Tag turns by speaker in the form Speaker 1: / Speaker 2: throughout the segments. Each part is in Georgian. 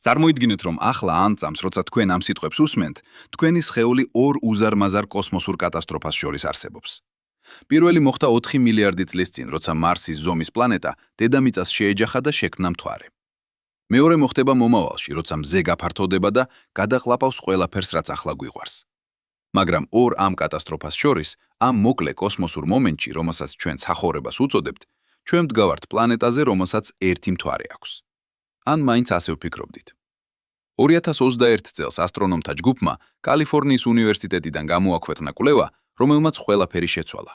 Speaker 1: წარმოიდგინეთ, რომ ახლა ან წამს, როცა თქვენ ამ სიტყვებს უსმენთ, თქვენი სხეული ორ უზარმაზარ კოსმოსურ კატასტროფას შორის არსებობს. პირველი მოხდა 4 მილიარდი წლის წინ, როცა მარსის ზომის პლანეტა დედამიწას შეეჯახა და შექმნა მთვარე. მეორე მოხდება მომავალში, როცა მზე გაფართოვდება და გადაყლაპავს ყველაფერს, რაც ახლა გვიყვარს. მაგრამ ორ ამ კატასტროფას შორის, ამ მოკლე კოსმოსურ მომენტში, რომელსაც ჩვენ ცახორებას უწოდებთ, ჩვენ ვდგავართ პლანეტაზე, რომელსაც ერთი მთვარე აქვს. ან მაინც ასე ვფიქრობდით. 2021 წელს ასტრონომთა ჯგუფმა კალიფორნიის უნივერსიტეტიდან გამოაქვეყნა კვლევა, რომელმაც ყველაფერი შეცვალა.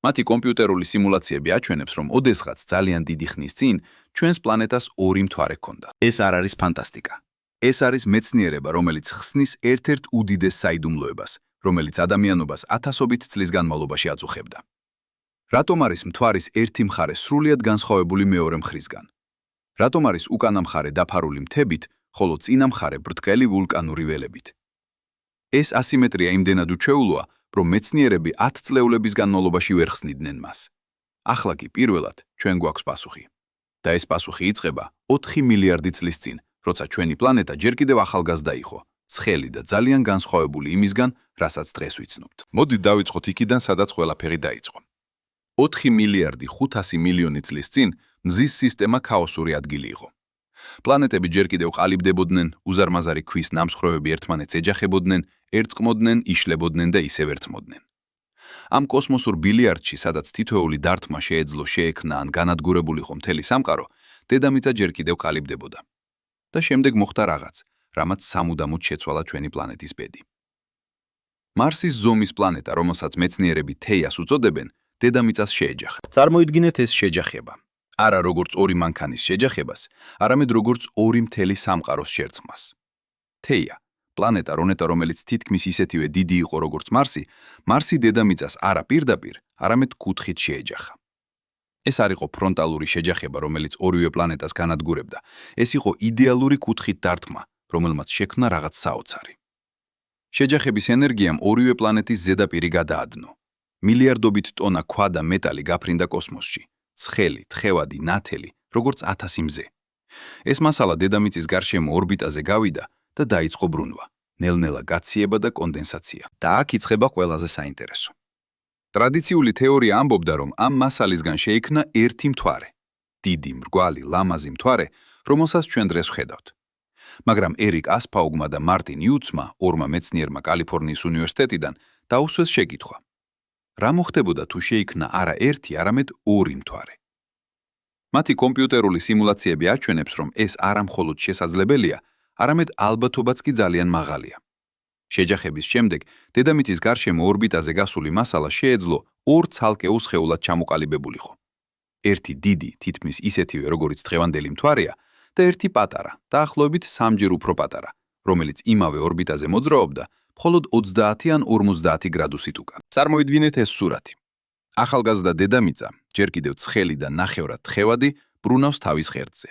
Speaker 1: მათი კომპიუტერული სიმულაციები აჩვენებს, რომ ოდესღაც ძალიან დიდი ხნის წინ ჩვენს პლანეტას ორი მთვარე ჰქონდა.
Speaker 2: ეს არ არის ფანტასტიკა.
Speaker 1: ეს არის მეცნიერება, რომელიც ხსნის ერთ-ერთ უდიდეს საიდუმლოებას, რომელიც ადამიანობას ათასობით წლის განმავლობაში აწუხებდა. რატომ არის მთვარის ერთი მხარე სრულიად განსხვავებული მეორე მხრისგან? რატომ არის უკანა მხარე დაფარული მთებით, ხოლო წინა მხარე ბრტყელი ვულკანური ველებით? ეს ასიმეტრია იმდენად უჩვეულოა, რომ მეცნიერები 10 წლეულების განმავლობაში ვერ ხსნიდნენ მას. ახლა კი პირველად ჩვენ გვაქვს პასუხი. და ეს პასუხი იწყება 4 მილიარდი წლის წინ, როცა ჩვენი პლანეტა ჯერ კიდევ ახალგაზრდა იყო, ცხელი და ძალიან განსხვავებული იმისგან, რასაც დღეს ვიცნობთ. მოდით დავიწყოთ იქიდან, სადაც ყველაფერი დაიწყო. 4 მილიარდი 500 მილიონი წლის წინ მზის სისტემა ქაოსური ადგილი იყო. პლანეტები ჯერ კიდევ ყალიბდებოდნენ, უზარმაზარი ქვის ნამსხვრევები ერთმანეთს ეჯახებოდნენ, ერწყმოდნენ, იშლებოდნენ და ისევ ერწყმოდნენ. ამ კოსმოსურ ბილიარდში, სადაც თითოეული დარტყმა შეეძლო შეექმნა ან განადგურებულიყო მთელი სამყარო, დედამიწა ჯერ კიდევ ყალიბდებოდა. და შემდეგ მოხდა რაღაც, რამაც სამუდამოდ შეცვალა ჩვენი პლანეტის ბედი. მარსის ზომის პლანეტა, რომელსაც მეცნიერები თეიას უწოდებენ, დედამიწას შეეჯახა.
Speaker 2: წარმოიდგინეთ ეს შეჯახება.
Speaker 1: არა როგორც ორი მანქანის შეჯახებას, არამედ როგორც ორი მთელი სამყაროს შერწყმას. თეია, პლანეტა, რომელიც თითქმის ისეთივე დიდი იყო როგორც მარსი დედამიწას არა პირდაპირ, არამედ კუთხით შეეჯახა. ეს არ იყო ფრონტალური შეჯახება, რომელიც ორივე პლანეტას განადგურებდა. ეს იყო იდეალური კუთხით დარტყმა, რომელმაც შექმნა რაღაც საოცარი. შეჯახების ენერგიამ ორივე პლანეტის ზედაპირი გადაადნო. მილიარდობით ტონა ქვა და მეტალი გაფრინდა კოსმოსში. ცხელი, თხევადი, ნათელი, როგორც 1000 მზე. ეს მასალა დედამიწის გარშემო ორბიტაზე გავიდა და დაიწყო ბრუნვა, ნელ-ნელა გაციება და კონდენსაცია.
Speaker 2: და აქ იწყება ყველაზე საინტერესო.
Speaker 1: ტრადიციული თეორია ამბობდა, რომ ამ მასალისგან შეიქმნა ერთი მთვარე, დიდი, მრგვალი, ლამაზი მთვარე, რომელსაც ჩვენ დღეს ვხედავთ. მაგრამ ერიკ ასფაუგმა და მარტინ იუცმა, ორმა მეცნიერმა კალიფორნიის უნივერსიტეტიდან, დაუსვეს შეკითხვა. რა მოხდებოდა თუ შეიქმნა არა ერთი, არამედ ორი მთვარე? მათი კომპიუტერული სიმულაციები აჩვენებს, რომ ეს არა მხოლოდ შესაძლებელია, არამედ ალბათობაც კი ძალიან მაღალია. შეჯახების შემდეგ დედამიწის გარშემო ორბიტაზე გასული მასალა შეეძლო ორ ცალკეულ სხეულად ჩამოყალიბებულიყო. ერთი დიდი, თითქმის ისეთივე როგორც დღევანდელი მთვარეა და ერთი პატარა, დაახლოებით 3-ჯერ უფრო პატარა, რომელიც იმავე ორბიტაზე მოძრაობდა, მხოლოდ 30 ან 50 გრადუსით უკან. წარმოიდგინეთ ეს სურათი. ახალგაზრდა დედამიწა, ჯერ კიდევ ცხელი და ნახევრად თხევადი, ბრუნავს თავის ღერძზე.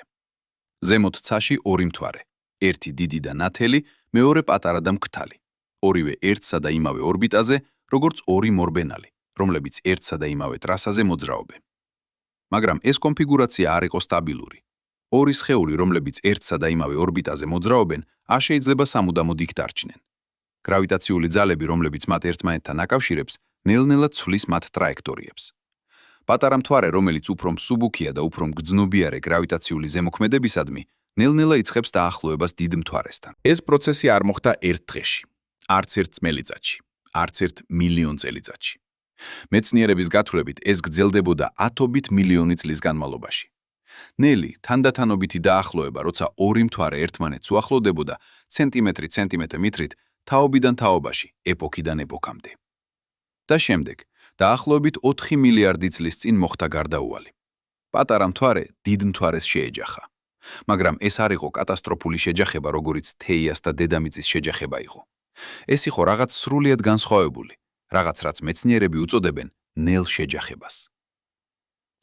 Speaker 1: ზემოთ ცაში ორი მთვარე, ერთი დიდი და ნათელი, მეორე პატარა და მკთალი. ორივე ერთსა და იმავე ორბიტაზე, როგორც ორი მორბენალი, რომლებიც ერთსა და იმავე ტრასაზე მოძრაობენ. მაგრამ ეს კონფიგურაცია არ იყო სტაბილური. ორი სხეული, რომლებიც ერთსა და იმავე ორბიტაზე მოძრაობენ, არ შეიძლება სამუდამოდ იქ დარჩნენ. გრავიტაციული ძალები, რომლებიც მათ ერთმანეთთან აკავშირებს, ნელ-ნელა ცვლის მათ ტრაექტორიებს. პატარა მთვარე, რომელიც უფრო მსუბუქია და უფრო მგრძნობიარე გრავიტაციული ზემოქმედებისადმი, ნელ-ნელა იწყებს დაახლოებას დიდ მთვარესთან.
Speaker 2: ეს პროცესი არ მოხდა ერთ დღეში, არც ერთ წელიწადში, არც ერთ მილიონ წელიწადში. მეცნიერების გათვლებით ეს გრძელდებოდა ათობით მილიონი წლის განმავლობაში. ნელი, თანდათანობითი დაახლოება, როცა ორი მთვარე ერთმანეთს უახლოვდებოდა სენტიმეტრით, თაობიდან თაობაში, ეპოქიდან ეპოქამდე. და შემდეგ, დაახლოებით 4 მილიარდი წლის წინ მოხდა გარდაუვალი. პატარა მთვარე დიდ მთვარეს შეეჯახა. მაგრამ ეს არ იყო კატასტროფული შეჯახება, როგორიც თეიას და დედამიწის შეჯახება იყო. ეს იყო რაღაც სრულიად განსხვავებული, რაღაც რაც მეცნიერები უწოდებენ ნელ შეჯახებას.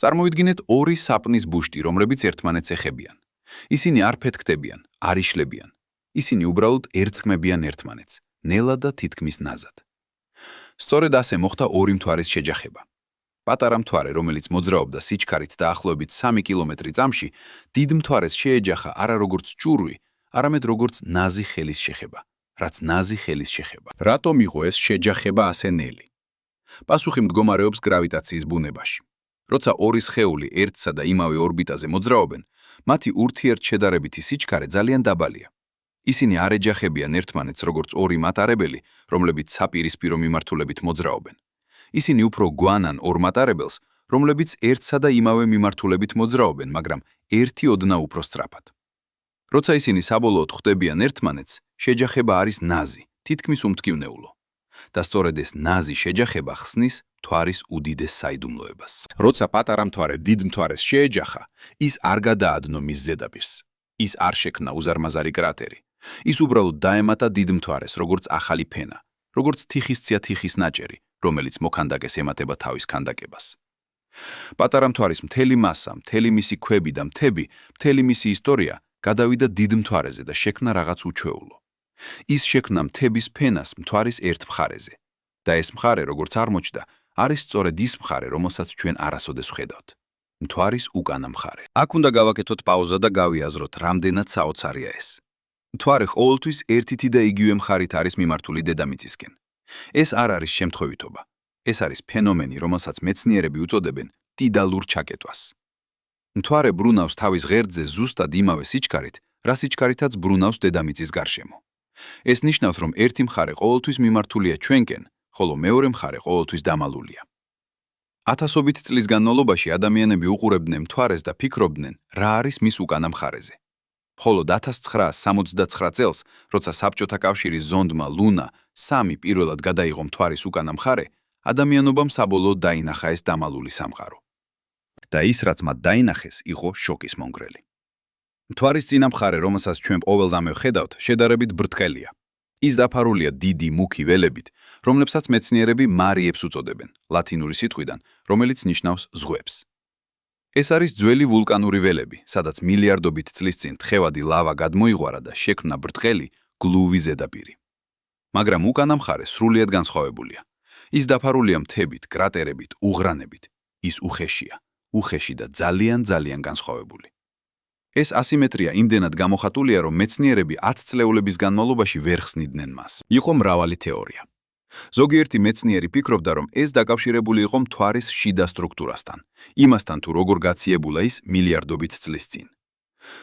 Speaker 2: წარმოიდგინეთ ორი საპნის ბუშტი, რომლებიც ერთმანეთს ეხებიან. ისინი არ ფეთქდებიან, არ იშლებიან. ისინი უბრალოდ ერწყმებიან ერთმანეთს, ნელა და თითქმის ნაზად. სწორედ ასე მოხდა ორი მთვარის შეჯახება. პატარა მთვარე, რომელიც მოძრაობდა სიჩქარით დაახლოებით 3 კილომეტრი წამში, დიდ მთვარეს შეეჯახა არა როგორც ჭურვი,
Speaker 1: არამედ როგორც ნაზი ხელის შეხება, რაც ნაზი ხელის შეხება.
Speaker 2: რატომ იყო ეს შეჯახება ასე ნელი?
Speaker 1: პასუხი მდგომარეობს გრავიტაციის ბუნებაში. როცა ორი სხეული ერთსა და იმავე ორბიტაზე მოძრაობენ, მათი ურთიერთშედარებითი სიჩქარე ძალიან დაბალია. ისინი არ ეჯახებიან ერთმანეთს როგორც ორი მატარებელი, რომლებიც საპირისპირო მიმართულებით მოძრაობენ. ისინი უფრო გვანან ორ მატარებელს, რომლებიც ერთსა და იმავე მიმართულებით მოძრაობენ, მაგრამ ერთი ოდნავ უფრო სწრაფად. როცა ისინი საბოლოოდ ხვდებიან ერთმანეთს, შეჯახება არის ნაზი, თითქმის უმტკივნეულო. და სწორედ ეს ნაზი შეჯახება ხსნის მთვარის უდიდეს საიდუმლოებას.
Speaker 2: როცა პატარა მთვარე დიდ მთვარეს შეეჯახა, ის არ გადაადნო მის ზედაპირს. ის არ შექმნა უზარმაზარი კრატერი. ის უბრალოდ დაემატა დიდ მთვარეს, როგორც ახალი ფენა, როგორც თიხისცია თიხის ნაჭერი, რომელიც მოქანდაკეს ემატება თავის ქანდაკებას. პატარა მთვარის მთელი მასა, მთელი მისი ქვები და მთები, მთელი მისი ისტორია გადავიდა დიდ მთვარეზე და შექმნა რაღაც უჩვეულო. ის შექმნა მთების ფენას მთვარის ერთ მხარეზე. და ეს მხარე, როგორც აღმოჩნდა, არის სწორედ ის მხარე, რომელსაც ჩვენ არასოდეს ვხედავთ. მთვარის უკანა მხარე. აქ უნდა გავაკეთოთ პაუზა და გავიაზროთ, რამდენად საოცარია ეს. მთვარე ყოველთვის ერთითი და იგივე მხარით არის მიმართული დედამიწისკენ. ეს არ არის შემთხვევითობა. ეს არის ფენომენი, რომელსაც მეცნიერები უწოდებენ დიდალურ ჩაკეტვას. მთვარე ბრუნავს თავის ღერძზე ზუსტად იმავე სიჩქარით, რა სიჩქარითაც ბრუნავს დედამიწის გარშემო. ეს ნიშნავს, რომ ერთი მხარე ყოველთვის მიმართულია ჩვენკენ, ხოლო მეორე მხარე ყოველთვის დამალულია. ათასობით წლის განმავლობაში ადამიანები უყურებდნენ მთვარეს და ფიქრობდნენ, რა არის მის უკანა მხარეზე. მხოლოდ 1969 წელს, როცა საბჭოთა კავშირის ზონდმა ლუნა 3 პირველად გადაიღო მთვარის უკანა მხარე, ადამიანობამ საბოლოოდ დაინახა ეს დამალული სამყარო. და ის, რაც მათ დაინახეს, იყო შოკის მომგვრელი. მთვარის წინა მხარე, რომელსაც ჩვენ ყოველდღე ვხედავთ, შედარებით ბრტყელია. ის დაფარულია დიდი მუქი ველებით, რომლებსაც მეცნიერები მარიებს უწოდებენ, ლათინური სიტყვიდან, რომელიც ნიშნავს ზღვებს. ეს არის ძველი ვულკანური ველები, სადაც მილიარდობით წლის წინ თხევადი ლავა გადმოიღვარა და შექმნა ბრტყელი, გლუვი ზედაპირი. მაგრამ უკანა მხარე სრულიად განსხვავებულია. ის დაფარულია მთებით, კრატერებით, უღრანებით. ის უხეშია, უხეში და ძალიან განსხვავებული. ეს ასიმეტრია იმდენად გამოხატულია, რომ მეცნიერები 10 წლეულების განმავლობაში ვერ ხსნიდნენ მას. იყო მრავალი თეორია. ზოგიერთი მეცნიერი ფიქრობდა, რომ ეს დაკავშირებული იყო მთვარის შიდა სტრუქტურასთან, იმასთან თუ როგორ გაციებულა ის მილიარდობით წლის წინ.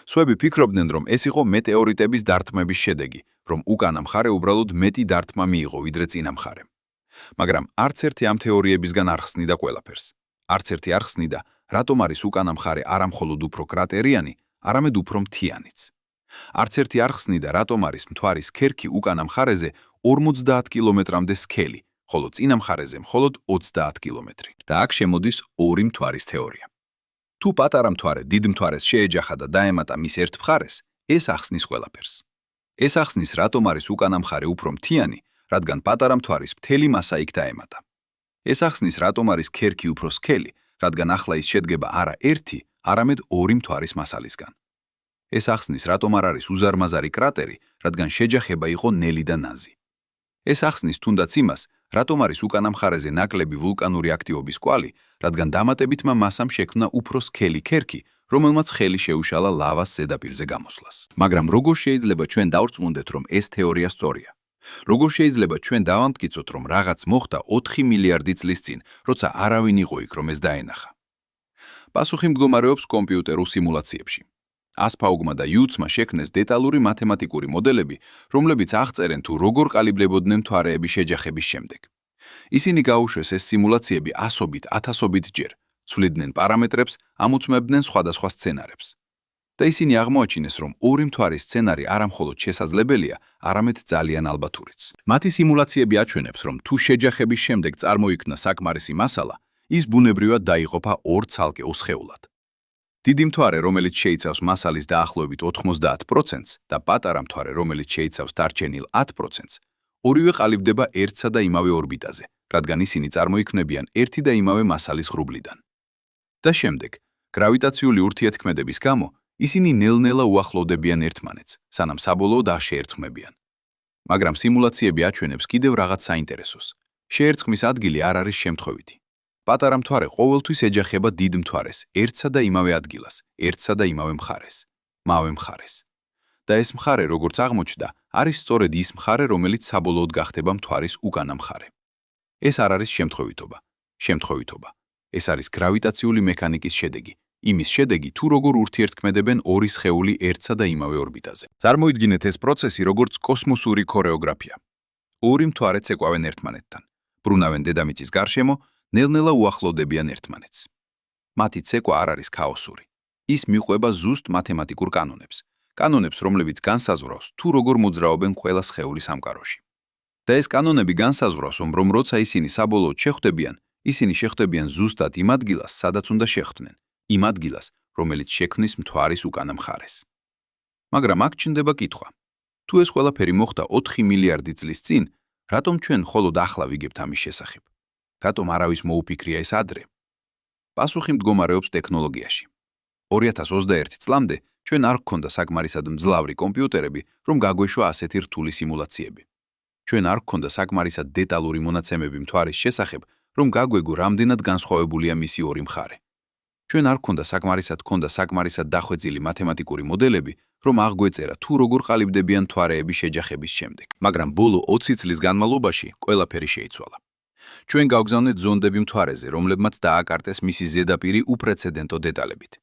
Speaker 2: სხვები ფიქრობდნენ, რომ ეს იყო მეტეორიტების დარტყმების შედეგი, რომ უკანა მხარე უბრალოდ მეტი დარტყმა მიიღო, ვიდრე წინა მხარემ. მაგრამ არც ერთი ამ თეორიებისგან არ ხსნიდა ყველაფერს. არც ერთი არ ხსნიდა, რატომ არის უკანა მხარე არა მხოლოდ უფრო კრატერიანი, არამედ უფრო მთიანიც. არც ერთი არ ხსნიდა, რატომ არის მთვარის ქერქი უკანა მხარეზე 50 კილომეტრამდე სქელი, ხოლო წინა მხარეზე მხოლოდ 30 კილომეტრი. და აქ შემოდის ორი მთვარის თეორია. თუ პატარა მთვარე დიდ მთვარეს შეეჯახა და დაემატა მის ერთ მხარეს, ეს ახსნის ყველაფერს. ეს ახსნის, რატომ არის უკანა მხარე უფრო მთიანი, რადგან პატარა მთვარის მთელი მასა იქ დაემატა. ეს ახსნის, რატომ არის ქერქი უფრო სქელი, რადგან ახლა ის შედგება არა ერთი, არამედ ორი მთვარის მასალისგან. ეს ახსნის, რატომ არ არის უზარმაზარი კრატერი, რადგან შეჯახება იყო ნელი და ნაზი. ეს ახსნის თუნდაც იმას, რატომ არის უკანა მხარეზე ნაკლები ვულკანური აქტივობის კვალი, რადგან დამატებითმა მასამ შექმნა უფრო სქელი ქერქი, რომელმაც ხელი შეუშალა ლავას ზედაპირზე გამოსვლას. მაგრამ როგორ შეიძლება ჩვენ დავრწმუნდეთ, რომ ეს თეორია სწორია? როგორ შეიძლება ჩვენ დავამტკიცოთ, რომ რაღაც მოხდა 4 მილიარდი წლის წინ, როცა არავინ იყო იქ, რომ ეს დაენახა? პასუხი მდგომარეობს კომპიუტერულ სიმულაციებში. ასპაუგმა და იუცმა შექმნეს დეტალური მათემატიკური მოდელები, რომლებიც აღწერენ თუ როგორ ყალიბდებოდნენ მთვარეების შეჯახების შემდეგ. ისინი გაუშვეს ეს სიმულაციები ასობით, ათასობით ჯერ, ცვლიდნენ პარამეტრებს, ამოწმებდნენ სხვადასხვა სცენარებს. და ისინი აღმოაჩინეს, რომ ორი მთვარის სცენარი არა მხოლოდ შესაძლებელია, არამედ ძალიან ალბათურიც. მათი სიმულაციები აჩვენებს, რომ თუ შეჯახების შემდეგ წარმოიქმნა საკმარისი მასალა, ის ბუნებრივად დაიყოფა ორ ცალკეულ სხეულად. დიდი მთვარე, რომელიც შეიცავს მასალის დაახლოებით 90%-ს და პატარა მთვარე, რომელიც შეიცავს დარჩენილ 10%-ს, ორივე ყალიბდება ერთსა და იმავე ორბიტაზე, რადგან ისინი წარმოიქმნებიან ერთი და იმავე მასალის ღრუბლიდან. და შემდეგ, გრავიტაციული ურთიერთქმედების გამო, ისინი ნელ-ნელა უახლოვდებიან ერთმანეთს, სანამ საბოლოოდ არ შეერწყმებიან. მაგრამ სიმულაციები აჩვენებს კიდევ რაღაც საინტერესოს. შეერწყმის ადგილი არ არის შემთხვევითი. პატარა მთვარე ყოველთვის ეჯახება დიდ მთვარეს, ერთსა და იმავე ადგილას, ერთსა და იმავე მხარეს, მავე მხარეს.
Speaker 1: და ეს მხარე, როგორც აღმოჩნდა, არის სწორედ ის მხარე, რომელიც საბოლოოდ გახდება მთვარის უკანა მხარე. ეს არ არის შემთხვევითობა. ეს არის გრავიტაციული მექანიკის შედეგი. იმის შედეგი, თუ როგორ ურთიერთქმედებენ ორი სხეული ერთსა და იმავე ორბიტაზე. წარმოიდგინეთ ეს პროცესი როგორც კოსმოსური ქორეოგრაფია. ორი მთვარე ცეკვავენ ერთმანეთთან, ბრუნავენ დედამიწის გარშემო, ნელ-ნელა უახლოვდებიან ერთმანეთს. მათი ცეკვა არ არის ქაოსური. ის მიყვება ზუსტ მათემატიკურ კანონებს, რომლებიც განსაზღვრავს, თუ როგორ მოძრაობენ ყველა სხეული სამყაროში. და ეს კანონები განსაზღვრავს, რომ როცა ისინი საბოლოოდ შეხვდებიან, ისინი შეხვდებიან ზუსტად იმ ადგილას, სადაც უნდა შეხვდნენ, იმ ადგილას, რომელიც შექმნის მთვარის უკანა მხარეს. მაგრამ აქ ჩნდება კითხვა. თუ ეს ყველაფერი მოხდა 4 მილიარდი წლის წინ, რატომ ჩვენ მხოლოდ ახლა ვიგებთ ამის შესახებ? რატომ არავის მოუფიქრია ეს ადრე? პასუხი მდგომარეობს ტექნოლოგიაში. 2021 წლამდე ჩვენ არ გქონდა საკმარისად მძლავრი კომპიუტერები, რომ გაგვეშვა ასეთი რთული სიმულაციები. ჩვენ არ გქონდა საკმარისად დეტალური მონაცემები მთვარის შესახებ, რომ გაგვეგო რამდენად განსხვავებულია მისი ორი მხარე. ჩვენ არ გქონდა საკმარისად დახვეწილი მათემატიკური მოდელები, რომ აღგვეწერა თუ როგორ ყალიბდებიან მთვარეები შეჯახების შემდეგ. მაგრამ ბოლო 20 წლის განმავლობაში ყველაფერი შეიცვალა. ჩვენ გავგზავნეთ ზონდები მთვარეზე, რომლებმაც დააკარტეს მისი ზედაპირი უპრეცედენტო დეტალებით.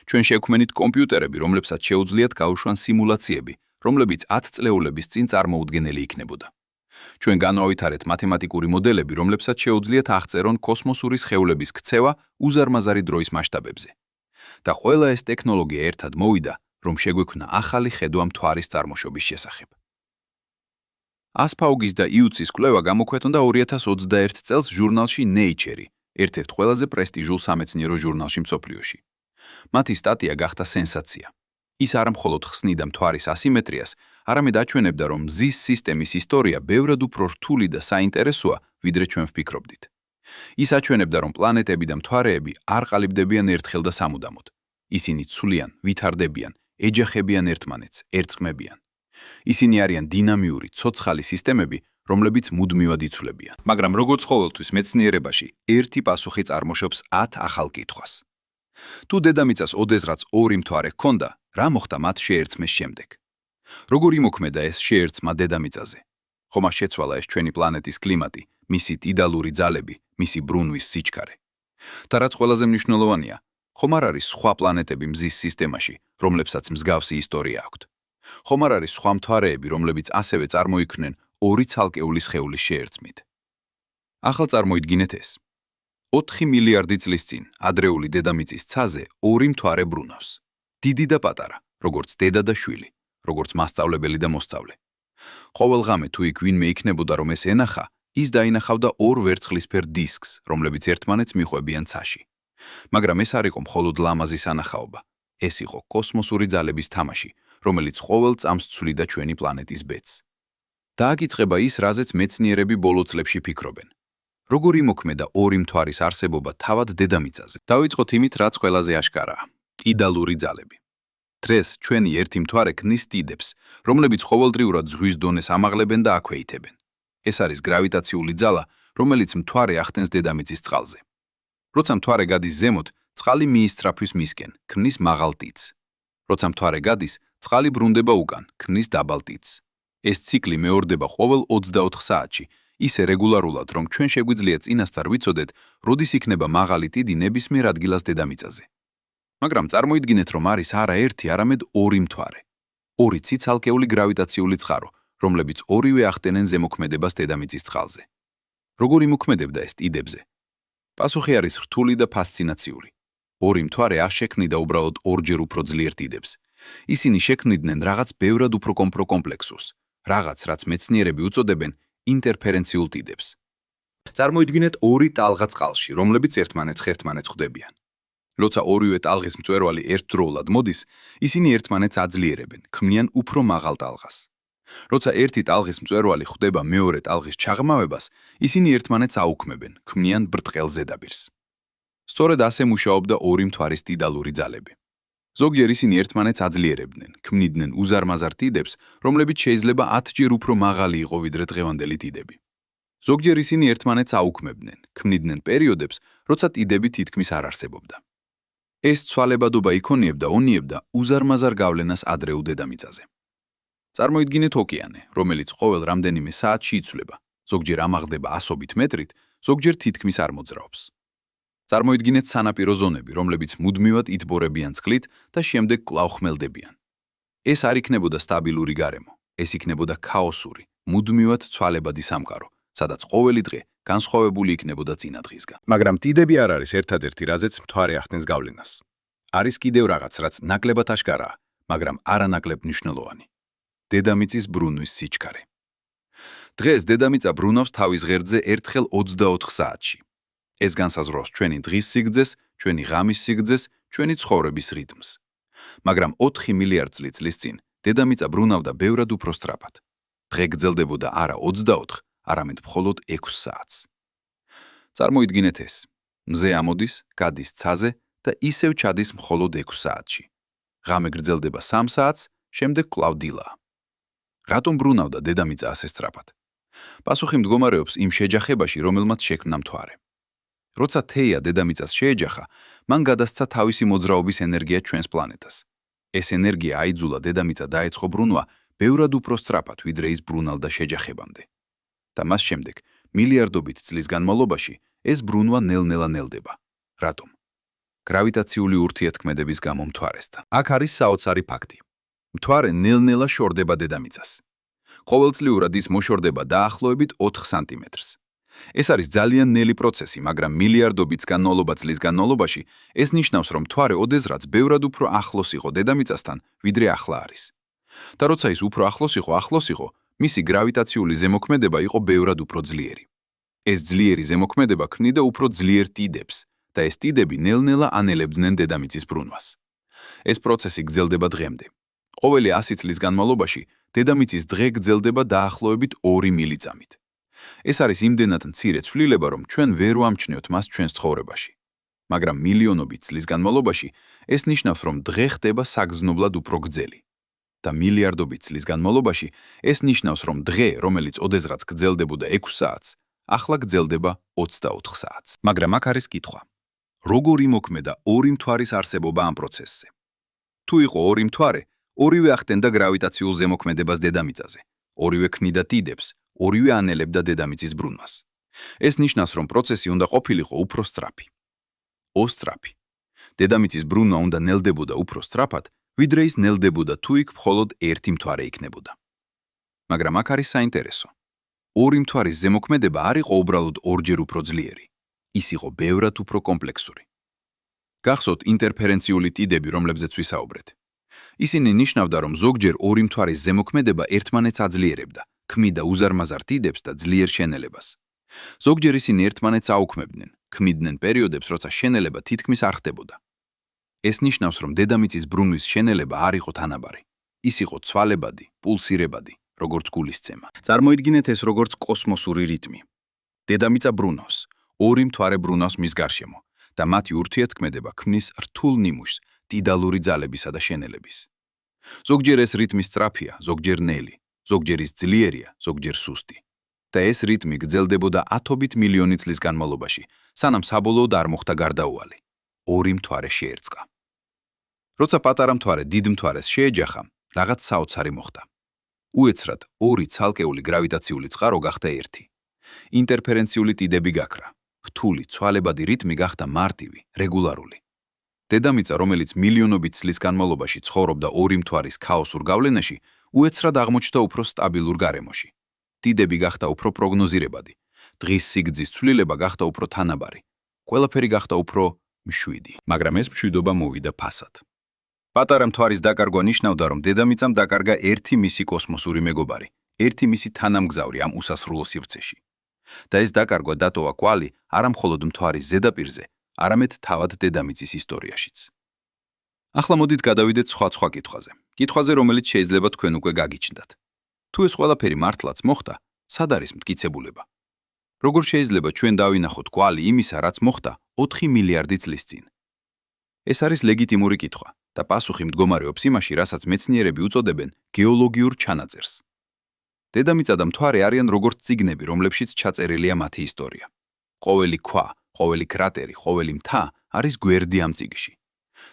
Speaker 1: ჩვენ შევქმნით კომპიუტერები, რომლებსაც შეუძლიათ გაუშვან სიმულაციები, რომლებიც 10 წლეულების წინ წარმოუდგენელი იქნებოდა. ჩვენ განავითარეთ მათემატიკური მოდელები, რომლებსაც შეუძლიათ აღწერონ კოსმოსური სხეულების ქცევა უზარმაზარი დროის მასშტაბებზე. და ყველა ეს ტექნოლოგია ერთად მოვიდა, რომ შეგვექმნა ახალი ხედვა მთვარის წარმოშობის შესახებ. ასპაუგის და იუცის კვლევა გამოქვეყნდა 2021 წელს ჟურნალში Nature, ერთ-ერთ ყველაზე პრესტიჟულ სამეცნიერო ჟურნალში მსოფლიოში. მათი სტატია გახდა სენსაცია. ის არა მხოლოდ ხსნიდა მთვარის ასიმეტრიას, არამედ აჩვენებდა, რომ მზის სისტემის ისტორია ბევრად უფრო რთული და საინტერესოა, ვიდრე ჩვენ ვფიქრობდით. ის აჩვენებდა, რომ პლანეტები და მთვარეები არ ყალიბდებიან ერთხელ და სამუდამოდ. ისინი ცვლიან, ვითარდებიან, ეჯახებიან ერთმანეთს, ერწყმებიან. ისინი არიან დინამიური, ცოცხალი სისტემები, რომლებიც მუდმივად იცვლებიან. მაგრამ როგორც ყოველთვის მეცნიერებაში, ერთი პასუხი წარმოშობს 10 ახალ კითხვას. თუ დედამიწას ოდესღაც ორი მთვარე ჰქონდა, რა მოხდა მათ შეერწყმის შემდეგ? როგორ იმოქმედა ეს შეერწყმა დედამიწაზე? ხომ არ შეცვალა ეს ჩვენი პლანეტის კლიმატი, მისი ტიდალური ძალები, მისი ბრუნვის სიჩქარე? და რაც ყველაზე მნიშვნელოვანია, ხომ არ არის სხვა პლანეტები მზის სისტემაში, რომლებსაც მსგავსი ისტორია აქვთ? ხომ არ არის სხვა მთვარეები, რომლებიც ასევე წარმოიქმნენ ორი ცალკეული სხეულის შეერწყმით? ახლა წარმოიდგინეთ ეს. 4 მილიარდი წლის წინ ადრეული დედამიწის ცაზე ორი მთვარე ბრუნავს. დიდი და პატარა, როგორც დედა და შვილი, როგორც მასწავლებელი და მოსწავლე. ყოველ ღამე თუ იქ ვინმე იქნებოდა, რომ ეს ენახა, ის დაინახავდა ორ ვერცხლისფერ დისკს, რომლებიც ერთმანეთს მიყვებიან ცაში. მაგრამ ეს არ იყო მხოლოდ ლამაზი სანახაობა. ეს იყო კოსმოსური ძალების თამაში, რომელიც ყოველ წამს ცვლიდა ჩვენი პლანეტის ბედს. დააგიწყება ის, რაზეც მეცნიერები ბოლო წლებში ფიქრობენ. როგორ იმოქმედა ორი მთვარის არსებობა თავად დედამიწაზე? დავიწყოთ იმით, რაც ყველაზე აშკარაა. ტიდალური ძალები. დღეს ჩვენი ერთი მთვარე ქმნის ტიდებს, რომლებიც ყოველდღიურად ზღვის დონეს ამაღლებენ და აქვეითებენ. ეს არის გრავიტაციული ძალა, რომელიც მთვარე ახდენს დედამიწის წყალზე. როცა მთვარე გადის ზემოთ, წყალი მიისწრაფვის მისკენ, ქმნის მაღალ ტიდს. როცა მთვარე გადის, წყალი ბრუნდება უკან, ქმნის დაბალ ტიდს. ეს ციკლი მეორდება ყოველ 24 საათში, ისე რეგულარულად, რომ ჩვენ შეგვიძლია წინასწარ ვიცოდეთ, როდის იქნება მაღალი ტიდი ნებისმიერ ადგილას დედამიწაზე. მაგრამ წარმოიდგინეთ, რომ არის არა ერთი, არამედ ორი მთვარე. ორი ციცალკეული გრავიტაციული წყარო, რომლებიც ორივე ახდენენ ზემოქმედებას დედამიწის წყალზე. როგორ იმოქმედებდა ეს ტიდებზე? პასუხი არის რთული და ფასცინაციური. ორი მთვარე არ შექმნიდა უბრალოდ ორჯერ უფრო ძლიერ ტიდებს. ისინი შექმნიდნენ რაღაც ბევრად უფრო კომპლექსურს, რაღაც, რაც მეცნიერები უწოდებენ ინტერფერენციულ ტიდებს. წარმოიდგინეთ ორი ტალღა წყალში, რომლებიც ერთმანეთს ხვდებიან. როცა ორივე ტალღის მწვერვალი ერთდროულად მოდის, ისინი ერთმანეთს აძლიერებენ, ქმნიან უფრო მაღალ ტალღას. როცა ერთი ტალღის მწვერვალი ხვდება მეორე ტალღის ჩაღრმავებას, ისინი ერთმანეთს აუქმებენ, ქმნიან ბრტყელ ზედაპირს. სწორედ ასე მუშაობდა ორი მთვარის ტიდალური ძალები. ზოგჯერ ისინი ერთმანეთს აძლიერებდნენ, ქმნიდნენ უზარმაზარ ტიდებს, რომლებიც შეიძლება 10 ჯერ უფრო მაღალი იყო ვიდრე დღევანდელი ტიდები. ზოგჯერ ისინი ერთმანეთს აუქმებდნენ, ქმნიდნენ პერიოდებს, როცა ტიდები თითქმის არ არსებობდა. ეს ცვალებადობა იქონიებდა ონიებდა უზარმაზარ გავლენას ადრეულ დედამიწაზე. წარმოიდგინეთ ოკეანე, რომელიც ყოველ რამდენიმე საათში იცვლება, ზოგჯერ ამაღლდება ასობით მეტრით, ზოგჯერ თითქმის არ მოძრაობს. წარმოიდგინეთ სანაპირო ზონები, რომლებიც მუდმივად იტბორებიან წყლით და შემდეგ კვლავ ხმელდებიან. ეს არ იქნებოდა სტაბილური გარემო, ეს იქნებოდა ქაოსური, მუდმივად ცვალებადი სამყარო, სადაც ყოველი დღე განსხვავებული იქნებოდა წინა დღისგან.
Speaker 2: მაგრამ ტიდები არ არის ერთადერთი, რაზეც მთვარე ახდენს გავლენას. არის კიდევ რაღაც, რაც ნაკლებად აშკარაა, მაგრამ არანაკლებ მნიშვნელოვანი. დედამიწის ბრუნვის სიჩქარე.
Speaker 1: დღეს დედამიწა ბრუნავს თავის ღერძზე ერთხელ 24 საათში. ეს განსაზღვრავს ჩვენი დღის სიგრძეს, ჩვენი ღამის სიგრძეს, ჩვენი ცხოვრების რიტმს. მაგრამ 4 მილიარდ წლის წინ დედამიწა ბრუნავდა ბევრად უფრო სწრაფად. დღე გრძელდებოდა არა 24, არამედ მხოლოდ 6 საათს. წარმოიდგინეთ ეს. მზე ამოდის, გადის ცაზე და ისევ ჩადის მხოლოდ 6 საათში. ღამე გრძელდება 3 საათს, შემდეგ კვლავ დილაა. რატომ ბრუნავდა დედამიწა ასე სწრაფად? პასუხი მდგომარეობს იმ შეჯახებაში, რომელმაც შექმნა მთვარე. როცა თეია დედამიწას შეეჯახა, მან გადასცა თავისი მოძრაობის ენერგია ჩვენს პლანეტას. ეს ენერგია აიძულა დედამიწა დაეწყო ბრუნვა ბევრად უფრო სწრაფად, ვიდრე ის ბრუნავდა შეჯახებამდე. და მას შემდეგ, მილიარდობით წლის განმავლობაში, ეს ბრუნვა ნელ-ნელა ნელდება. რატომ? გრავიტაციული ურთიერთქმედების გამო მთვარესთან.
Speaker 2: აქ არის საოცარი ფაქტი. მთვარე ნელ-ნელა შორდება დედამიწას.
Speaker 1: ყოველწლიურად ის მოშორდება დაახლოებით 4 სანტიმეტრს. ეს არის ძალიან ნელი პროცესი, მაგრამ მილიარდობით წლის განმავლობაში ეს ნიშნავს, რომ მთვარე ოდესღაც ბევრად უფრო ახლოს იყო დედამიწასთან, ვიდრე ახლა არის. და როცა ის უფრო ახლოს იყო, მისი გრავიტაციული ზემოქმედება იყო ბევრად უფრო ძლიერი. ეს ძლიერი ზემოქმედება ქმნიდა უფრო ძლიერ ტიდებს და ეს ტიდები ნელ-ნელა ანელებდნენ დედამიწის ბრუნვას. ეს პროცესი გრძელდება დღემდე. ყოველი 100 წლის განმავლობაში დედამიწის დღე გრძელდება დაახლოებით 2 მილიწამით. ეს არის იმდენად მცირე ცვლილება, რომ ჩვენ ვერ ვამჩნევთ მას ჩვენს ცხოვრებაში. მაგრამ მილიონობით წლის განმავლობაში ეს ნიშნავს, რომ დღე ხდება საგრძნობლად უფრო გრძელი. და მილიარდობით წლის განმავლობაში ეს ნიშნავს, რომ დღე, რომელიც ოდესღაც გრძელდებოდა 6 საათს, ახლა გრძელდება 24 საათს.
Speaker 2: მაგრამ აქ არის კითხვა. როგორ იმოქმედა ორი მთვარის არსებობა ამ პროცესზე?
Speaker 1: თუ იყო ორი მთვარე, ორივე ახდენდა გრავიტაციულ ზემოქმედებას დედამიწაზე. ორივე ქმნიდა ტიდებს, ორივე ანელებდა დედამიწის ბრუნვას. ეს ნიშნავს, რომ პროცესი უნდა ყოფილიყო უფრო სწრაფი. ოსტრაფი. დედამიწის ბრუნვა უნდა ნელდებოდა უფრო სწრაფად, ვიდრე ის ნელდებოდა თუ იქ მხოლოდ ერთი მთვარე იქნებოდა. მაგრამ აქ არის საინტერესო. ორი მთვარის ზემოქმედება არ იყო უბრალოდ ორჯერ უფრო ძლიერი. ის იყო ბევრად უფრო კომპლექსური. გახსოვთ ინტერფერენციული ტიდები, რომლებზეც ვისაუბრეთ. ისინი ნიშნავდა, რომ ზოგჯერ ორი მთვარის ზემოქმედება ერთმანეთს აძლიერებდა, ქმნიდა უზარმაზარ ტიდებს და ძლიერ შენელებას. ზოგჯერ ისინი ერთმანეთს აუქმებდნენ, ქმნიდნენ პერიოდებს, როცა შენელება თითქმის არ ხდებოდა. ეს ნიშნავს, რომ დედამიწის ბრუნვის შენელება არ იყო თანაბარი. ის იყო ცვალებადი, პულსირებადი, როგორც გულისცემა.
Speaker 2: წარმოიდგინეთ ეს როგორც კოსმოსური რიტმი. დედამიწა ბრუნავს, ორი მთვარე ბრუნავს მის გარშემო და მათი ურთიერთქმედება ქმნის რთულ ნიმუშს ტიდალური ძალებისა და შენელების.
Speaker 1: ზოგჯერ ეს რიტმი სწრაფია, ზოგჯერ ნელი, ზოგჯერ ის ძლიერია, ზოგჯერ სუსტი. და ეს რიტმი გრძელდებოდა ათობით მილიონი წლის განმავლობაში, სანამ საბოლოოდ არ მოხდა გარდაუვალი. ორი მთვარე შეერწყა. როცა პატარა მთვარე დიდ მთვარეს შეეჯახა, რაღაც საოცარი მოხდა. უეცრად ორი ცალკეული გრავიტაციული წყარო გახდა ერთი. ინტერფერენციული ტიდები გაქრა. რთული, ცვალებადი რიტმი გახდა მარტივი, რეგულარული. დედამიწა, რომელიც მილიონობით წლის განმავლობაში ცხოვრობდა ორი მთვარის ქაოსურ გავლენაში, უეცრად აღმოჩნდა უფრო სტაბილურ გარემოში. ტიდები გახდა უფრო პროგნოზირებადი. დღის სიგრძის ცვლილება გახდა უფრო თანაბარი. ყველაფერი გახდა უფრო მშვიდი.
Speaker 2: მაგრამ ეს მშვიდობა მოვიდა ფასად.
Speaker 1: პატარა მთვარის დაკარგვა ნიშნავდა, რომ დედამიწამ დაკარგა ერთი მისი კოსმოსური მეგობარი, ერთი მისი თანამგზავრი ამ უსასრულო სივრცეში. და ეს დაკარგვა დატოვა კვალი არა მხოლოდ მთვარის ზედაპირზე, არამედ თავად დედამიწის ისტორიაშიც. ახლა მოდით გადავიდეთ სხვა კითხვაზე. კითხვაზე, რომელიც შეიძლება თქვენ უკვე გაგიჩნდათ. თუ ეს ყველაფერი მართლაც მოხდა, სად არის მტკიცებულება? როგორ შეიძლება ჩვენ დავინახოთ კვალი იმისა, რაც მოხდა 4 მილიარდი წლის წინ? ეს არის ლეგიტიმური კითხვა და პასუხი მდგომარეობს იმაში, რასაც მეცნიერები უწოდებენ გეოლოგიურ ჩანაწერს. დედამიწა და მთვარე არიან როგორც წიგნები, რომლებშიც ჩაწერილია მათი ისტორია. ყოველი ქვა, ყოველი კრატერი, ყოველი მთა არის გვერდი ამ წიგნში.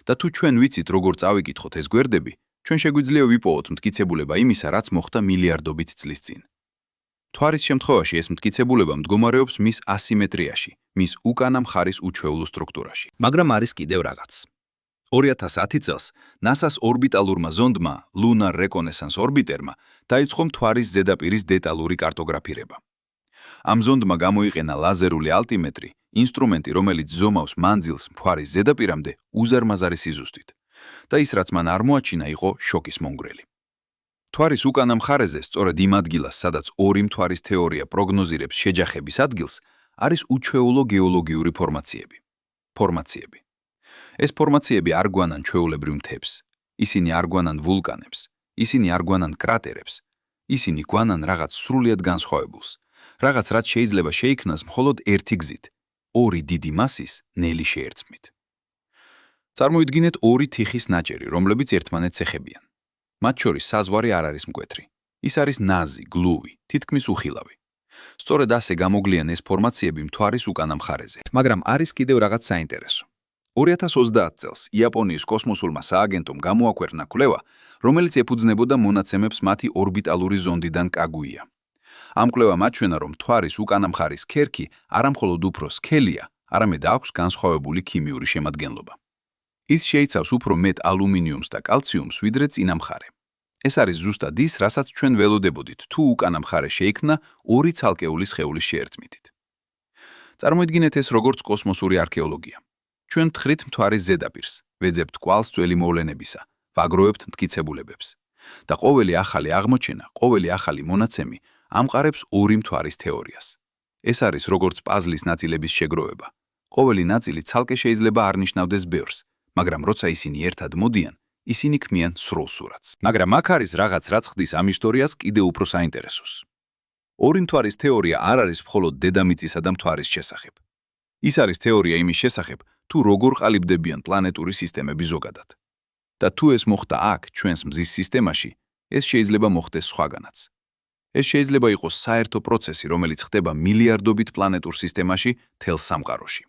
Speaker 1: და თუ ჩვენ ვიცით, როგორ წავიკითხოთ ეს გვერდები, ჩვენ შეგვიძლია ვიპოვოთ მტკიცებულება იმისა, რაც მოხდა მილიარდობით წლის წინ. მთვარის შემთხვევაში ეს მტკიცებულება მდგომარეობს მის ასიმეტრიაში, მის უკანა მხარის უჩვეულო სტრუქტურაში. მაგრამ არის კიდევ რაღაც. 2010 წელს NASA-ს ორბიტალურმა ზონდმა, Lunar Reconnaissance Orbiterმა, დაიწყო მთვარის ზედაპირის დეტალური კარტოგრაფირება. ამ ზონდმა გამოიყენა ლაზერული ალტიმეტრი, ინსტრუმენტი, რომელიც ზომავს მანძილს მთვარის ზედაპირამდე უზარმაზარი სიზუსტით. და ის, რაც მან არ მოაჩინა, იყო შოკის მომგვრელი. მთვარის უკანა მხარეზე, სწორედ იმ ადგილას, სადაც ორი მთვარის თეორია პროგნოზირებს შეჯახების ადგილს, არის უჩვეულო გეოლოგიური ფორმაციები. ეს ფორმაციები არ გვანან ჩვეულებრივ მთებს, ისინი არ გვანან ვულკანებს, ისინი არ გვანან კრატერებს, ისინი გვანან რაღაც სრულიად განსხვავებულს, რაღაც, რაც შეიძლება შეიქმნას მხოლოდ ერთი გზით, ორი დიდი მასის ნელი შეერწყმით. წარმოიდგინეთ ორი თიხის ნაჭერი, რომლებიც ერთმანეთს ეხებიან. მათ შორის საზღვარი არ არის მკვეთრი. ის არის ნაზი, გლუვი, თითქმის უხილავი. სწორედ ასე გამოglიან ეს ფორმაციები მთვარის უკანა მხარეზე. მაგრამ არის კიდევ რაღაც საინტერესო. 2030 წელს იაპონიის კოსმოსურმა სააგენტომ გამოაქვეყნა კვლევა, რომელიც ეფუძნებოდა მონაცემებს მათი ორბიტალური ზონდიდან კაგუია. ამ კვლევამ აჩვენა, რომ მთვარის უკანა მხარის ქერქი არამხოლოდ უფრო სქელია, არამედ აქვს განსხვავებული ქიმიური შემადგენლობა. ის შეიცავს უფრო მეტ ალუმინიუმს და კალციუმს, ვიდრე წინა მხარე. ეს არის ზუსტად ის, რასაც ჩვენ ველოდებოდით, თუ უკანა მხარე შეიქმნა ორი ცალკეული სხეულის შეერწყმით. წარმოიდგინეთ ეს როგორც კოსმოსური არქეოლოგია. ჩვენ ვთხრით მთვარის ზედაპირს, ვეძებთ კვალს ძველი მოვლენებისა, ვაგროვებთ მტკიცებულებებს. და ყოველი ახალი აღმოჩენა, ყოველი ახალი მონაცემი ამყარებს ორი მთვარის თეორიას. ეს არის როგორც პაზლის ნაწილების შეგროვება. ყოველი ნაწილი ცალკე შეიძლება არ ნიშნავდეს ბევრს, მაგრამ როცა ისინი ერთად მოდიან, ისინი ქმნიან სრულ სურათს. მაგრამ აქ არის რაღაც, რაც ხდის ამ ისტორიას კიდევ უფრო საინტერესოს. ორი მთვარის თეორია არ არის მხოლოდ დედამიწისა და მთვარის შესახებ. ის არის თეორია იმის შესახებ, თუ როგორ ყალიბდებიან პლანეტური სისტემები ზოგადად. და თუ ეს მოხდა აქ, ჩვენს მზის სისტემაში, ეს შეიძლება მოხდეს სხვაგანაც. ეს შეიძლება იყოს საერთო პროცესი, რომელიც ხდება მილიარდობით პლანეტურ სისტემაში, მთელ სამყაროში.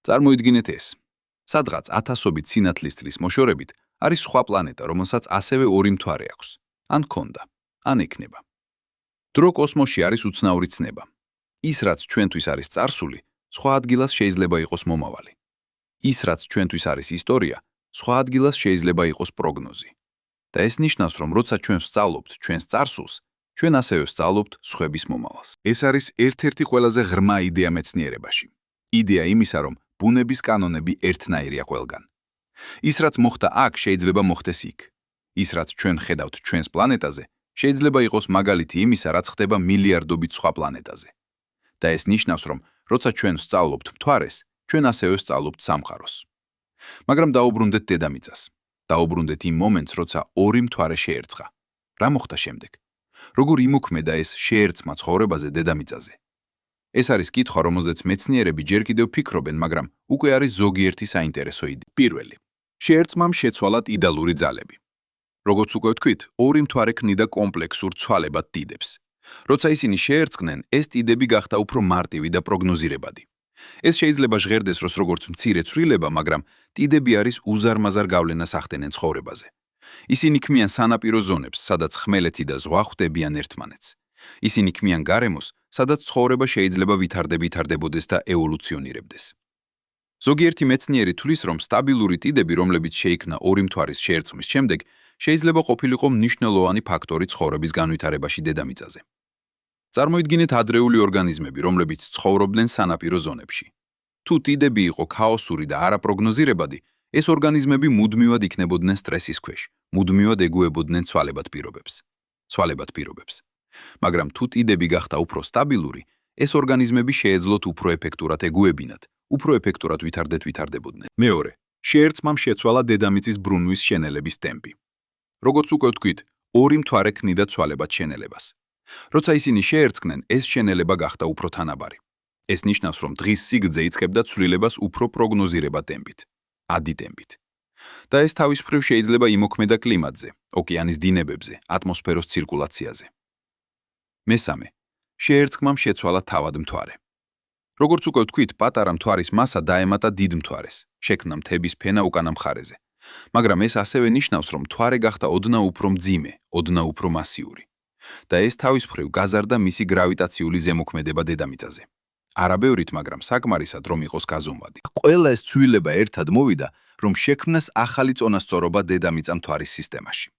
Speaker 1: წარმოიდგინეთ ეს. სადღაც ათასობით სინათლის მოშორებით არის სხვა პლანეტა, რომელსაც ასევე ორი მთვარე აქვს, ან ჰქონდა, ან ექნება. დრო კოსმოსში არის უცნაური ცნება. ის, რაც ჩვენთვის არის წარსული, სხვა ადგილას შეიძლება იყოს მომავალი. ის, რაც ჩვენთვის არის ისტორია, სხვა ადგილას შეიძლება იყოს პროგნოზი. და ეს ნიშნავს, რომ როცა ჩვენ ვსწავლობთ ჩვენს წარსულს, ჩვენ ასევე ვსწავლობთ სხვების მომავალს. ეს არის ერთ-ერთი ყველაზე ღრმა იდეა მეცნიერებაში. იდეა იმისა, რომ ბუნების კანონები ერთნაირია ყველგან. ის, რაც მოხდა აქ, შეიძლება მოხდეს იქ. ის, რაც ჩვენ ხედავთ ჩვენს პლანეტაზე, შეიძლება იყოს მაგალითი იმისა, რაც ხდება მილიარდობით სხვა პლანეტაზე. და ეს ნიშნავს, რომ როცა ჩვენ ვსწავლობთ მთვარეს, ჩვენ ასევე ვსწავლობთ სამყაროს. მაგრამ დაუბრუნდეთ დედამიწას. დაუბრუნდეთ იმ მომენტს, როცა ორი მთვარე შეერწყა. რა მოხდა შემდეგ? როგორ იმოქმედა ეს შეერწყმა ცხოვრებაზე დედამიწაზე? ეს არის კითხვა, რომელზეც მეცნიერები ჯერ კიდევ ფიქრობენ, მაგრამ უკვე არის ზოგიერთი საინტერესო იდეა. პირველი. შეერწყმამ შეცვალა იდეალური ძალები. როგორც უკვე ვთქვით, ორი მთვარე ქმნიდა კომპლექსურ ცვალებად დიდებს. როცა ისინი შეერწყნენ, ეს დიდები გახდა უფრო მარტივი და პროგნოზირებადი. ეს შეიძლება ჟღერდეს როგორც მცირე ცვლილება, მაგრამ დიდები არის უზარმაზარ გავლენას ახდენენ ცხოვრებაზე. ისინი ქმნიან სანაპირო ზონებს, სადაც ხმელეთი და ზღვა ხვდებიან ერთმანეთს. ისინი ქმნიან გარემოს, სადაც ცხოვრება შეიძლება ვითარდებოდეს და ევოლუციონირებდეს. ზოგიერთი მეცნიერი თვლის, რომ სტაბილური დიდები, რომლებიც შეიქმნა ორი მთვარის შეერწყმის შემდეგ, შეიძლება ყოფილიყო მნიშვნელოვანი ფაქტორი ცხოვრების განვითარებაში დედამიწაზე. წარმოიდგინეთ ადრეული ორგანიზმები, რომლებიც ცხოვრობდნენ სანაპირო ზონებში. თუ დიდები იყო ქაოსური და არაპროგნოზირებადი, ეს ორგანიზმები მუდმივად იქნებოდნენ სტრესის ქვეშ, მუდმივად ეგუებოდნენ ცვალებად პირობებს. მაგრამ თუ დიდები გახდა უფრო სტაბილური, ეს ორგანიზმები შეეძლოთ უფრო ეფექტურად ეგუებინათ, უფრო ეფექტურად ვითარდებოდნენ. მეორე, შეერწყმამ შეცვალა დედამიწის ბრუნვის შენელების ტემპი. როგორც უკვე ვთქვით, ორი მთვარე ქმნიდა ცვალებად შენელებას. როცა ისინი შეერწყნენ, ეს შენელება გახდა უფრო თანაბარი. ეს ნიშნავს, რომ დღის სიგრძე იწყებდა ცვლილებას უფრო პროგნოზირებად ტემპით, ადი ტემპით. და ეს თავის მხრივ შეიძლება იმოქმედა კლიმატზე, ოკეანის დინებებზე, ატმოსფეროს ცირკულაციაზე. მესამე, შეერწყმამ შეცვალა თავად მთვარე. როგორც უკვე ვთქვით, პატარა მთვარის მასა დაემატა დიდ მთვარეს, შექმნა მთების ფენა უკანა მხარეზე. მაგრამ ეს ასევე ნიშნავს, რომ მთვარე გახდა ოდნავ უფრო მძიმე, ოდნავ უფრო მასიური. და ეს თავის მხრივ გაზარდა მისი გრავიტაციული ზემოქმედება დედამიწაზე. არაბევრით, მაგრამ საკმარისად რომ იყოს გაზომვადი. ყველა ეს ცვლილება ერთად მოვიდა, რომ შექმნას ახალი წონასწორობა დედამიწა მთვარის სისტემაში.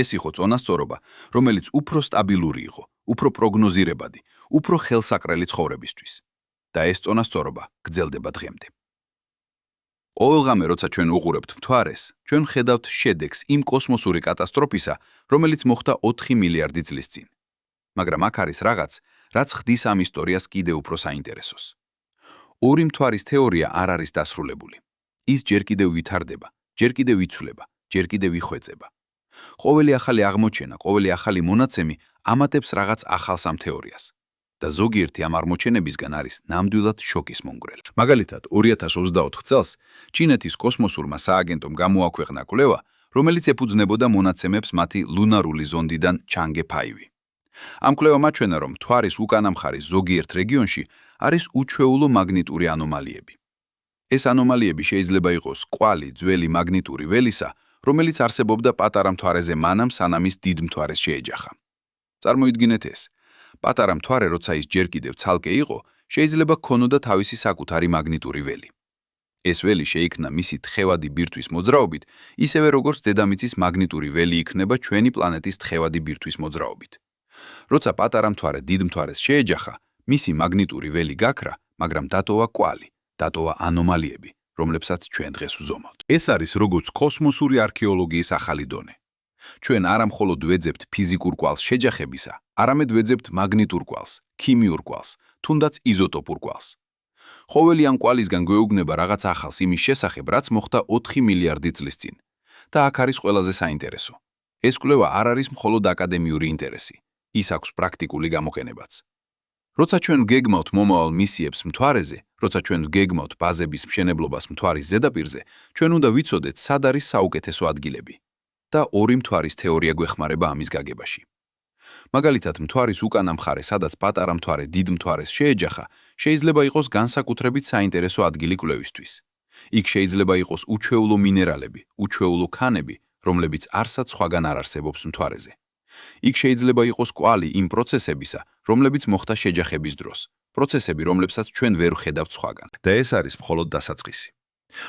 Speaker 1: ეს იყო წონასწორობა, რომელიც უფრო სტაბილური იყო, უფრო პროგნოზირებადი, უფრო ხელსაყრელი ცხოვრებისთვის. და ეს წონასწორობა გრძელდება დღემდე. ყოველღამე, როცა ჩვენ უყურებთ მთვარეს, ჩვენ ხედავთ შედეგს იმ კოსმოსური კატასტროფისა, რომელიც მოხდა 4 მილიარდი წლის წინ. მაგრამ აქ არის რაღაც, რაც ხდის ამ ისტორიას კიდევ უფრო საინტერესოს. ორი მთვარის თეორია არ არის დასრულებული. ის ჯერ კიდევ ვითარდება, ჯერ კიდევ იცვლება, ჯერ კიდევ იხვეწება. ყოველი ახალი აღმოჩენა, ყოველი ახალი მონაცემი ამატებს რაღაც ახალს ამ თეორიას. და ზოგიერთი ამ აღმოჩენებისგან არის ნამდვილად შოკის მომგვრელი. მაგალითად, 2024 წელს ჩინეთის კოსმოსურმა სააგენტომ გამოაქვეყნა კვლევა, რომელიც ეფუძნებოდა მონაცემებს მათი ლუნარული ზონდიდან Chang'e 5. ამ კვლევამ აჩვენა, რომ მთვარის უკანა მხარის ზოგიერთ რეგიონში არის უჩვეულო მაგნიტური ანომალიები. ეს ანომალიები შეიძლება იყოს ყვალი ძველი მაგნიტური ველისა, რომელიც არსებობდა პატარა მთვარეზე მანამ, სანამ ის დიდ მთვარეს შეეჯახა. წარმოიდგინეთ ეს. პატარა მთვარე, როცა ის ჯერ კიდევ ცალკე იყო, შეიძლება ჰქონოდა თავისი საკუთარი მაგნიტური ველი. ეს ველი შეიქმნა მისი თხევადი ბირთვის მოძრაობით, ისევე როგორც დედამიწის მაგნიტური ველი იქნება ჩვენი პლანეტის თხევადი ბირთვის მოძრაობით. როცა პატარა მთვარე დიდ მთვარეს შეეჯახა, მისი მაგნიტური ველი გაქრა, მაგრამ დატოვა კვალი, დატოვა ანომალიები, რომლებსაც ჩვენ დღეს ვზომავთ. ეს არის როგორც კოსმოსური არქეოლოგიის ახალი დონე. ჩვენ არა მხოლოდ ვეძებთ ფიზიკურ კვალს შეჯახებისა, არამედ ვეძებთ მაგნიტურ კვალს, ქიმიურ კვალს, თუნდაც იზოტოპურ კვალს. ყოველი ამ კვალისგან გვეუბნება რაღაც ახალს იმის შესახებ, რაც მოხდა 4 მილიარდი წლის წინ. და აქ არის ყველაზე საინტერესო. ეს კვლევა არ არის მხოლოდ აკადემიური ინტერესი, ის აქვს პრაქტიკული გამოყენებაც. როცა ჩვენ გეგმავთ მომავალ მისიებს მთვარეზე, როცა ჩვენ გეგმავთ ბაზების მშენებლობას მთვარის ზედაპირზე, ჩვენ უნდა ვიცოდეთ, სად არის საუკეთესო ადგილები. და ორი მთვარის თეორია გვეხმარება ამის გაგებაში. მაგალითად, მთვარის უკანა მხარე, სადაც პატარა მთვარე დიდ მთვარეს შეეჯახა, შეიძლება იყოს განსაკუთრებით საინტერესო ადგილი კვლევისთვის. იქ შეიძლება იყოს უჩვეულო მინერალები, უჩვეულო ქანები, რომლებიც არსად სხვაგან არ არსებობს მთვარეზე. იქ შეიძლება იყოს კვალი იმ პროცესებისა, რომლებიც მოხდა შეჯახების დროს, პროცესები, რომლებსაც ჩვენ ვერ ვხედავთ სხვაგან. და ეს არის მხოლოდ დასაწყისი.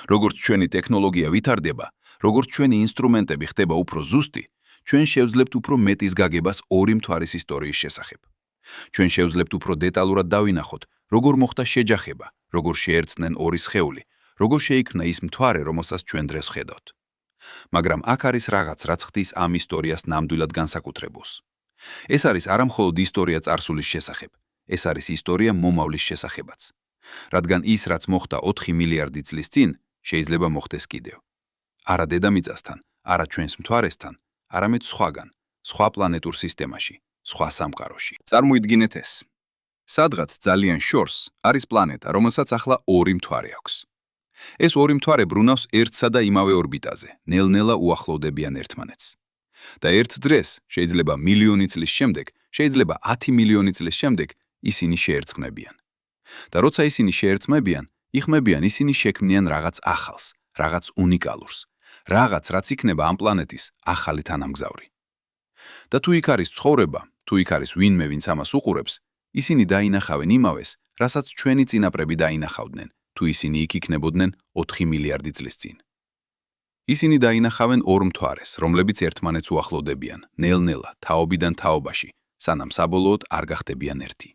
Speaker 1: როგორც ჩვენი ტექნოლოგია ვითარდება, როგორც ჩვენი ინსტრუმენტები ხდება უფრო ზუსტი, ჩვენ შევძლებთ უფრო მეტის გაგებას ორი მთვარის ისტორიის შესახებ. ჩვენ შევძლებთ უფრო დეტალურად დავინახოთ, როგორ მოხდა შეჯახება, როგორ შეერწყნენ ორი სხეული, როგორ შეიქმნა ის მთვარე, რომელსაც ჩვენ დღეს ვხედავთ. მაგრამ აქ არის რაღაც, რაც ხდის ამ ისტორიას ნამდვილად განსაკუთრებულს. ეს არის არა მხოლოდ ისტორია წარსულის შესახებ, ეს არის ისტორია მომავლის შესახებაც. რადგან ის, რაც მოხდა 4 მილიარდი წლის წინ, შეიძლება მოხდეს კიდევ. არა დედამიწასთან, არა ჩვენს მთვარესთან, არამედ სხვაგან, სხვა პლანეტურ სისტემაში, სხვა სამყაროში. წარმოიდგინეთ ეს. სადღაც ძალიან შორს არის პლანეტა, რომელსაც ახლა ორი მთვარე აქვს. ეს ორი მთვარე ბრუნავს ერთსა და იმავე ორბიტაზე, ნელ-ნელა უახლოვდებიან ერთმანეთს. და ერთ დღეს, შეიძლება მილიონი წლის შემდეგ, შეიძლება 10 მილიონი წლის შემდეგ, ისინი შეერწყმებიან. და როცა ისინი შეერწყმებიან, იხმებიან ისინი შექმნიან რაღაც ახალს, რაღაც უნიკალურს, რაღაც, რაც იქნება ამ პლანეტის ახალი თანამგზავრი. და თუ იქ არის ცხოვრება, თუ იქ არის ვინმე, ვინც ამას უყურებს, ისინი დაინახავენ იმავეს, რასაც ჩვენი წინაპრები დაინახავდნენ, თუ ისინი იქ იქნებოდნენ 4 მილიარდი წლის წინ. ისინი დაინახავენ ორ მთვარეს, რომლებიც ერთმანეთს უახლოვდებიან, ნელ-ნელა, თაობიდან თაობაში, სანამ საბოლოოდ არ გახდებიან ერთი.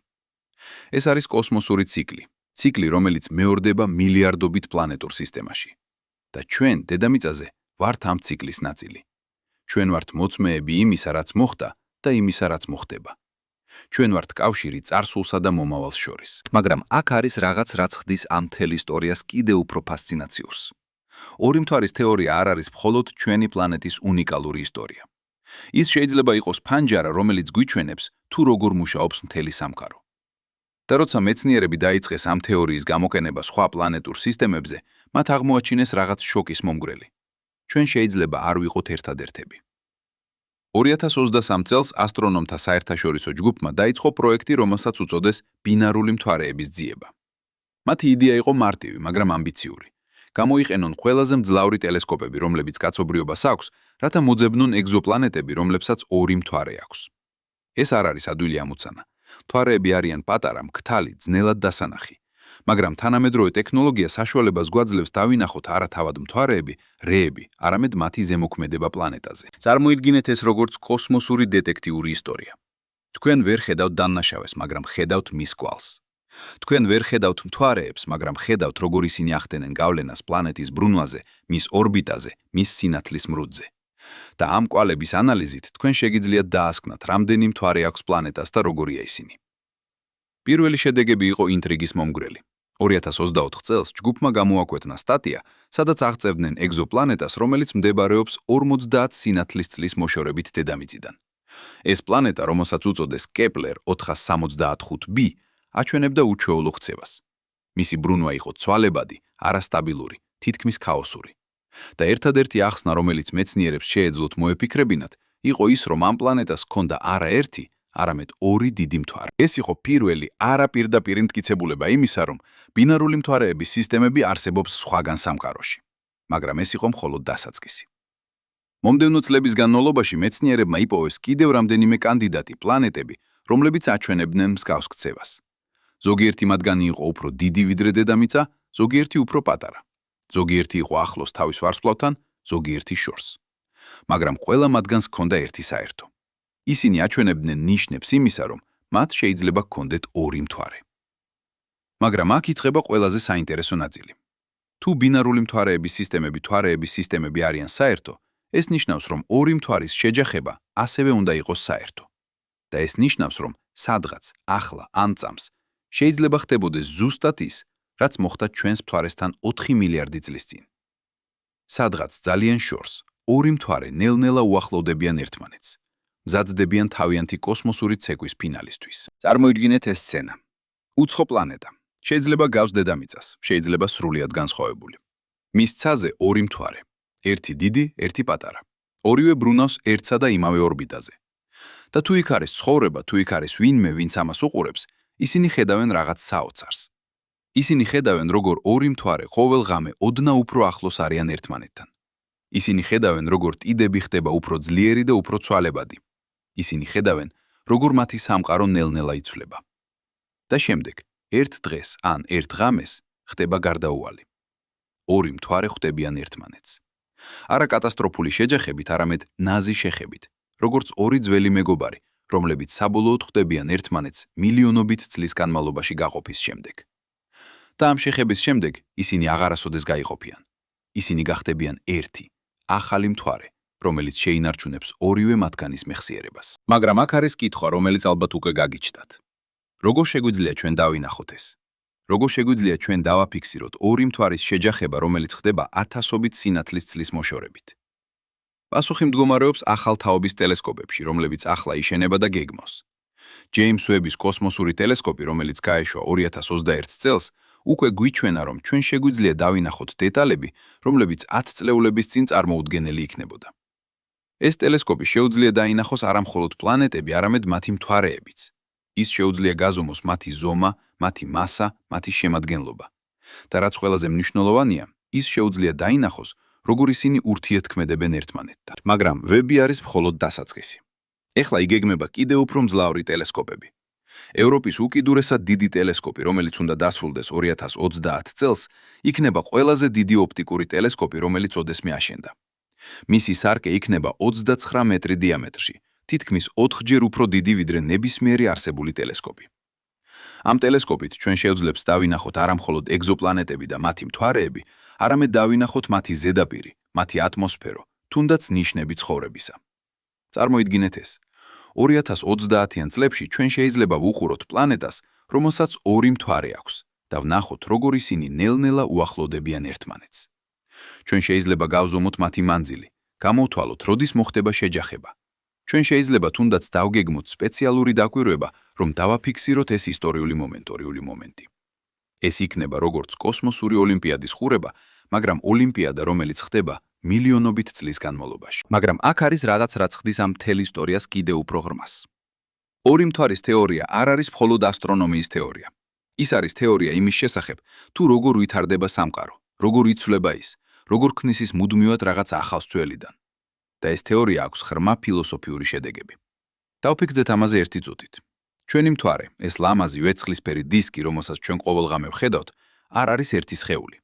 Speaker 1: ეს არის კოსმოსური ციკლი, ციკლი, რომელიც მეორდება მილიარდობით პლანეტურ სისტემაში. და ჩვენ, დედამიწაზე, ვართ ამ ციკლის ნაწილი. ჩვენ ვართ მოწმეები იმისა, რაც მოხდა და იმისა, რაც მოხდება. ჩვენ ვართ კავშირი წარსულსა და მომავალს შორის. მაგრამ აქ არის რაღაც, რაც ხდის ამ მთელ ისტორიას კიდევ უფრო ფასცინაციურს. ორი მთვარის თეორია არ არის მხოლოდ ჩვენი პლანეტის უნიკალური ისტორია. ის შეიძლება იყოს ფანჯარა, რომელიც გვიჩვენებს, თუ როგორ მუშაობს მთელი სამყარო. და როცა მეცნიერები დაიწყეს ამ თეორიის გამოყენება სხვა პლანეტურ სისტემებზე, მათ აღმოაჩინეს რაღაც შოკის მომგვრელი. ჩვენ შეიძლება არ ვიყოთ ერთადერთები. 2023 წელს ასტრონომთა საერთაშორისო ჯგუფმა დაიწყო პროექტი, რომელსაც უწოდეს ბინარული მთვარეების ძიება. მათი იდეა იყო მარტივი, მაგრამ ამბიციური. გამოიყენონ ყველაზე მძლავრი ტელესკოპები, რომლებიც კაცობრიობას აქვს, რათა მოძებნონ ეგზოპლანეტები, რომლებსაც ორი მთვარე აქვს. ეს არ არის ადვილი ამოცანა. მთვარეები არიან პატარა, მკთალი, ძნელად დასანახი. მაგრამ თანამედროვე ტექნოლოგია საშუალებას გვაძლევს დავინახოთ არა თავად მთვარეები, რეები, არამედ მათი ზემოქმედება პლანეტაზე. წარმოიდგინეთ ეს როგორც კოსმოსური დეტექტიური ისტორია. თქვენ ვერ ხედავთ დანაშავეს, მაგრამ ხედავთ მის კვალს. თქვენ ვერ ხედავთ მთვარეებს, მაგრამ ხედავთ, როგორ ისინი ახდენენ გავლენას პლანეტის ბრუნვაზე, მის ორბიტაზე, მის სინათლის მრუდზე. და ამ კვალების ანალიზით თქვენ შეგიძლიათ დაასკვნათ, რამდენი მთვარე აქვს პლანეტას და როგორია ისინი. პირველი შედეგები იყო ინტრიგის მომგვრელი. 2024 წელს ჯგუფმა გამოაკვეთნა სტატია, სადაც აღწევდნენ ეგზოპლანეტას, რომელიც მდებარეობს 50 სინათლის წლის მოშორებით დედამიწიდან. ეს პლანეტა, რომელსაც უწოდეს კეპლერ 475b, აჩვენებდა უჩვეულო ქცევას. მისი ბრუნვა იყო ცვალებადი, არასტაბილური, თითქმის ქაოსური. და ერთადერთი ახსნა, რომელიც მეცნიერებს შეეძლოთ მოეფიქრებინათ, იყო ის, რომ ამ პლანეტას ჰქონდა არა ერთი, არამედ ორი დიდი მთვარე. ეს იყო პირველი არაპირდაპირი მტკიცებულება იმისა, რომ ბინარული მთვარეების სისტემები არსებობს სხვაგან სამყაროში. მაგრამ ეს იყო მხოლოდ დასაწყისი. მომდევნო წლების განმავლობაში მეცნიერებმა იპოვეს კიდევ რამდენიმე კანდიდატი პლანეტები, რომლებიც აჩვენებდნენ მსგავს ქცევას. ზოგიერთი მათგანი იყო უფრო დიდი ვიდრე დედამიწა, ზოგიერთი უფრო პატარა. ზოგიერთი იყო ახლოს თავის ვარსკვლავთან, ზოგიერთი შორს. მაგრამ ყველა მათგანს ჰქონდა ერთი საერთო. ისინი აჩვენებდნენ ნიშნებს იმისა, რომ მათ შეიძლება ჰქონდეთ ორი მთვარე. მაგრამ აქ იწყება ყველაზე საინტერესო ნაწილი. თუ ბინარული მთვარეების სისტემები არიან საერთო, ეს ნიშნავს, რომ ორი მთვარის შეჯახება ასევე უნდა იყოს საერთო. და ეს ნიშნავს, რომ სადღაც, ახლა ან წამს შეიძლება ხდებოდეს ზუსტად ის, რაც მოხდა ჩვენს მთვარესთან 4 მილიარდი წლის წინ. სადღაც ძალიან შორს, ორი მთვარე ნელ-ნელა უახლოვდებიან ერთმანეთს. მზადდებიან თავიანთი კოსმოსური ცეკვის ფინალისთვის. წარმოიდგინეთ ეს სცენა. უცხო პლანეტა. შეიძლება გავს დედამიწას, შეიძლება სრულიად განსხვავებული. მის ცაზე ორი მთვარე. ერთი დიდი, ერთი პატარა. ორივე ბრუნავს ერთსა და იმავე ორბიტაზე. და თუ იქ არის ცხოვრება, თუ იქ არის ვინმე, ვინც ამას უყურებს, ისინი ხედავენ რაღაც საოცარს. ისინი ხედავენ, როგორ ორი მთვარე ყოველ ღამე ოდნა უფრო ახლოს არიან ერთმანეთთან. ისინი ხედავენ, როგორ ტიდები ხდება უფრო ძლიერი და უფრო ცვალებადი. ისინი ხედავენ, როგორ მათი სამყარო ნელ-ნელა იცვლება. და შემდეგ, ერთ დღეს ან ერთ ღამეს ხდება გარდაუვალი. ორი მთვარე ხვდებიან ერთმანეთს. არა კატასტროფული შეჯახებით, არამედ ნაზი შეხებით, როგორც ორი ძველი მეგობარი, რომლებიც საბოლოოდ ხვდებიან ერთმანეთს მილიონობით წლის განმავლობაში გაყოფის შემდეგ. და ამ შეხების შემდეგ ისინი აღარასოდეს გაიყოფიან. ისინი გახდებიან ერთი, ახალი მთვარე, რომელიც შეინარჩუნებს ორივე მათგანის მეხსიერებას. მაგრამ აქ არის კითხვა, რომელიც ალბათ უკვე გაგიჩნდათ. როგორ შეგვიძლია ჩვენ დავინახოთ ეს? როგორ შეგვიძლია ჩვენ დავაფიქსიროთ ორი მთვარის შეჯახება, რომელიც ხდება ათასობით სინათლის წლის მოშორებით? პასუხი მდგომარეობს ახალ თაობის ტელესკოპებში, რომლებიც ახლა იშენება და გეგმავს. ჯეიმს უების კოსმოსური ტელესკოპი, რომელიც გაეშვა 2021 წელს, უკვე გვიჩვენა, რომ ჩვენ შეგვიძლია დავინახოთ დეტალები, რომლებიც 10 წლეულების წინ წარმოუდგენელი იქნებოდა. ეს ტელესკოპი შეუძლია დაინახოს არა მხოლოდ პლანეტები, არამედ მათი მთვარეებიც. ის შეუძლია გაზომოს მათი ზომა, მათი მასა, მათი შემადგენლობა. და რაც ყველაზე მნიშვნელოვანია, ის შეუძლია დაინახოს, როგორ ისინი ურთიერთქმედებენ ერთმანეთთან. მაგრამ ვები არის მხოლოდ დასაწყისი. ეხლა იგეგმება კიდევ უფრო მძლავრი ტელესკოპები. ევროპის უკიდურესად დიდი ტელესკოპი, რომელიც უნდა დასრულდეს 2030 წელს, იქნება ყველაზე დიდი ოპტიკური ტელესკოპი, რომელიც ოდესმე აშენდა. მისი სარკე იქნება 29 მეტრი დიამეტრში, თითქმის 4-ჯერ უფრო დიდი ვიდრე ნებისმიერი არსებული ტელესკოპი. ამ ტელესკოპით ჩვენ შევძლებს დავინახოთ არა მხოლოდ ეგზოპლანეტები და მათი მთვარეები, არამედ დავინახოთ მათი ზედაპირი, მათი ატმოსფერო, თუნდაც ნიშნები ცხოვრებისა. წარმოიდგინეთ ეს. 2030-იან წლებში ჩვენ შეიძლება ვუყუროთ პლანეტას, რომელსაც ორი მთვარე აქვს და ვნახოთ, როგორ ისინი ნელ-ნელა უახლოვდებიან ერთმანეთს. ჩვენ შეიძლება გავზომოთ მათი მანძილი, გამოვთვალოთ, როდის მოხდება შეჯახება. ჩვენ შეიძლება თუნდაც დავგეგმოთ სპეციალური დაკვირვება, რომ დავაფიქსიროთ ეს ისტორიული მომენტი. ეს იქნება როგორც კოსმოსური ოლიმპიადის ხურება, მაგრამ ოლიმპიადა, რომელიც ხდება მილიონობით წლის განმავლობაში. მაგრამ აქ არის რაღაც, რაც ხდის ამ მთელ ისტორიას კიდევ უფრო ღრმას. ორი მთვარის თეორია არ არის მხოლოდ ასტრონომიის თეორია. ის არის თეორია იმის შესახებ, თუ როგორ ვითარდება სამყარო, როგორ იცვლება ის, როგორ ქმნის ის მუდმივად რაღაც ახალს ძველიდან. და ეს თეორია აქვს ღრმა ფილოსოფიური შედეგები. დავფიქრდეთ ამაზე ერთი წუთით. ჩვენი მთვარე, ეს ლამაზი ვერცხლისფერი დისკი, რომელსაც ჩვენ ყოველღამე ვხედავთ, არ არის ერთი სხეული.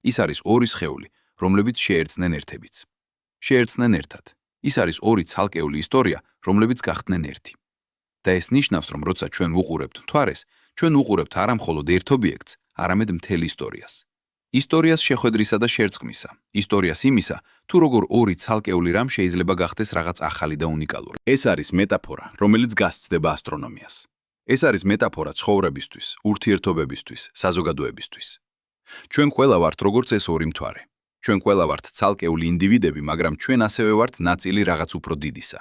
Speaker 1: ის არის ორი სხეული, რომლებიც შეერწყნენ ერთებიც. შეერწყნენ ერთად. ის არის ორი ცალკეული ისტორია, რომლებიც გახდნენ ერთი. და ეს ნიშნავს, რომ როცა ჩვენ ვუყურებთ მთვარეს, ჩვენ ვუყურებთ არა მხოლოდ ერთ ობიექტს, არამედ მთელ ისტორიას. ისტორიას შეხვედრისა და შერწყმისა, ისტორიას იმისა, თუ როგორ ორი ცალკეული რამ შეიძლება გახდეს რაღაც ახალი და უნიკალური.
Speaker 2: ეს არის მეტაფორა, რომელიც გასცდება ასტრონომიას. ეს არის მეტაფორა ცხოვრებისთვის, ურთიერთობებისთვის, საზოგადოებისთვის. ჩვენ ყველა ვართ როგორც ეს ორი მთვარე. ჩვენ ყველა ვართ ცალკეული ინდივიდები, მაგრამ ჩვენ ასევე ვართ ნაწილი რაღაც უფრო დიდისა.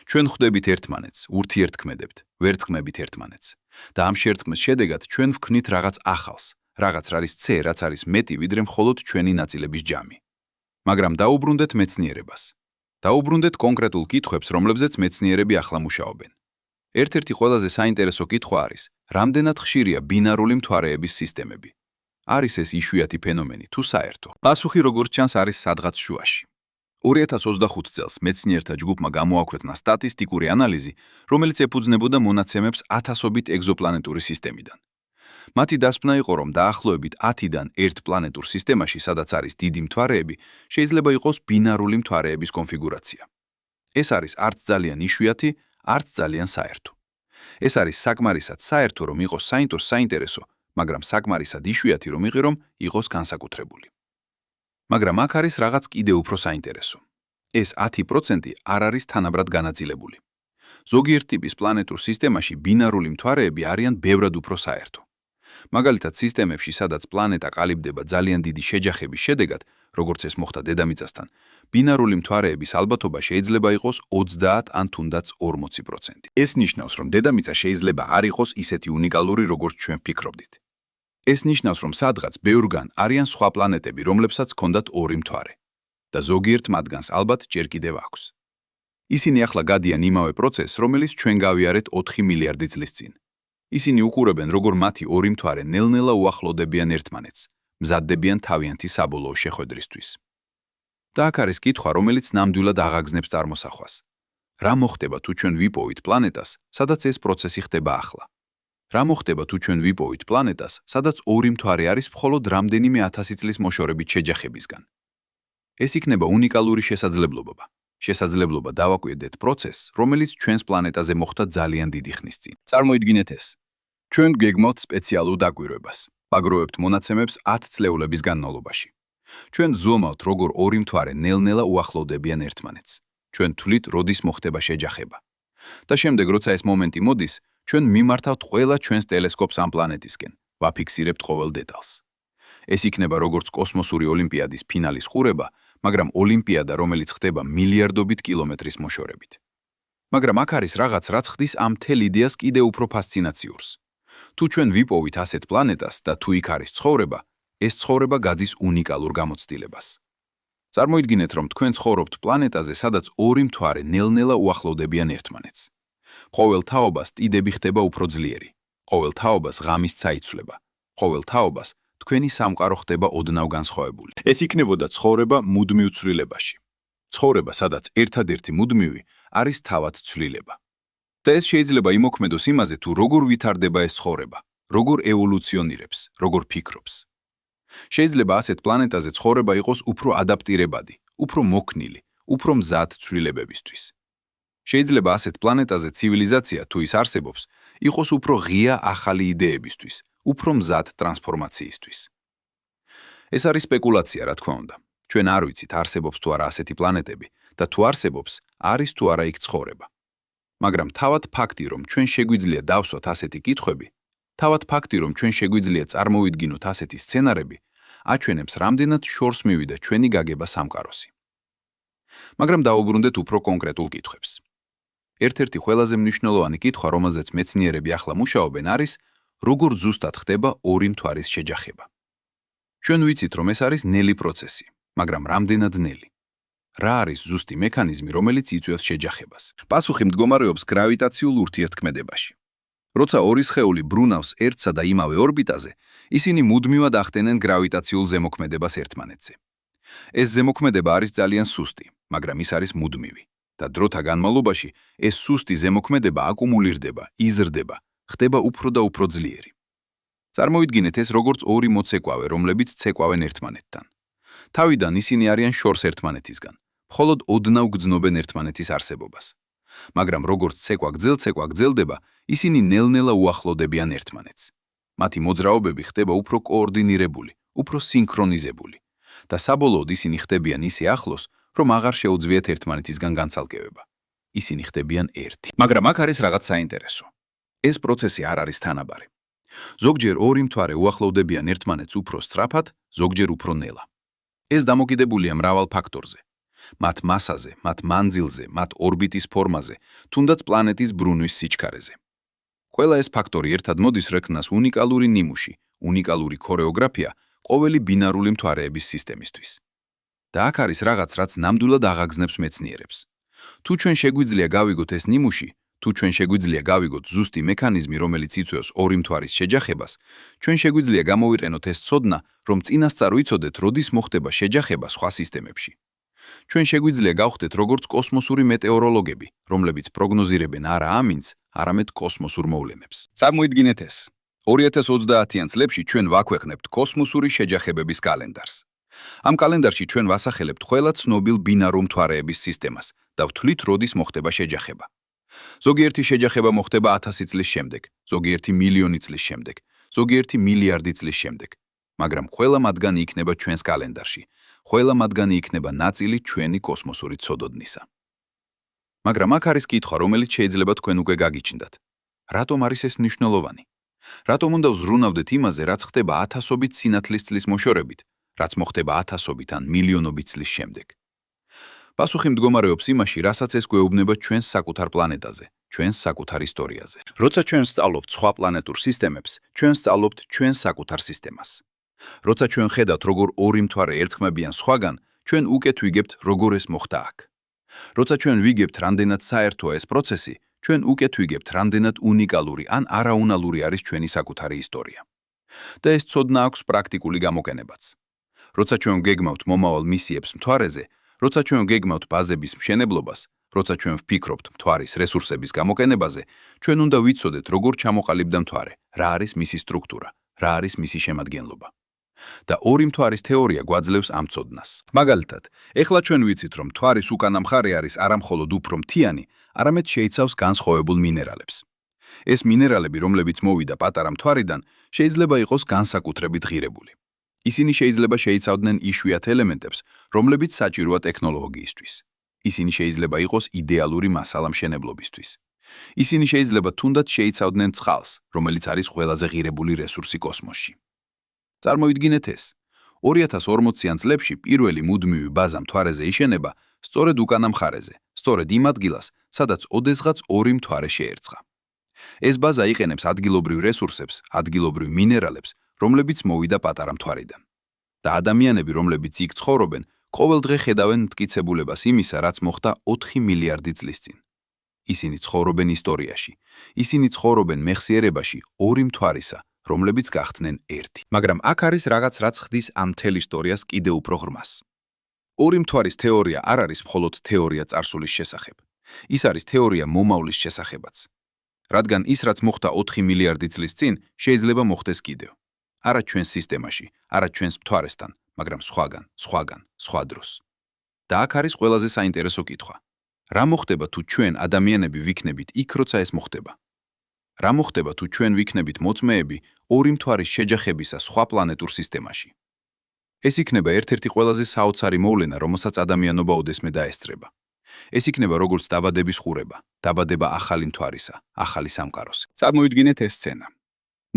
Speaker 2: ჩვენ ხვდებით ერთმანეთს, ურთიერთქმედებთ, ვერწყმებით ერთმანეთს. და ამ შერწყმის შედეგად ჩვენ ვქმნით რაღაც ახალს, რაღაც არის ცე, რაც არის მეტი ვიდრე მხოლოდ ჩვენი ნაწილების ჯამი. მაგრამ დაუბრუნდეთ მეცნიერებას. დაუბრუნდეთ კონკრეტულ კითხვებს, რომლებზეც მეცნიერები ახლა მუშაობენ. ერთ-ერთი ყველაზე საინტერესო კითხვა არის, რამდენად ხშირია ბინარული მთვარეების სისტემები? არის ეს იშვიათი ფენომენი თუ საერთო? პასუხი როგორც ჩანს არის სადღაც შუაში. 2025 წელს მეცნიერთა ჯგუფმა გამოაქვეყნა სტატისტიკური ანალიზი, რომელიც ეფუძნებოდა მონაცემებს ათასობით ეგზოპლანეტური სისტემიდან. მათი დასკვნა იყო, რომ დაახლოებით 10-დან 1 პლანეტურ სისტემაში, სადაც არის დიდი მთვარეები, შეიძლება იყოს ბინარული მთვარეების კონფიგურაცია. ეს არის არც ძალიან იშვიათი, არც ძალიან საერთო. ეს არის საკმარისად საერთო, რომ იყოს საინტერესო, მაგრამ საკმარისად იშვიათი, რომ იყოს განსაკუთრებული. მაგრამ აქ არის რაღაც კიდევ უფრო საინტერესო. ეს 10% არ არის თანაბრად განაწილებული. ზოგიერთ ტიპის პლანეტურ სისტემაში ბინარული მთვარეები არიან ბევრად უფრო საერთო. მაგალითად, სისტემებში, სადაც პლანეტა ყალიბდება ძალიან დიდი შეჯახების შედეგად, როგორც ეს მოხდა დედამიწასთან, ბინარული მთვარეების ალბათობა შეიძლება იყოს 30 ან თუნდაც 40%. ეს ნიშნავს, რომ დედამიწა შეიძლება არ იყოს ისეთი უნიკალური, როგორც ჩვენ ვფიქრობდით. ეს ნიშნავს, რომ სადღაც ბევრგან არიან სხვა პლანეტები, რომლებსაც ჰქონდათ ორი მთვარე. და ზოგიერთ მათგანს ალბათ ჯერ კიდევ აქვს. ისინი ახლა გადიან იმავე პროცესს, რომელიც ჩვენ გავიარეთ 4 მილიარდი წლის წინ. ისინი უყურებენ, როგორ მათი ორი მთვარე ნელ-ნელა უახლოვდებიან ერთმანეთს, მზადდებიან თავიანთი საბოლოო შეხვედრისთვის. და აქ არის კითხვა, რომელიც ნამდვილად აღაგზნებს წარმოსახვას. რა მოხდება თუ ჩვენ ვიპოვით პლანეტას, სადაც ეს პროცესი ხდება ახლა? რა მოხდება თუ ჩვენ ვიპოვით პლანეტას, სადაც ორი მთვარე არის მხოლოდ რამდენიმე 1000 წლის მოშორებით შეჯახებისგან? ეს იქნება უნიკალური შესაძლებლობა. შესაძლებლობა დავაკვირდეთ პროცესს, რომელიც ჩვენს პლანეტაზე მოხდა ძალიან დიდი ხნის წინ. წარმოიდგინეთ ეს. ჩვენ გეგმავთ სპეციალურ დაკვირვებას. ვაგროვებთ მონაცემებს 10 წლეულების განმავლობაში. ჩვენ ზომავთ, როგორ ორი მთვარე ნელ-ნელა უახლოვდებიან ერთმანეთს. ჩვენ თვლით, როდის მოხდება შეჯახება. და შემდეგ, როცა ეს მომენტი მოდის, ჩვენ მიმართავთ ყველა ჩვენს ტელესკოპს ამ პლანეტისკენ, ვაფიქსირებთ ყოველ დეტალს. ეს იქნება როგორც კოსმოსური ოლიმპიადის ფინალის ყურება, მაგრამ ოლიმპიადა, რომელიც ხდება მილიარდობით კილომეტრის მოშორებით. მაგრამ აქ არის რაღაც, რაც ხდის ამ მთელ იდეას კიდევ უფრო ფასცინაციურს. თუ ჩვენ ვიპოვით ასეთ პლანეტას და თუ იქ არის ცხოვრება, ეს ცხოვრება გადის უნიკალურ გამოცდილებას. წარმოიდგინეთ, რომ თქვენ ცხოვრობთ პლანეტაზე, სადაც ორი მთვარე ნელ-ნელა უახლოვდებიან ერთმანეთს. ყოველ თაობას ტიდები ხდება უფრო ძლიერი. ყოველ თაობას ღამის ცა იცვლება. ყოველ თაობას თქვენი სამყარო ხდება ოდნავ განსხვავებული. ეს იქნებოდა ცხოვრება მუდმივ ცვლილებაში. ცხოვრება, სადაც ერთადერთი მუდმივი არის თავად ცვლილება. და ეს შეიძლება იმოქმედოს იმაზე, თუ როგორ ვითარდება ეს ცხოვრება, როგორ ევოლუციონირებს, როგორ ფიქრობს. შეიძლება ასეთ პლანეტაზე ცხოვრება იყოს უფრო ადაპტირებადი, უფრო მოქნილი, უფრო მზად ცვლილებებისთვის. შეიძლება ასეთ პლანეტაზე ცივილიზაცია, თუ ის არსებობს, იყოს უფრო ღია ახალი იდეებისთვის, უფრო მზად ტრანსფორმაციისთვის. ეს არის სპეკულაცია, რა თქმა უნდა. ჩვენ არ ვიცით, არსებობს თუ არა ასეთი პლანეტები და თუ არსებობს, არის თუ არა იქ ცხოვრება. მაგრამ თავად ფაქტი, რომ ჩვენ შეგვიძლია დავსვათ ასეთი კითხვები, თავად ფაქტი, რომ ჩვენ შეგვიძლია წარმოვიდგინოთ ასეთი სცენარები, აჩვენებს, რამდენად შორს მივიდა ჩვენი გაგება სამყაროსი. მაგრამ დაუბრუნდეთ უფრო კონკრეტულ კითხვებს. ერთ-ერთი ყველაზე მნიშვნელოვანი კითხვა, რომელზეც მეცნიერები ახლა მუშაობენ, არის, როგორ ზუსტად ხდება ორი მთვარის შეჯახება. ჩვენ ვიცით, რომ ეს არის ნელი პროცესი, მაგრამ რამდენად ნელი? რა არის ზუსტი მექანიზმი, რომელიც იწვევს შეჯახებას? პასუხი მდგომარეობს გრავიტაციულ ურთიერთქმედებაში.
Speaker 1: როცა ორი სხეული ბრუნავს ერთსა და იმავე ორბიტაზე, ისინი მუდმივად ახდენენ გრავიტაციულ ზემოქმედებას ერთმანეთზე. ეს ზემოქმედება არის ძალიან სუსტი, მაგრამ ის არის მუდმივი და დროთა განმავლობაში ეს სუსტი ზემოქმედება აკუმულირდება, იზრდება, ხდება უფრო და უფრო ძლიერი. წარმოიდგინეთ ეს როგორც ორი მოცეკვავე, რომლებიც ცეკვავენ ერთმანეთთან. თავიდან ისინი არიან შორს ერთმანეთისგან, მხოლოდ ოდნავ გრძნობენ ერთმანეთის არსებობას. მაგრამ როგორც ცეკვა გრძელდება, ისინი ნელ-ნელა უახლოვდებიან ერთმანეთს. მათი მოძრაობები ხდება უფრო კოორდინირებული, უფრო სინქრონიზებული და საბოლოოდ ისინი ხდებიან ისე ახლოს, რომ აღარ შეუძლიათ ერთმანეთისგან განცალკევება. ისინი ხდებიან ერთი. მაგრამ აქ არის რაღაც საინტერესო. ეს პროცესი არ არის თანაბარი. ზოგჯერ ორი მთვარე უახლოვდებიან ერთმანეთს უფრო სწრაფად, ზოგჯერ უფრო ნელა. ეს დამოკიდებულია მრავალ ფაქტორზე. მათ მასაზე, მათ მანძილზე, მათ ორბიტის ფორმაზე, თუნდაც პლანეტის ბრუნვის სიჩქარეზე. ყველა ეს ფაქტორი ერთად მოდის რეკნას უნიკალური ნიმუში, უნიკალური ქორეოგრაფია ყოველი ბინარული მთვარეების სისტემისთვის. და აქ არის რაღაც, რაც ნამდვილად აღაგზნებს მეცნიერებს. თუ ჩვენ შეგვიძლია გავიგოთ ეს ნიმუში, თუ ჩვენ შეგვიძლია გავიგოთ ზუსტი მექანიზმი, რომელიც იწვევს ორი მთვარის შეჯახებას, ჩვენ შეგვიძლია გამოვიყენოთ ეს ცოდნა, რომ წინასწარ ვიცოდეთ, როდის მოხდება შეჯახება სხვა სისტემებში. ჩვენ შეგვიძლია გავხდეთ როგორც კოსმოსური მეტეოროლოგები, რომლებიც პროგნოზირებენ არა ამინდს, არამედ კოსმოსურ მოვლენებს. წარმოიდგინეთ ეს. 2030-იან წლებში ჩვენ ვაქვეყნებთ კოსმოსური შეჯახებების კალენდარს. ამ კალენდარში ჩვენ ვასახელებთ ყველა ცნობილ ბინარულ მთვარეების სისტემას და ვთვლით, როდის მოხდება შეჯახება. ზოგიერთი შეჯახება მოხდება 1000 წლის შემდეგ, ზოგიერთი მილიონი წლის შემდეგ, ზოგიერთი მილიარდი წლის შემდეგ. მაგრამ ყველა მათგანი იქნება ჩვენს კალენდარში, ყველა მათგანი იქნება ნაწილი ჩვენი კოსმოსური ცოდნისა. მაგრამ აქ არის კითხვა, რომელიც შეიძლება თქვენ უკვე გაგიჩნდათ. რატომ არის ეს მნიშვნელოვანი? რატომ უნდა ვზრუნავდეთ იმაზე, რაც ხდება ათასობით სინათლის წლის მოშორებით, რაც მოხდება ათასობით ან მილიონობით წლის შემდეგ? პასუხი მდგომარეობს იმაში, რასაც ეს გვეუბნება ჩვენს საკუთარ პლანეტაზე, ჩვენს საკუთარ ისტორიაზე. როცა ჩვენ სწავლობთ სხვა პლანეტურ სისტემებს, ჩვენ სწავლობთ ჩვენს საკუთარ სისტემას. როცა ჩვენ ხედავთ, როგორ ორი მთვარე ერწყმებიან სხვაგან, ჩვენ უკეთ ვიგებთ, როგორ ეს მოხდა აქ. როცა ჩვენ ვიგებთ, რამდენად საერთოა ეს პროცესი, ჩვენ უკეთ ვიგებთ, რამდენად უნიკალური ან არაუნალური არის ჩვენი საკუთარი ისტორია. და ეს ცოდნა აქვს პრაქტიკული გამოყენებაც. როცა ჩვენ გეგმავთ მომავალ მისიებს მთვარეზე, როცა ჩვენ გეგმავთ ბაზების მშენებლობას, როცა ჩვენ ვფიქრობთ მთვარის რესურსების გამოყენებაზე, ჩვენ უნდა ვიცოდეთ, როგორ ჩამოყალიბდა მთვარე, რა არის მისი სტრუქტურა, რა არის მისი შემადგენლობა. და ორი მთვარის თეორია გვაძლევს ამ ცოდნას. მაგალითად, ეხლა ჩვენ ვიცით, რომ მთვარის უკანა მხარე არის არამხოლოდ უფრო მთიანი, არამედ შეიცავს განსხვავებულ მინერალებს. ეს მინერალები, რომლებიც მოვიდა პატარა მთვარიდან, შეიძლება იყოს განსაკუთრებით ღირებული. ისინი შეიძლება შეიცავდნენ იშვიათ ელემენტებს, რომლებიც საჭიროა ტექნოლოგიისთვის. ისინი შეიძლება იყოს იდეალური მასალა მშენებლობისთვის. ისინი შეიძლება თუნდაც შეიცავდნენ წყალს, რომელიც არის ყველაზე ღირებული რესურსი კოსმოსში. წარმოიდგინეთ ეს. 2040-იან წლებში პირველი მუდმივი ბაზა მთვარეზე იშენება სწორედ უკანა მხარეზე, სწორედ იმ ადგილას, სადაც ოდესღაც ორი მთვარე შეერწყა. ეს ბაზა იყენებს ადგილობრივ რესურსებს, ადგილობრივ მინერალებს, რომლებიც მოვიდა პატარა მთვარიდან. და ადამიანები, რომლებიც იქ ცხოვრობენ, ყოველდღე ხედავენ მტკიცებულებას იმისა, რაც მოხდა 4 მილიარდი წლის წინ. ისინი ცხოვრობენ ისტორიაში, ისინი ცხოვრობენ მეხსიერებაში ორი მთვარისა, რომლებიც გახდნენ ერთი. მაგრამ აქ არის რაღაც, რაც ხდის ამ მთელ ისტორიას კიდევ უფრო ღრმას. ორი მთვარის თეორია არ არის მხოლოდ თეორია წარსულის შესახებ. ის არის თეორია მომავლის შესახებაც. რადგან ის, რაც მოხდა 4 მილიარდი წლის წინ, შეიძლება მოხდეს კიდევ. არა ჩვენს სისტემაში, არა ჩვენს მთვარესთან, მაგრამ სხვაგან, სხვა დროს. და აქ არის ყველაზე საინტერესო კითხვა. რა მოხდება თუ ჩვენ ადამიანები ვიქნებით იქ, როცა ეს მოხდება? რა მოხდება თუ ჩვენ ვიქნებით მოწმეები ორი მთვარის შეჯახებისა სხვა პლანეტურ სისტემაში? ეს იქნება ერთ-ერთი ყველაზე საოცარი მოვლენა, რომელსაც ადამიანობა ოდესმე დაესწრება. ეს იქნება როგორც დაბადების ყურება, დაბადება ახალი მთვარისა, ახალი სამყაროს. წარმოიდგინეთ ეს სცენა.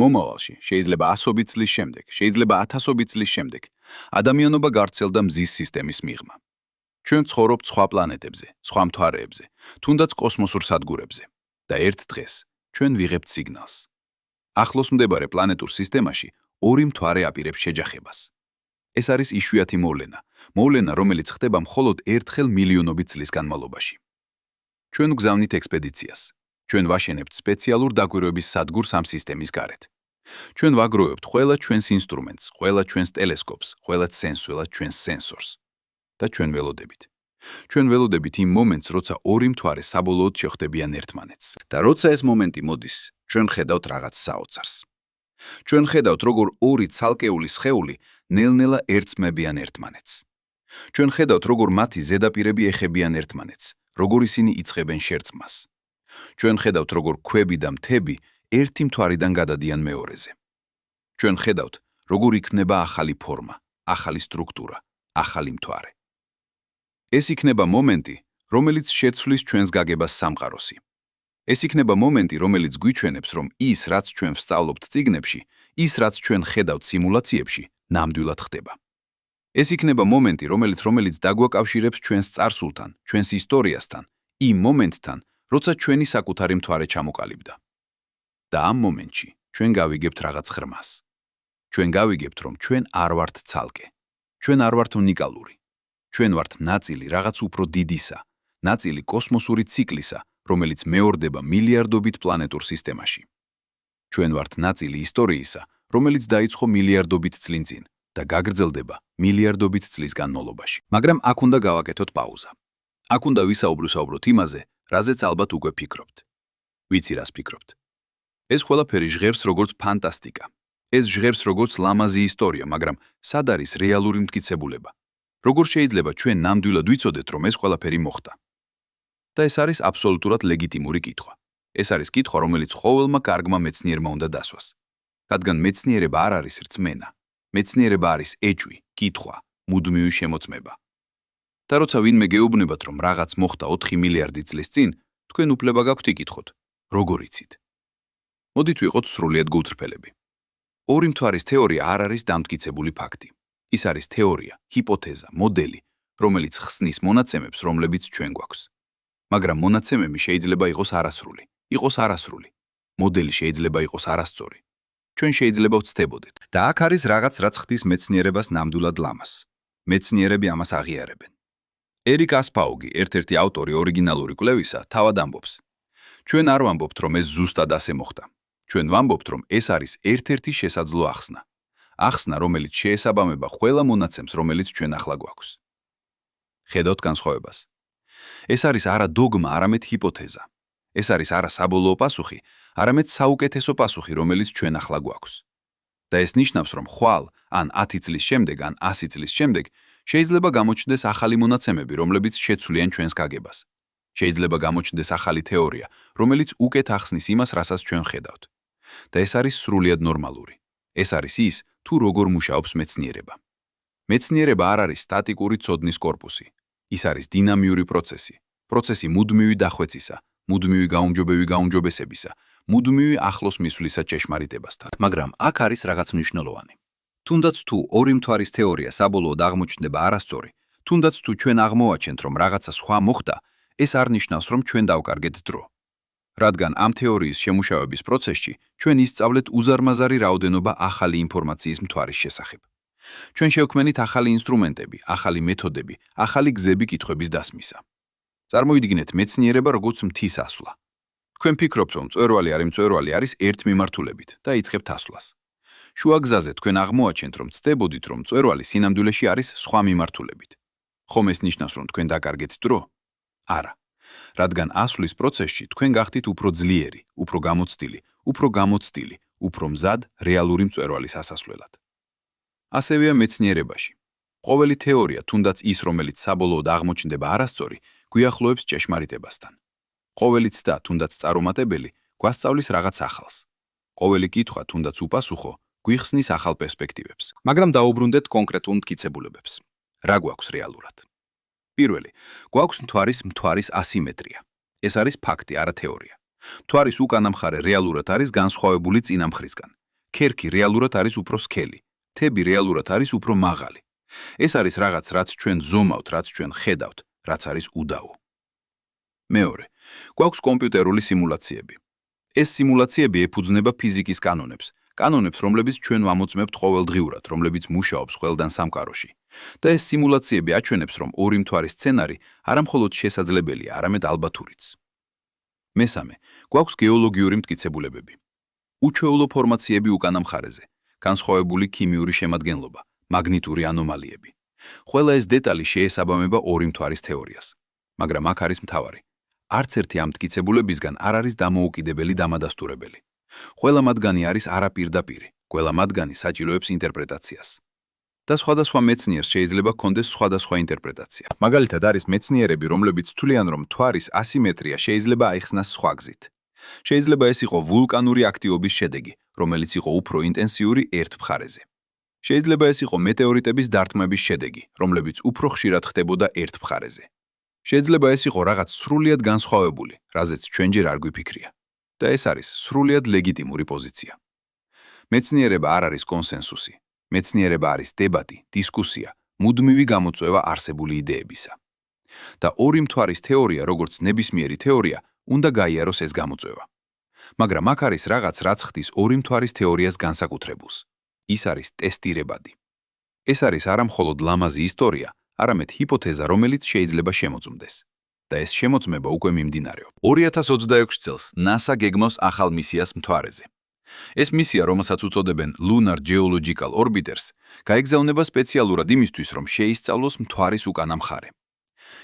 Speaker 1: მომავალში, შეიძლება 100 წლის შემდეგ, შეიძლება 1000 წლის შემდეგ, ადამიანობა გავრცელდა მზის სისტემის მიღმა. ჩვენ ცხოვრობთ სხვა პლანეტებზე, სხვა მთვარეებზე, თუნდაც კოსმოსურ სადგურებზე და ერთ დღეს ჩვენ ვიღებთ სიგნალს. ახლოს მდებარე პლანეტურ სისტემაში ორი მთვარე აპირებს შეჯახებას. ეს არის იშვიათი მოვლენა, რომელიც ხდება მხოლოდ ერთხელ მილიონობით წლის განმავლობაში. ჩვენ გვგზავნით ექსპედიციას. ჩვენ ვაშენებთ სპეციალურ დაკვირვების სადგურს ამ სისტემის გარეთ. ჩვენ ვაგროვებთ ყველა ჩვენს ინსტრუმენტს, ყველა ჩვენს ტელესკოპს, ყველა ჩვენს სენსორს და ჩვენ ველოდებით. ჩვენ ველოდებით იმ მომენტს, როცა ორი მთვარე საბოლოოდ შეხვდებიან ერთმანეთს.
Speaker 2: და როცა ეს მომენტი მოდის, ჩვენ ხედავთ რაღაც საოცარს. ჩვენ ხედავთ, როგორ ორი ცალკეული სხეული ნელ-ნელა ერწყმებიან ერთმანეთს. ჩვენ ხედავთ, როგორ მათი ზედაპირები ეხებიან ერთმანეთს, როგორ ისინი იწყებენ შერწყმას. ჩვენ ხედავთ, როგორ ქვები და მთები ერთი მთვარიდან გადადიან მეორეზე. ჩვენ ხედავთ, როგორ იქმნება ახალი ფორმა, ახალი სტრუქტურა, ახალი მთვარე. ეს იქნება მომენტი, რომელიც შეცვლის ჩვენს გაგებას სამყაროსი. ეს იქნება მომენტი, რომელიც გვიჩვენებს, რომ ის, რაც ჩვენ ვსწავლობთ წიგნებში, ის, რაც ჩვენ ხედავთ სიმულაციებში, ნამდვილად ხდება. ეს იქნება მომენტი, რომელიც დაგვაკავშირებს ჩვენს წარსულთან, ჩვენს ისტორიასთან, იმ მომენტთან, როცა ჩვენი საკუთარი მთვარე ჩამოყალიბდა. და ამ მომენტში ჩვენ გავიგებთ რაღაც ღრმას. ჩვენ გავიგებთ, რომ ჩვენ არ ვართ ცალკე. ჩვენ არ ვართ უნიკალური. ჩვენ ვართ ნაწილი რაღაც უფრო დიდისა, ნაწილი კოსმოსური ციკლისა, რომელიც მეორდება მილიარდობით პლანეტურ სისტემაში. ჩვენ ვართ ნაწილი ისტორიისა, რომელიც დაიწყო მილიარდობით წლინ წინ და გაგრძელდება მილიარდობით წლის განმავლობაში. მაგრამ აქ უნდა გავაკეთოთ პაუზა. აქ უნდა ვისაუბროთ იმაზე, რაზეც ალბათ უკვე ფიქრობთ. ვიცი რას ფიქრობთ. ეს ყველაფერი ჟღერს როგორც ფანტასტიკა. ეს ჟღერს როგორც ლამაზი ისტორია, მაგრამ სად არის რეალური მტკიცებულება? როგორ შეიძლება ჩვენ ნამდვილად ვიცოდეთ, რომ ეს ყველაფერი მოხდა? და ეს არის აბსოლუტურად ლეგიტიმური კითხვა. ეს არის კითხვა, რომელიც ყოველმა კარგმა მეცნიერმა უნდა დასვას. რადგან მეცნიერება არ არის რწმენა. მეცნიერება არის ეჭვი, კითხვა, მუდმივი შემოწმება. და როცა ვინმე გეუბნებათ, რომ რაღაც მოხდა 4 მილიარდი წლის წინ, თქვენ უფლება გაქვთ იკითხოთ, როგორ იცით? მოდით ვიყოთ სრულიად გულწრფელები. ორი მთვარის თეორია არ არის დამტკიცებული ფაქტი. ის არის თეორია, ჰიპოთეზა, მოდელი, რომელიც ხსნის მონაცემებს, რომლებიც ჩვენ გვაქვს. მაგრამ მონაცემები შეიძლება იყოს არასრული. მოდელი შეიძლება იყოს არასწორი. ჩვენ შეიძლება ვცდებოდეთ. და აქ არის რაღაც, რაც ხდის მეცნიერებას ნამდვილად ლამას. მეცნიერები ამას აღიარებენ. ერიკ ასპაუგი, ერთ-ერთი ავტორი ორიგინალური კვლევისა, თავად ამბობს: ჩვენ არ ვამბობთ, რომ ეს ზუსტად ასე მოხდა. ჩვენ ვამბობთ, რომ ეს არის ერთ-ერთი შესაძლო ახსნა. ახსნა, რომელიც შეესაბამება ყველა მონაცემს, რომელიც ჩვენ ახლა გვაქვს. ხედავთ განსხვავებას. ეს არის არა დოგმა, არამედ ჰიპოთეზა. ეს არის არა საბოლოო პასუხი, არამედ საუკეთესო პასუხი, რომელიც ჩვენ ახლა გვაქვს. და ეს ნიშნავს, რომ ხვალ, ან 10 წლის შემდეგ, ან 100 წლის შემდეგ, შეიძლება გამოჩნდეს ახალი მონაცემები, რომლებიც შეცვლიან ჩვენს გაგებას. შეიძლება გამოჩნდეს ახალი თეორია, რომელიც უკეთ ახსნის იმას, რასაც ჩვენ ხედავთ. და ეს არის სრულიად ნორმალური. ეს არის ის, თუ როგორ მუშაობს მეცნიერება. მეცნიერება არ არის სტატიკური ცოდნის კორპუსი. ის არის დინამიური პროცესი მუდმივი დახვეწისა, მუდმივი გაუმჯობესებისა, მუდმივი ახლოს მისვლისა ჭეშმარიტებასთან. მაგრამ აქ არის რაღაც მნიშვნელოვანი. თუნდაც თუ ორი მთვარის თეორია საბოლოოდ აღმოჩნდება არასწორი, თუნდაც თუ ჩვენ აღმოვაჩენთ, რომ რაღაცა სხვა მოხდა, ეს არ ნიშნავს, რომ ჩვენ დავკარგეთ დრო. რადგან ამ თეორიის შემუშავების პროცესში ჩვენ ისწავლეთ უზარმაზარი რაოდენობა ახალი ინფორმაციის მთვარის შესახებ. ჩვენ შევქმნით ახალი ინსტრუმენტები, ახალი მეთოდები, ახალი გზები კითხვების დასმისა. წარმოიდგინეთ მეცნიერება როგორც მთის ასვლა. თქვენ ფიქრობთ, რომ მწვერვალი არ მწვერვალი არის ერთმიმართულებით და იწყებთ ასვლას. შუა გზაზე თქვენ აღმოაჩენთ, რომ ცდებოდით, რომ მწვერვალი სინამდვილეში არის სხვა მიმართულებით. ხომ ეს ნიშნავს, რომ თქვენ დაკარგეთ დრო? არა. რადგან ასვლის პროცესში თქვენ გახდით უფრო ძლიერი, უფრო გამოცდილი, უფრო მზად რეალური მწვერვალის ასასვლელად. ასევეა მეცნიერებაში. ყოველი თეორია, თუნდაც ის, რომელიც საბოლოოდ აღმოჩნდება არასწორი, გვიახლოებს ჭეშმარიტებასთან. ყოველი ცდა, თუნდაც წარუმატებელი, გვასწავლის რაღაც ახალს. ყოველი კითხვა, თუნდაც უპასუხო, გვიხსნის ახალ პერსპექტივებს. მაგრამ დაუბრუნდეთ კონკრეტულ მტკიცებულებებს. რა გვაქვს რეალურად? პირველი, გვაქვს მთვარის ასიმეტრია. ეს არის ფაქტი, არა თეორია. მთვარის უკანა მხარე რეალურად არის განსხვავებული წინა მხრისგან. ქერქი რეალურად არის უფრო სქელი, თები რეალურად არის უფრო მაღალი. ეს არის რაღაც, რაც ჩვენ ზომავთ, რაც ჩვენ ხედავთ, რაც არის უდავო. მეორე, გვაქვს კომპიუტერული სიმულაციები. ეს სიმულაციები ეფუძნება ფიზიკის კანონებს, რომლებიც ჩვენ ვამოწმებთ ყოველდღიურად, რომლებიც მუშაობს ყველგან სამყაროში. და ეს სიმულაციები აჩვენებს, რომ ორი მთვარის სცენარი არა მხოლოდ შესაძლებელია, არამედ ალბათურიც.
Speaker 1: მესამე, გვაქვს გეოლოგიური მტკიცებულებები. უჩვეულო ფორმაციები უკანა მხარეზე, განსხვავებული ქიმიური შემადგენლობა, მაგნიტური ანომალიები. Ყველა ეს დეტალი შეესაბამება ორი მთვარის თეორიას. მაგრამ აქ არის მთავარი. არც ერთი ამ მტკიცებულებისგან არ არის დამოუკიდებელი დამადასტურებელი. ყველა მათგანი არის არაპირდაპირი, ყველა მათგანი საჭიროებს ინტერპრეტაციას. და სხვადასხვა მეცნიერს შეიძლება ჰქონდეს სხვადასხვა ინტერპრეტაცია. მაგალითად არის მეცნიერები, რომლებიც თვლიან, რომ მთვარის ასიმეტრია შეიძლება აიხსნას სხვა გზით. შეიძლება ეს იყო ვულკანური აქტივობის შედეგი, რომელიც იყო უფრო ინტენსიური ერთ მხარეზე. შეიძლება ეს იყო მეტეორიტების დარტყმების შედეგი, რომლებიც უფრო ხშირად ხდებოდა ერთ მხარეზე. შეიძლება ეს იყო რაღაც სრულიად განსხვავებული, რაზეც ჩვენ ჯერ არ გვიფიქრია. და ეს არის სრულიად ლეგიტიმური პოზიცია. მეცნიერება არ არის კონსენსუსი. მეცნიერება არის დებატი, დისკუსია, მუდმივი გამოწვევა არსებული იდეებისა. და ორი მთვარის თეორია, როგორც ნებისმიერი თეორია, უნდა გაიაროს ეს გამოწვევა. მაგრამ აქ არის რაღაც, რაც ხდის ორი მთვარის თეორიას განსაკუთრებულს. ის არის ტესტირებადი. ეს არის არა მხოლოდ ლამაზი ისტორია, არამედ ჰიპოთეზა, რომელიც შეიძლება შემოწმდეს. და ეს შემოწმება უკვე მიმდინარეობს. 2026 წელს NASA გეგმავს ახალ მისიას მთვარეზე. ეს მისია, რომელსაც უწოდებენ Lunar Geological Orbiters, გაეგზავნება სპეციალურად იმისთვის, რომ შეისწავლოს მთვარის უკანა მხარე.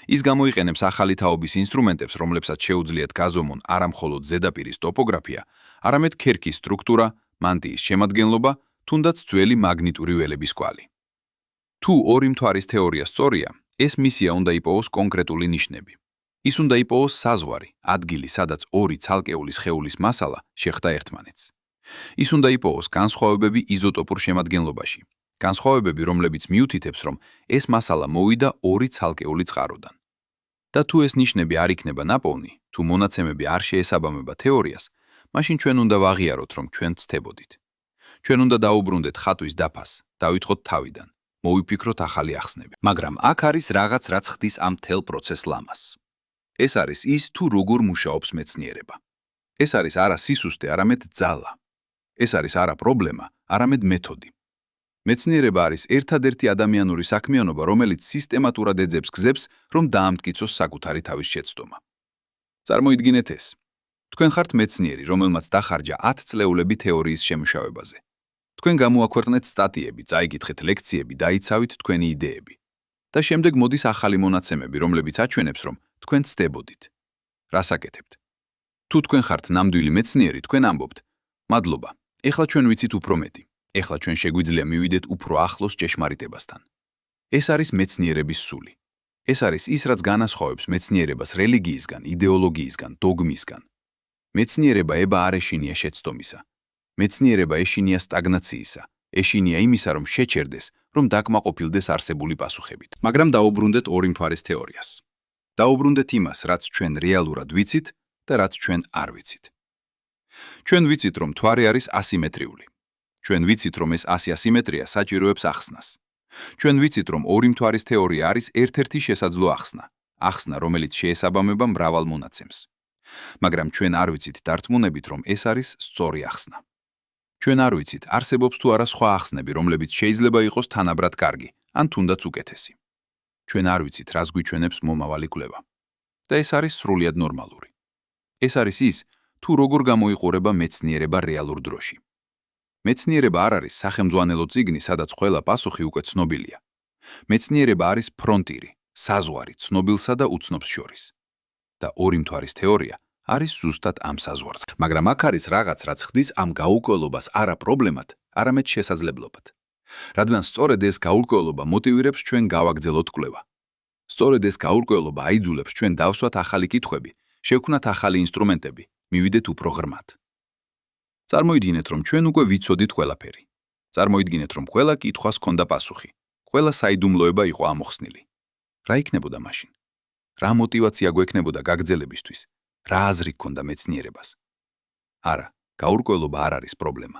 Speaker 1: ის გამოიყენებს ახალი თაობის ინსტრუმენტებს, რომლებსაც შეუძლიათ გაზომონ არა მხოლოდ ზედაპირის ტოპოგრაფია, არამედ ქერქის სტრუქტურა, მანტიის შემადგენლობა, თუნდაც ძველი მაგნიტური ველების კვალი. თუ ორი მთვარის თეორია სწორია, ეს მისია უნდა იპოვოს კონკრეტული ნიშნები. ის უნდა იპოვოს საზღვარი, ადგილი, სადაც ორი ცალკეული სხეულის მასალა შეხვდა ერთმანეთს. ის უნდა იპოვოს განსხვავებები იზოტოპურ შემადგენლობაში, განსხვავებები, რომლებიც მიუთითებს, რომ ეს მასალა მოვიდა ორი ცალკეული წყაროდან. და თუ ეს ნიშნები არ იქნება ნაპოვნი, თუ მონაცემები არ შეესაბამება თეორიას, მაშინ ჩვენ უნდა ვაღიაროთ, რომ ჩვენ ვცდებოდით. ჩვენ უნდა დაუბრუნდეთ ხატვის დაფას, დავითხოვთ თავიდან, მოვიფიქროთ ახალი ახსნები. მაგრამ აქ არის რაღაც, რაც ხდის ამ მთელ პროცესს ლამას. ეს არის ის, თუ როგორ მუშაობს მეცნიერება. ეს არის არა სისუსტე, არამედ ძალა. ეს არის არა პრობლემა, არამედ მეთოდი. მეცნიერება არის ერთადერთი ადამიანური საქმიანობა, რომელიც სისტემატურად ეძებს გზებს, რომ დაამტკიცოს საკუთარი თავის შეცდომა. წარმოიდგინეთ ეს. თქვენ ხართ მეცნიერი, რომელმაც დახარჯა 10 წლეულები თეორიის შემუშავებაზე. თქვენ გამოაქვეყნეთ სტატიები, წაიგითხეთ ლექციები, დაიცავით თქვენი იდეები. და შემდეგ მოდის ახალი მონაცემები, რომლებიც აჩვენებს, რომ თქვენ ცდებოდით. რას აკეთებთ? თუ თქვენ ხართ ნამდვილი მეცნიერი, თქვენ ამბობთ: მადლობა, ეხლა ჩვენ ვიცით უფრო მეტი. ეხლა ჩვენ შეგვიძლია მივიდეთ უფრო ახლოს ჭეშმარიტებასთან. ეს არის მეცნიერების სული. ეს არის ის, რაც განასხვავებს მეცნიერებას რელიგიისგან, იდეოლოგიისგან, დოგმისგან. მეცნიერება ება არ ეშინია შეცდომისა. მეცნიერება ეშინია სტაგნაციისა, ეშინია იმისა, რომ შეჩერდეს, რომ დაკმაყოფილდეს არსებული პასუხებით. მაგრამ დაუბრუნდეთ ორი მთვარის თეორიას. დაუბრუნდეთ იმას, რაც ჩვენ რეალურად ვიცით და რაც ჩვენ არ ვიცით. ჩვენ ვიცით, რომ მთვარე არის ასიმეტრიული. ჩვენ ვიცით, რომ ეს ასიმეტრია საჭიროებს ახსნას. ჩვენ ვიცით, რომ ორი მთვარის თეორია არის ერთ-ერთი შესაძლო ახსნა, ახსნა, რომელიც შეესაბამება მრავალ მონაცემს. მაგრამ ჩვენ არ ვიცით დარწმუნებით, რომ ეს არის სწორი ახსნა. ჩვენ არ ვიცით, არსებობს თუ არა სხვა ახსნები, რომლებიც შეიძლება იყოს თანაბრად კარგი, ან თუნდაც უკეთესი. ჩვენ არ ვიცით, რას გვიჩვენებს მომავალი კვლევა. და ეს არის სრულიად ნორმალური. ეს არის ის, თუ როგორ გამოიყურება მეცნიერება რეალურ დროში. მეცნიერება არ არის სახელმძღვანელო წიგნი, სადაც ყველა პასუხი უკვე ცნობილია. მეცნიერება არის ფრონტირი, საზღვარი ცნობილსა და უცნობს შორის. და ორი მთვარის თეორია არის ზუსტად ამ საზღვარზე. მაგრამ აქ არის რაღაც, რაც ხდის ამ გაურკვევლობას არა პრობლემად, არამედ შესაძლებლობად. რადგან სწორედ ეს გაურკვევლობა მოტივირებს ჩვენ გავაგრძელოთ კვლევა. სწორედ ეს გაურკვევლობა აიძულებს ჩვენ დავსვათ ახალი კითხვები, შევქმნათ ახალი ინსტრუმენტები, მივიდეთ უფრო ღრმად. წარმოიდგინეთ, რომ ჩვენ უკვე ვიცოდით ყველაფერი. წარმოიდგინეთ, რომ ყველა კითხვას ჰქონდა პასუხი. ყველა საიდუმლოება იყო ამოხსნილი. რა იქნებოდა მაშინ? რა მოტივაცია გვექნებოდა გაგრძელებისთვის? რა აზრი ჰქონდა მეცნიერებას? არა, გაურკვევლობა არ არის პრობლემა.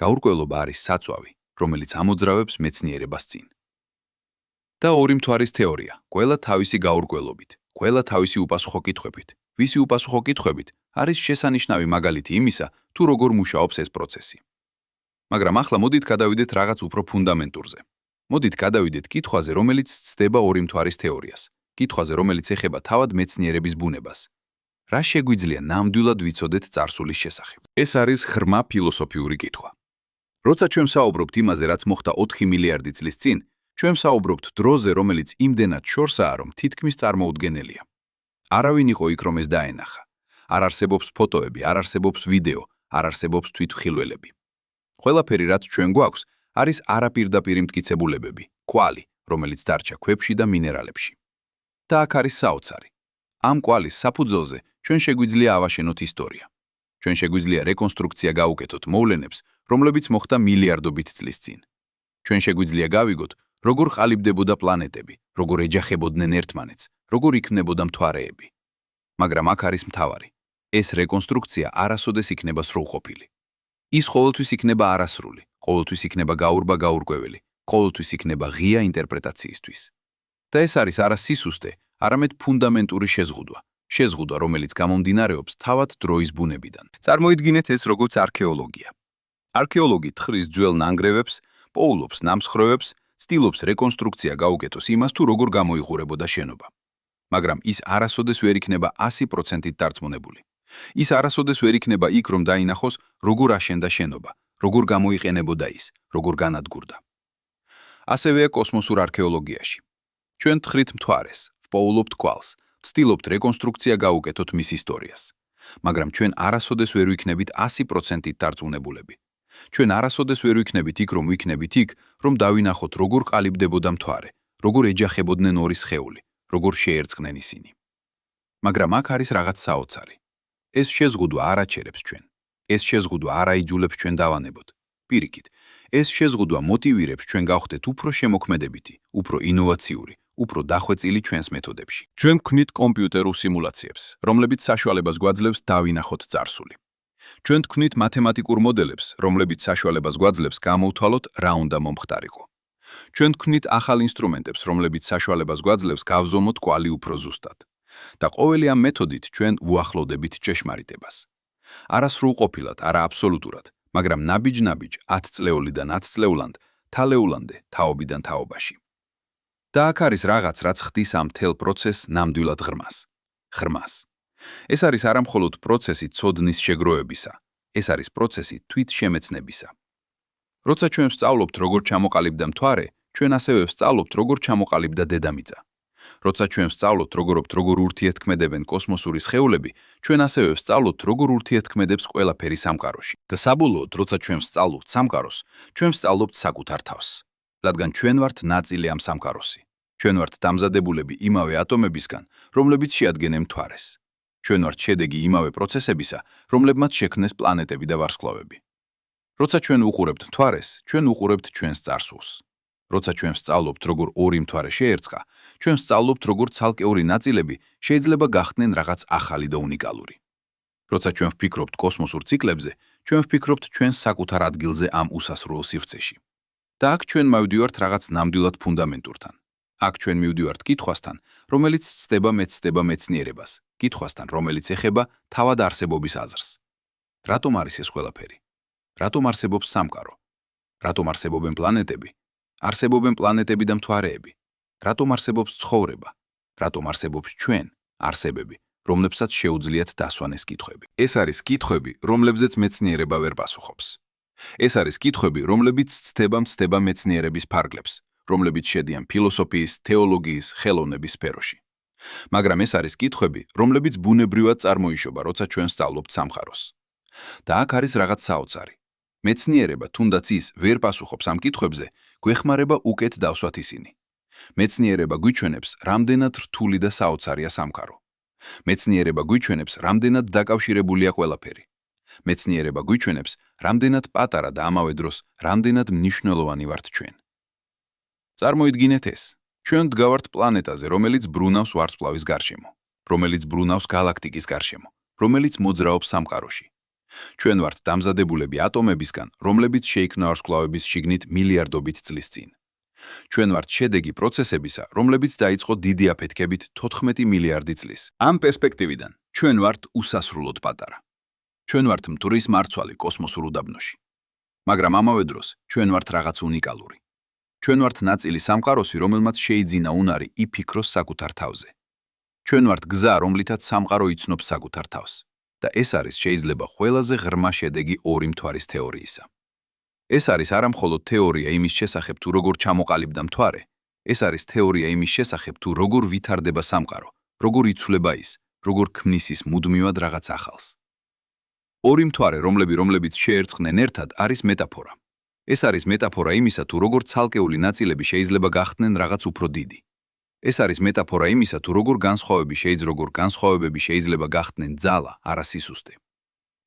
Speaker 1: გაურკვევლობა არის საწვავი, რომელიც ამოძრავებს მეცნიერებას წინ. და ორი მთვარის თეორია, ყველა თავისი გაურკვევლობით, ყველა თავისი უპასუხო კითხვებით, ვისი უპასუხო კითხვებით არის შესანიშნავი მაგალითი იმისა, თუ როგორ მუშაობს ეს პროცესი. მაგრამ ახლა მოდით გადავიდეთ რაღაც უფრო ფუნდამენტურზე. მოდით გადავიდეთ კითხვაზე, რომელიც ცდება ორი მთვარის თეორიას, კითხვაზე, რომელიც ეხება თავად მეცნიერების ბუნებას. რა შეგვიძლია ნამდვილად ვიცოდეთ წარსულის შესახებ?
Speaker 2: ეს არის ღრმა ფილოსოფიური კითხვა.
Speaker 1: როცა ჩვენ საუბრობთ იმაზე, რაც მოხდა 4 მილიარდი წლის წინ, ჩვენ საუბრობთ დროზე, რომელიც იმდენად შორსაა, რომ თითქმის წარმოუდგენელია. არავინ იყო იქ, რომ ეს დაენახა. არ არსებობს ფოტოები, არ არსებობს ვიდეო, არ არსებობს თვითმხილველები. ყველაფერი, რაც ჩვენ გვაქვს, არის არაპირდაპირი მტკიცებულებები, კვალი, რომელიც დარჩა ქვებში და მინერალებში. და აქ არის საოცარი. ამ კვალის საფუძველზე ჩვენ შეგვიძლია ავაშენოთ ისტორია. ჩვენ შეგვიძლია რეკონსტრუქცია გავუკეთოთ მოვლენებს, რომლებიც მოხდა მილიარდობით წლის წინ. ჩვენ შეგვიძლია გავიგოთ, როგორ ყალიბდებოდა პლანეტები, როგორ ეჯახებოდნენ ერთმანეთს, როგორ იქმნებოდა მთვარეები. მაგრამ აქ არის მთავარი. ეს რეკონსტრუქცია არასოდეს იქნება სრულყოფილი. ის ყოველთვის იქნება არასრული, ყოველთვის იქნება გაურბა-გაურკვეველი, ყოველთვის იქნება ღია ინტერპრეტაციისთვის. და ეს არის არა სისუსტე, არამედ ფუნდამენტური შეზღუდვა, შეზღუდვა, რომელიც გამომდინარეობს თავად დროის ბუნებიდან. წარმოიდგინეთ ეს როგორც არქეოლოგია. არქეოლოგი თხრის ძველ ნანგრევებს, პოულობს ნამსხვრევებს, ცდილობს რეკონსტრუქცია გაუკეთოს იმას, თუ როგორ გამოიყურებოდა შენობა. მაგრამ ის არასოდეს ვერ იქნება 100%-ით დარწმუნებული. ის არასოდეს ვერ იქნება იქ, რომ დაინახოს, როგორ აშენდა შენობა, როგორ გამოიყენებოდა ის, როგორ განადგურდა. ასევეა კოსმოსურ არქეოლოგიაში. ჩვენ თხრით მთვარეს, ვპოულობთ კვალს, ვცდილობთ რეკონსტრუქცია გაუკეთოთ მის ისტორიას. მაგრამ ჩვენ არასოდეს ვერ ვიქნებით 100%-ით დარწმუნებულები. ჩვენ არასოდეს ვერ ვიქნებით იქ, რომ ვიქნებით იქ, რომ დავინახოთ, როგორ ყალიბდებოდა მთვარე, როგორ ეჯახებოდნენ ორი სხეული, როგორ შეერწყნენ ისინი. მაგრამ აქ არის რაღაც საოცარი. ეს შეზღუდვა არ აჩერებს ჩვენ. ეს შეზღუდვა არ აიჯულებს ჩვენ დავანებოთ. პირიქით, ეს შეზღუდვა მოტივირებს ჩვენ გავხდეთ უფრო შემოქმედებითი, უფრო ინოვაციური, უფრო დახვეწილი ჩვენს მეთოდებში.
Speaker 2: ჩვენ ვქმნით კომპიუტერულ სიმულაციებს, რომლებიც საშუალებას გვაძლევს დავინახოთ წარსული. ჩვენ ვქმნით მათემატიკურ მოდელებს, რომლებიც საშუალებას გვაძლევს გამოვთვალოთ რა უნდა მომხდარიყო. ჩვენ ვქმნით ახალ ინსტრუმენტებს, რომლებიც საშუალებას გვაძლევს გავზომოთ კვალი უფრო ზუსტად. და ყოველი ამ მეთოდით ჩვენ ვუახლოვდებით ჭეშმარიტებას. არა სრულყოფილად, არა აბსოლუტურად, მაგრამ ნაბიჯ-ნაბიჯ 10 წლეულიდან 10 წლეულად, თალეულამდე, თაობიდან თაობაში. და აქ არის რაღაც, რაც ხდის ამ მთელ პროცესს ნამდვილად ღრმას. ღრმას. ეს არის არა მხოლოდ პროცესი ცოდნის შეგროვებისა, ეს არის პროცესი თვითშემეცნებისა. როცა ჩვენ ვსწავლობთ, როგორ ჩამოყალიბდა მთვარე, ჩვენ ასევე ვსწავლობთ, როგორ ჩამოყალიბდა დედამიწა. როცა ჩვენ ვსწავლობთ, როგორ ურთიერთქმედებენ კოსმოსური სხეულები, ჩვენ ასევე ვსწავლობთ, როგორ ურთიერთქმედებს ყველაფერი სამყაროში. და საბოლოოდ, როცა ჩვენ ვსწავლობთ სამყაროს, ჩვენ ვსწავლობთ საკუთარ თავს. რადგან ჩვენ ვართ ნაწილი ამ სამყაროსი. ჩვენ ვართ დამზადებულები იმავე ატომებისგან, რომლებიც შეადგენენ მთვარეს. ჩვენ ვართ შედეგი იმავე პროცესებისა, რომლებმაც შექმნეს პლანეტები და ვარსკვლავები. როცა ჩვენ ვუყურებთ მთვარეს, ჩვენ ვუყურებთ ჩვენს წარსულს. როცა ჩვენ ვსწავლობთ, როგორ ორი მთვარე შეერწყა, ჩვენ ვსწავლობთ, როგორ ცალკეული ნაწილები შეიძლება გახდნენ რაღაც ახალი და უნიკალური. როცა ჩვენ ვფიქრობთ კოსმოსურ ციკლებზე, ჩვენ ვფიქრობთ ჩვენს საკუთარ ადგილზე ამ უსასრულო სივრცეში. და აქ ჩვენ მივდივართ რაღაც ნამდვილად ფუნდამენტურთან. აქ ჩვენ მივდივართ კითხვასთან, რომელიც ცდება მეცნიერებას, კითხვასთან, რომელიც ეხება თავად არსებობის აზრს. რატომ არის ეს ყველაფერი? რატომ არსებობს სამყარო? რატომ არსებობენ პლანეტები? არსებობენ პლანეტები და მთვარეები. რატომ არსებობს ცხოვრება? რატომ არსებობს ჩვენ, არსებები, რომლებსაც შეუძლიათ დასვან ეს კითხვები? ეს არის კითხვები, რომლებზეც მეცნიერება ვერ პასუხობს. ეს არის კითხვები, რომლებიც ცდება მეცნიერების ფარგლებს, რომლებიც შედიან ფილოსოფიის, თეოლოგიის, ხელოვნების სფეროში. მაგრამ ეს არის კითხვები, რომლებიც ბუნებრივად წარმოიშობა, როცა ჩვენ ვსწავლობთ სამყაროს. და აქ არის რაღაც საოცარი. მეცნიერება, თუნდაც ის ვერ პასუხობს ამ კითხვებზე, გვეხმარება უკეთ დავსვათ ისინი. მეცნიერება გვიჩვენებს, რამდენად რთული და საოცარია სამყარო. მეცნიერება გვიჩვენებს, რამდენად დაკავშირებულია ყველაფერი. მეცნიერება გვიჩვენებს, რამდენად პატარა და ამავე დროს, რამდენად მნიშვნელოვანი ვართ ჩვენ. წარმოიდგინეთ ეს. ჩვენ დგავართ პლანეტაზე, რომელიც ბრუნავს ვარსკვლავის გარშემო, რომელიც ბრუნავს გალაქტიკის გარშემო, რომელიც მოძრაობს სამყაროში. ჩვენ ვართ დამზადებულები ატომებისგან, რომლებიც შეიქმნა ვარსკვლავების შიგნით მილიარდობით წლის წინ. ჩვენ ვართ შედეგი პროცესებისა, რომლებიც დაიწყო დიდი აფეთქებით 14 მილიარდი წლის. ამ პერსპექტივიდან ჩვენ ვართ უსასრულოდ პატარა. ჩვენ ვართ მტვრის მარცვალი კოსმოსურ უდაბნოში. მაგრამ ამავე დროს ჩვენ ვართ რაღაც უნიკალური. ჩვენ ვართ ნაწილი სამყაროსი, რომელმაც შეიძინა უნარი იფიქროს საკუთარ თავზე.
Speaker 1: ჩვენ ვართ გზა, რომლითაც სამყარო იცნობს საკუთარ თავს. და ეს არის შეიძლება ყველაზე ღრმა შედეგი ორი მთვარის თეორიისა. ეს არის არა მხოლოდ თეორია იმის შესახებ თუ როგორ ჩამოყალიბდა მთვარე, ეს არის თეორია იმის შესახებ თუ როგორ ვითარდება სამყარო, როგორ იცვლება ის, როგორ ქმნის ის მუდმივად რაღაც ახალს. ორი მთვარე, რომლებიც შეერწყნენ ერთად, არის მეტაფორა. ეს არის მეტაფორა იმისა თუ როგორ ცალკეული ნაწილები შეიძლება გახდნენ რაღაც უფრო დიდი. ეს არის მეტაფორა იმისა თუ როგორ განსხვავებები შეიძლება გახდნენ ძალა, არა სისუსტე.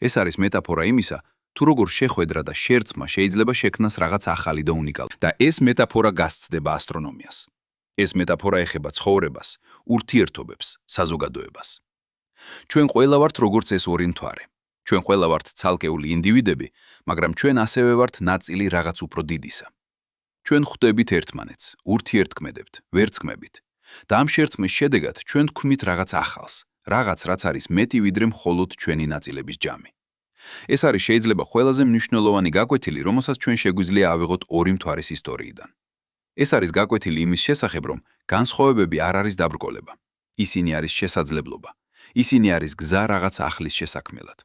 Speaker 1: ეს არის მეტაფორა იმისა თუ როგორ შეხვედრა და შერწყმა შეიძლება შექმნას რაღაც ახალი და უნიკალური.
Speaker 2: და ეს მეტაფორა გასცდება ასტრონომიას. ეს მეტაფორა ეხება ცხოვრებას, ურთიერთობებს, საზოგადოებას. ჩვენ ყველა ვართ როგორც ეს ორი მთვარე. ჩვენ ყველა ვართ ცალკეული ინდივიდები, მაგრამ ჩვენ ასევე ვართ ნაწილი რაღაც უფრო დიდისა. ჩვენ ხვდებით ერთმანეთს, ურთიერთქმედებთ, ვერცხმებით. და ამ შერწყმის შედეგად ჩვენ გვქმნით რაღაც ახალს, რაღაც რაც არის მეტი ვიდრე მხოლოდ ჩვენი ნაწილების ჯამი. ეს არის შეიძლება ყველაზე მნიშვნელოვანი გაკვეთილი, რომელსაც ჩვენ შეგვიძლია ავიღოთ ორი მთვარის ისტორიიდან. ეს არის გაკვეთილი იმის შესახებ, რომ განსხვავებები არ არის დაბრკოლება. ისინი არის შესაძლებლობა. ისინი არის გზა რაღაც ახლის შესაქმნელად.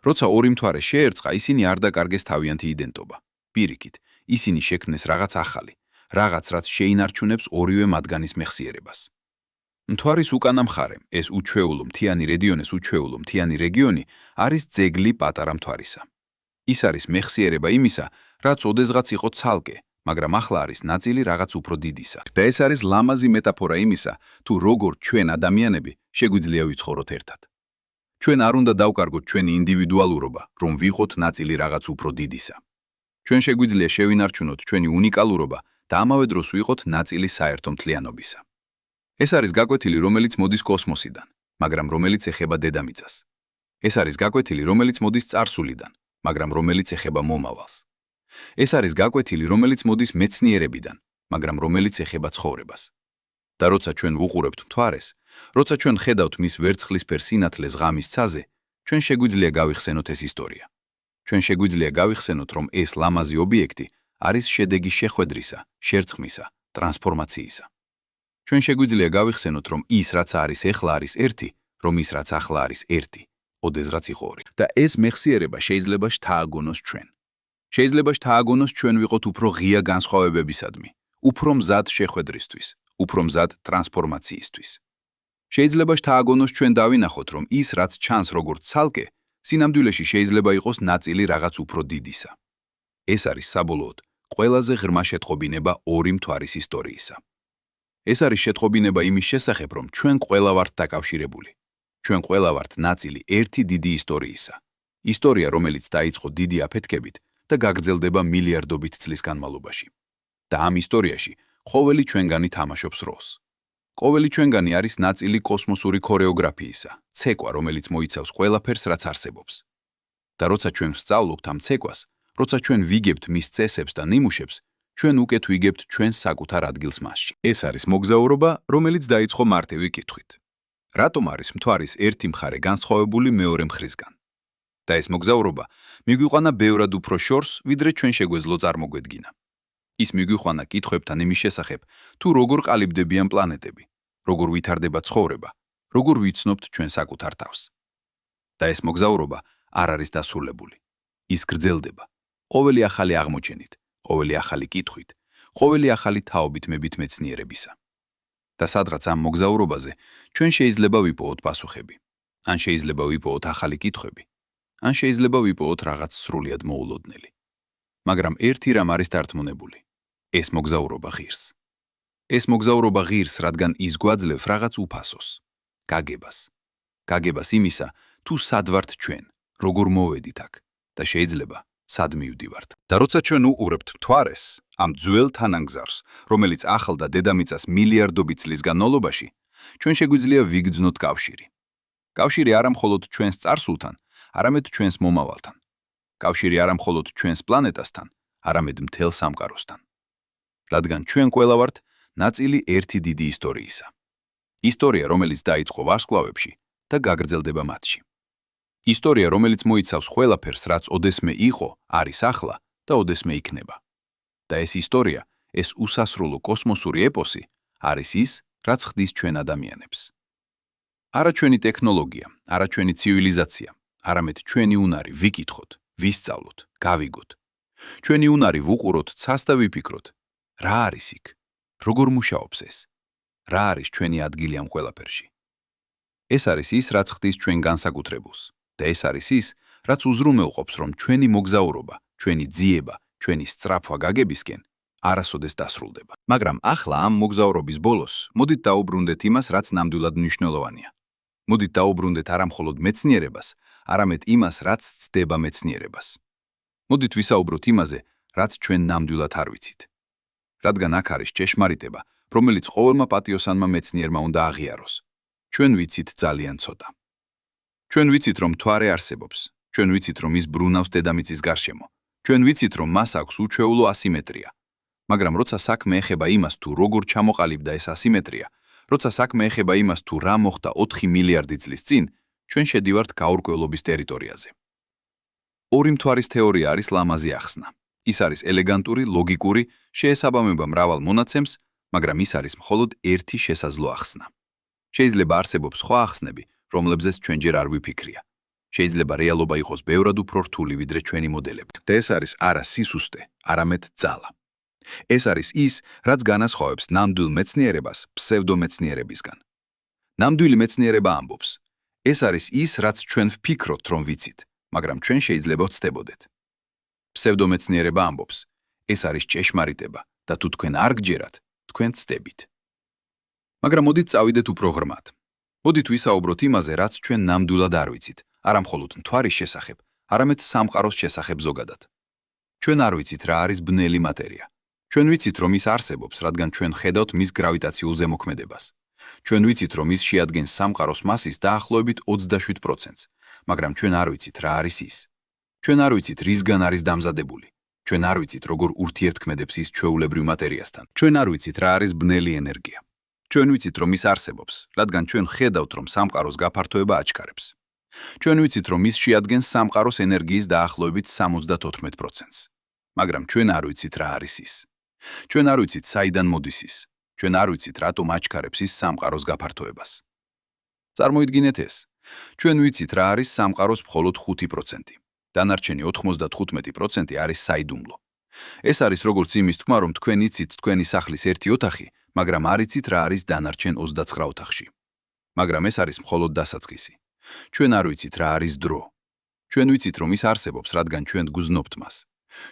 Speaker 2: როცა ორი მთვარე შეერწყა, ისინი არ დაკარგეს თავიანთი იდენტობა. პირიქით, ისინი შექმნეს რაღაც ახალი, რაღაც რაც შეინარჩუნებს ორივე მათგანის მეხსიერებას. მთვარის უკანა მხარე, ეს უჩვეულო მთიანი რეგიონი არის ძეგლი პატარა მთვარისა. ის არის მეხსიერება იმისა, რაც ოდესღაც იყო ცალკე, მაგრამ ახლა არის ნაწილი რაღაც უფრო დიდისა. და ეს არის ლამაზი მეტაფორა იმისა, თუ როგორ ჩვენ ადამიანები შეგვიძლია ვიცხოვროთ ერთად. ჩვენ არ უნდა დავკარგოთ ჩვენი ინდივიდუალურობა, რომ ვიყოთ ნაწილი რაღაც უფრო დიდისა. ჩვენ შეგვიძლია შევინარჩუნოთ ჩვენი უნიკალურობა და ამავე დროს ვიყოთ ნაწილი საერთო მთლიანობისა. ეს არის გაკვეთილი, რომელიც მოდის კოსმოსიდან, მაგრამ რომელიც ეხება დედამიწას. ეს არის გაკვეთილი, რომელიც მოდის წარსულიდან, მაგრამ რომელიც ეხება მომავალს. ეს არის გაკვეთილი, რომელიც მოდის მეცნიერებიდან, მაგრამ რომელიც ეხება ცხოვრებას. და როცა ჩვენ ვუყურებთ მთვარეს, როცა ჩვენ ხედავთ მის ვერცხლისფერ სინათლეს ღამის ცაზე, ჩვენ შეგვიძლია გავიხსენოთ ეს ისტორია. ჩვენ შეგვიძლია გავიხსენოთ, რომ ეს ლამაზი ობიექტი არის შედეგი შეხვედრისა, შერწყმისა, ტრანსფორმაციისა. ჩვენ შეგვიძლია გავიხსენოთ, რომ ის, რაც არის ეხლა არის ერთი, რომ ის, რაც ახლა არის ერთი, ოდესღაც იყო ორი. და ეს მეხსიერება შეიძლება შთააგონოს ჩვენ. შეიძლება შთააგონოს ჩვენ ვიყოთ უფრო ღია განსხვავებებისადმი, უფრო მზად შეხვედრისთვის, უფრო მზად ტრანსფორმაციისთვის. შეიძლება შთააგონოს ჩვენ დავინახოთ, რომ ის, რაც ჩანს როგორც ცალკე, სინამდვილეში შეიძლება იყოს ნაწილი რაღაც უფრო დიდისა. ეს არის საბოლოოდ ყველაზე ღრმა შეტყობინება ორი მთვარის ისტორიისა. ეს არის შეტყობინება იმის შესახებ, რომ ჩვენ ყველა ვართ დაკავშირებული. ჩვენ ყველა ვართ ნაწილი ერთი დიდი ისტორიისა. ისტორია, რომელიც დაიწყო დიდი აფეთქებით და გაგრძელდება მილიარდობით წლის განმავლობაში. და ამ ისტორიაში ყოველი ჩვენგანი თამაშობს როლს. ყოველი ჩვენგანი არის ნაწილი კოსმოსური ქორეოგრაფიისა, ცეკვა, რომელიც მოიცავს ყველაფერს, რაც არსებობს. და როცა ჩვენ ვსწავლობთ ამ ცეკვას, როცა ჩვენ ვიგებთ მის წესებს და ნიმუშებს, ჩვენ უკეთ ვიგებთ ჩვენს საკუთარ ადგილს მასში. ეს არის მოგზაურობა, რომელიც დაიწყო მარტივი კითხვით. რატომ არის მთვარის ერთი მხარე განსხვავებული მეორე მხრისგან? და ეს მოგზაურობა მიგვიყვანა ბევრად უფრო შორს, ვიდრე ჩვენ შეგვეძლო წარმოგვედგინა. ის მიგვიყვანა კითხვებთან იმის შესახებ, თუ როგორ ყალიბდებიან პლანეტები, როგორ ვითარდება ცხოვრება, როგორ ვიცნობთ ჩვენ საკუთარ თავს. და ეს მოგზაურობა არ არის დასრულებული. ის გრძელდება, ყოველი ახალი აღმოჩენით, ყოველი ახალი კითხვით, ყოველი ახალი თაობით მეცნიერებისა. და სადღაც ამ მოგზაურობაზე ჩვენ შეიძლება ვიპოვოთ პასუხები, ან შეიძლება ვიპოვოთ ახალი კითხვები, ან შეიძლება ვიპოვოთ რაღაც სრულიად მოულოდნელი. მაგრამ ერთი რამ არის დარწმუნებული. ეს მოგზაურობა ღირს. ეს მოგზაურობა ღირს, რადგან ის გვაძლევს რაღაც უფასოს, გაგებას. გაგებას იმისა, თუ სად ვართ ჩვენ, როგორ მოვედით აქ და შეიძლება სად მივდივართ. და როცა ჩვენ უყურებთ მთვარეს, ამ ძველ თანანგზარს, რომელიც ახლდა დედამიწას მილიარდობით წლის განმავლობაში, ჩვენ შეგვიძლია ვიგრძნოთ კავშირი. კავშირი არა მხოლოდ ჩვენს წარსულთან, არამედ ჩვენს მომავალთან. კავშირი არა მხოლოდ ჩვენს პლანეტასთან, არამედ მთელ სამყაროსთან. რადგან ჩვენ ყველა ვართ ნაწილი ერთი დიდი ისტორიისა. ისტორია, რომელიც დაიწყო ვარსკვლავებში და გაგრძელდება მათში. ისტორია, რომელიც მოიცავს ყველაფერს, რაც ოდესმე იყო, არის ახლა და ოდესმე იქნება. და ეს ისტორია, ეს უსასრულო კოსმოსური ეპოსი, არის ის, რაც ხდის ჩვენ ადამიანებს.
Speaker 1: არა ჩვენი ტექნოლოგია, არა ჩვენი ცივილიზაცია, არამედ ჩვენი უნარი ვიკითხოთ, ვისწავლოთ, გავიგოთ. ჩვენი უნარი ვუყუროთ ცას და ვიფიქროთ, რა არის იქ, როგორ მუშაობს ეს, რა არის ჩვენი ადგილი ამ ყველაფერში. ეს არის ის, რაც ხდის ჩვენ განსაკუთრებულს და ეს არის ის, რაც უზრუნველყოფს, რომ ჩვენი მოგზაურობა, ჩვენი ძიება, ჩვენი სწრაფვა გაგებისკენ არასოდეს დასრულდება. მაგრამ ახლა ამ მოგზაურობის ბოლოს მოდით დაუბრუნდეთ იმას, რაც ნამდვილად მნიშვნელოვანია. მოდით დაუბრუნდეთ არა მხოლოდ მეცნიერებას, არამედ იმას, რაც ცდება მეცნიერებას. მოდით ვისაუბროთ იმაზე, რაც ჩვენ ნამდვილად არ ვიცით. რადგან აქ არის ჭეშმარიტება, რომელიც ყოველმა პატიოსანმა მეცნიერმა უნდა აღიაროს. ჩვენ ვიცით ძალიან ცოტა. ჩვენ ვიცით, რომ მთვარე არსებობს. ჩვენ ვიცით, რომ ის ბრუნავს დედამიწის გარშემო. ჩვენ ვიცით, რომ მას აქვს უჩვეულო ასიმეტრია. მაგრამ როცა საქმე ეხება იმას, თუ როგორ ჩამოყალიბდა ეს ასიმეტრია, როცა საქმე ეხება იმას, თუ რა მოხდა 4 მილიარდი წლის წინ, ჩვენ შედივართ გაურკვევლობის ტერიტორიაზე. ორი მთვარის თეორია არის ლამაზი ახსნა. ის არის ელეგანტური, ლოგიკური, შეესაბამება მრავალ მონაცემს, მაგრამ ის არის მხოლოდ ერთი შესაძლო ახსნა. შეიძლება არსებობს სხვა ახსნები, რომლებზეც ჩვენ ჯერ არ ვიფიქრია. შეიძლება რეალობა იყოს ბევრად უფრო რთული, ვიდრე ჩვენი მოდელები. და ეს არის არა სისუსტე, არამედ ძალა. ეს არის ის, რაც განასხვავებს ნამდვილ მეცნიერებას ფსევდომეცნიერებისგან. ნამდვილი მეცნიერება ამბობს, ეს არის ის, რაც ჩვენ ვფიქრობთ, რომ ვიცით, მაგრამ ჩვენ შეიძლება ვცდებოდეთ. ფსევდომეცნიერება ამბობს, ეს არის ჭეშმარიტება და თუ თქვენ არ გჯერათ, თქვენ ცდებით. მაგრამ მოდით წავიდეთ უფრო ღრმად. მოდით ვისაუბროთ იმაზე, რაც ჩვენ ნამდვილად არ ვიცით, არა მხოლოდ მთვარის შესახებ, არამედ სამყაროს შესახებ ზოგადად. ჩვენ არ ვიცით რა არის ბნელი მატერია. ჩვენ ვიცით, რომ ის არსებობს, რადგან ჩვენ ხედავთ მის გრავიტაციულ ზემოქმედებას. ჩვენ ვიცით, რომ ის შეადგენს სამყაროს მასის დაახლოებით 27%-ს, მაგრამ ჩვენ არ ვიცით რა არის ის. ჩვენ არ ვიცით, რისგან არის დამზადებული. ჩვენ არ ვიცით, როგორ ურთიერთქმედებს ის ჩვეულებრივ მატერიასთან. ჩვენ არ ვიცით რა არის ბნელი ენერგია. ჩვენ ვიცით, რომ ის არსებობს, რადგან ჩვენ ხედავთ, რომ სამყაროს გაფართოება აჩქარებს. ჩვენ ვიცით, რომ ის შეადგენს სამყაროს ენერგიის დაახლოებით 74%-ს. მაგრამ ჩვენ არ ვიცით რა არის ის. ჩვენ არ ვიცით საიდან მოდის ის. ჩვენ არ ვიცით რატომ აჩქარებს ის სამყაროს გაფართოებას. წარმოიდგინეთ ეს. ჩვენ ვიცით რა არის სამყაროს მხოლოდ 5%. დანარჩენი 95% არის საიდუმლო. ეს არის როგორც იმის თქმა, რომ თქვენ იცით თქვენი სახლის ერთი ოთახი, მაგრამ არ იცით რა არის დანარჩენ 29 ოთახში. მაგრამ ეს არის მხოლოდ დასაწყისი. ჩვენ არ ვიცით რა არის დრო. ჩვენ ვიცით, რომ ის არსებობს, რადგან ჩვენ გვგზნობთ მას.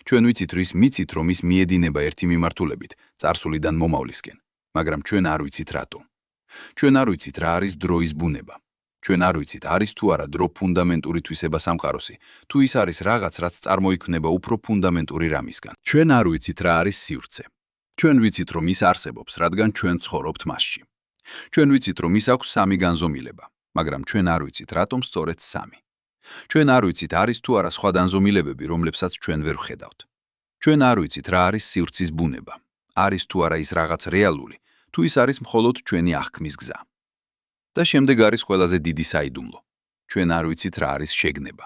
Speaker 1: ჩვენ ვიცით, რის მიცით, რომ ის მიედინება ერთი მიმართულებით, წარსულიდან მომავლისკენ, მაგრამ ჩვენ არ ვიცით რატომ. ჩვენ არ ვიცით რა არის დროის ბუნება. ჩვენ არ ვიცით, არის თუ არა დრო ფუნდამენტური თვისება სამყაროსი, თუ ის არის რაღაც, რაც წარმოიქმნება უფრო ფუნდამენტური რამისგან. ჩვენ არ ვიცით რა არის სივრცე. ჩვენ ვიცით, რომ ის არსებობს, რადგან ჩვენ ცხოვრობთ მასში. ჩვენ ვიცით, რომ ის აქვს 3 განზომილება, მაგრამ ჩვენ არ ვიცით, რატომ სწორედ 3. ჩვენ არ ვიცით, არის თუ არა სხვა განზომილებები, რომლებსაც ჩვენ ვერ ვხედავთ. ჩვენ არ ვიცით, რა არის სივრცის ბუნება. არის თუ არა ის რაღაც რეალური, თუ ის არის მხოლოდ ჩვენი აღქმის გზა. და შემდეგ არის ყველაზე დიდი საიდუმლო. ჩვენ არ ვიცით, რა არის შეგნება.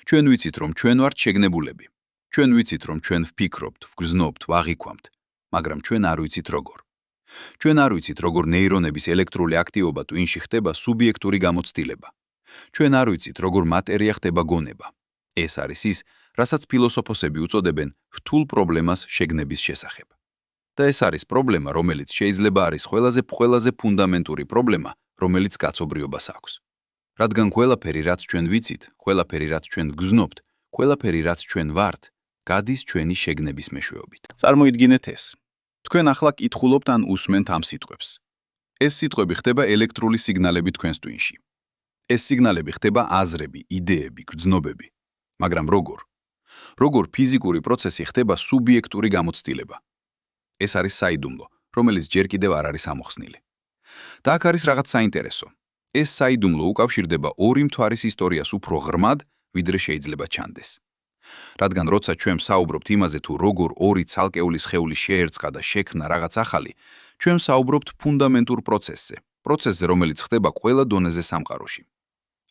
Speaker 1: ჩვენ ვიცით, რომ ჩვენ ვართ შეგნებულები. ჩვენ ვიცით, რომ ჩვენ ვფიქრობთ, ვგრძნობთ, ვაღიქვამთ, მაგრამ ჩვენ არ ვიცით როგორ. ჩვენ არ ვიცით, როგორ ნეირონების ელექტრული აქტივობა ტვინში ხდება სუბიექტური გამოცდილება. ჩვენ არ ვიცით, როგორ მატერია ხდება გონება. ეს არის ის, რასაც ფილოსოფოსები უწოდებენ რთულ პრობლემას შეგნების შესახებ. და ეს არის პრობლემა, რომელიც შეიძლება არის ყველაზე ფუნდამენტური პრობლემა, რომელიც კაცობრიობას აქვს. რადგან ყველაფერი, რაც ჩვენ ვიცით, ყველაფერი, რაც ჩვენ გგზნობთ, ყველაფერი, რაც ჩვენ ვართ, გადის ჩვენი შეგნების მეშვეობით. წარმოიდგინეთ ეს. თქვენ ახლა კითხულობთ ან უსმენთ ამ სიტყვებს. ეს სიტყვები ხდება ელექტრული სიგნალები თქვენს ტვინში. ეს სიგნალები ხდება აზრები, იდეები, გრძნობები. მაგრამ როგორ? როგორ ფიზიკური პროცესი ხდება სუბიექტური გამოცდილება? ეს არის საიდუმლო, რომელიც ჯერ კიდევ არ არის ამოხსნილი. და აქ არის რაღაც საინტერესო. ეს საიდუმლო უკავშირდება ორი მთვარის ისტორიას უფრო ღრმად, ვიდრე შეიძლება ჩანდეს. რადგან როცა ჩვენ საუბრობთ იმაზე, თუ როგორ ორი ცალკეული სხეული შეერწყა და შექმნა რაღაც ახალი, ჩვენ საუბრობთ ფუნდამენტურ პროცესზე, პროცესზე, რომელიც ხდება ყველა დონეზე სამყაროში.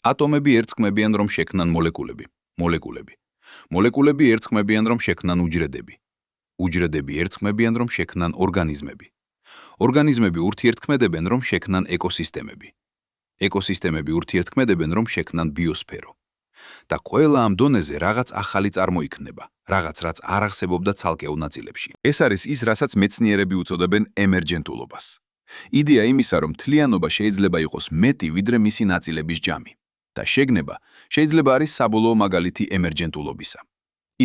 Speaker 1: ატომები ერწყმებიან, რომ შექმნან მოლეკულები, მოლეკულები. მოლეკულები ერწყმებიან, რომ შექმნან უჯრედები. უჯრედები ერწყმებიან, რომ შექმნან ორგანიზმები. ორგანიზმები ურთიერთქმედებენ, რომ შექმნან ეკოსისტემები. ეკოსისტემები ურთიერთქმედებენ, რომ შექმნან ბიოსფერო. და ყველა ამ დონეზე რაღაც ახალი წარმოიქმნება, რაღაც რაც არ არსებობდა ცალკეულ ნაწილებში.
Speaker 2: ეს არის ის, რასაც მეცნიერები უწოდებენ ემერჯენტულობას. იდეა იმისა, რომ მთლიანობა შეიძლება იყოს მეტი, ვიდრე მისი ნაწილების ჯამი. და შეგნება შეიძლება არის საბოლოო მაგალითი ემერჯენტულობისა.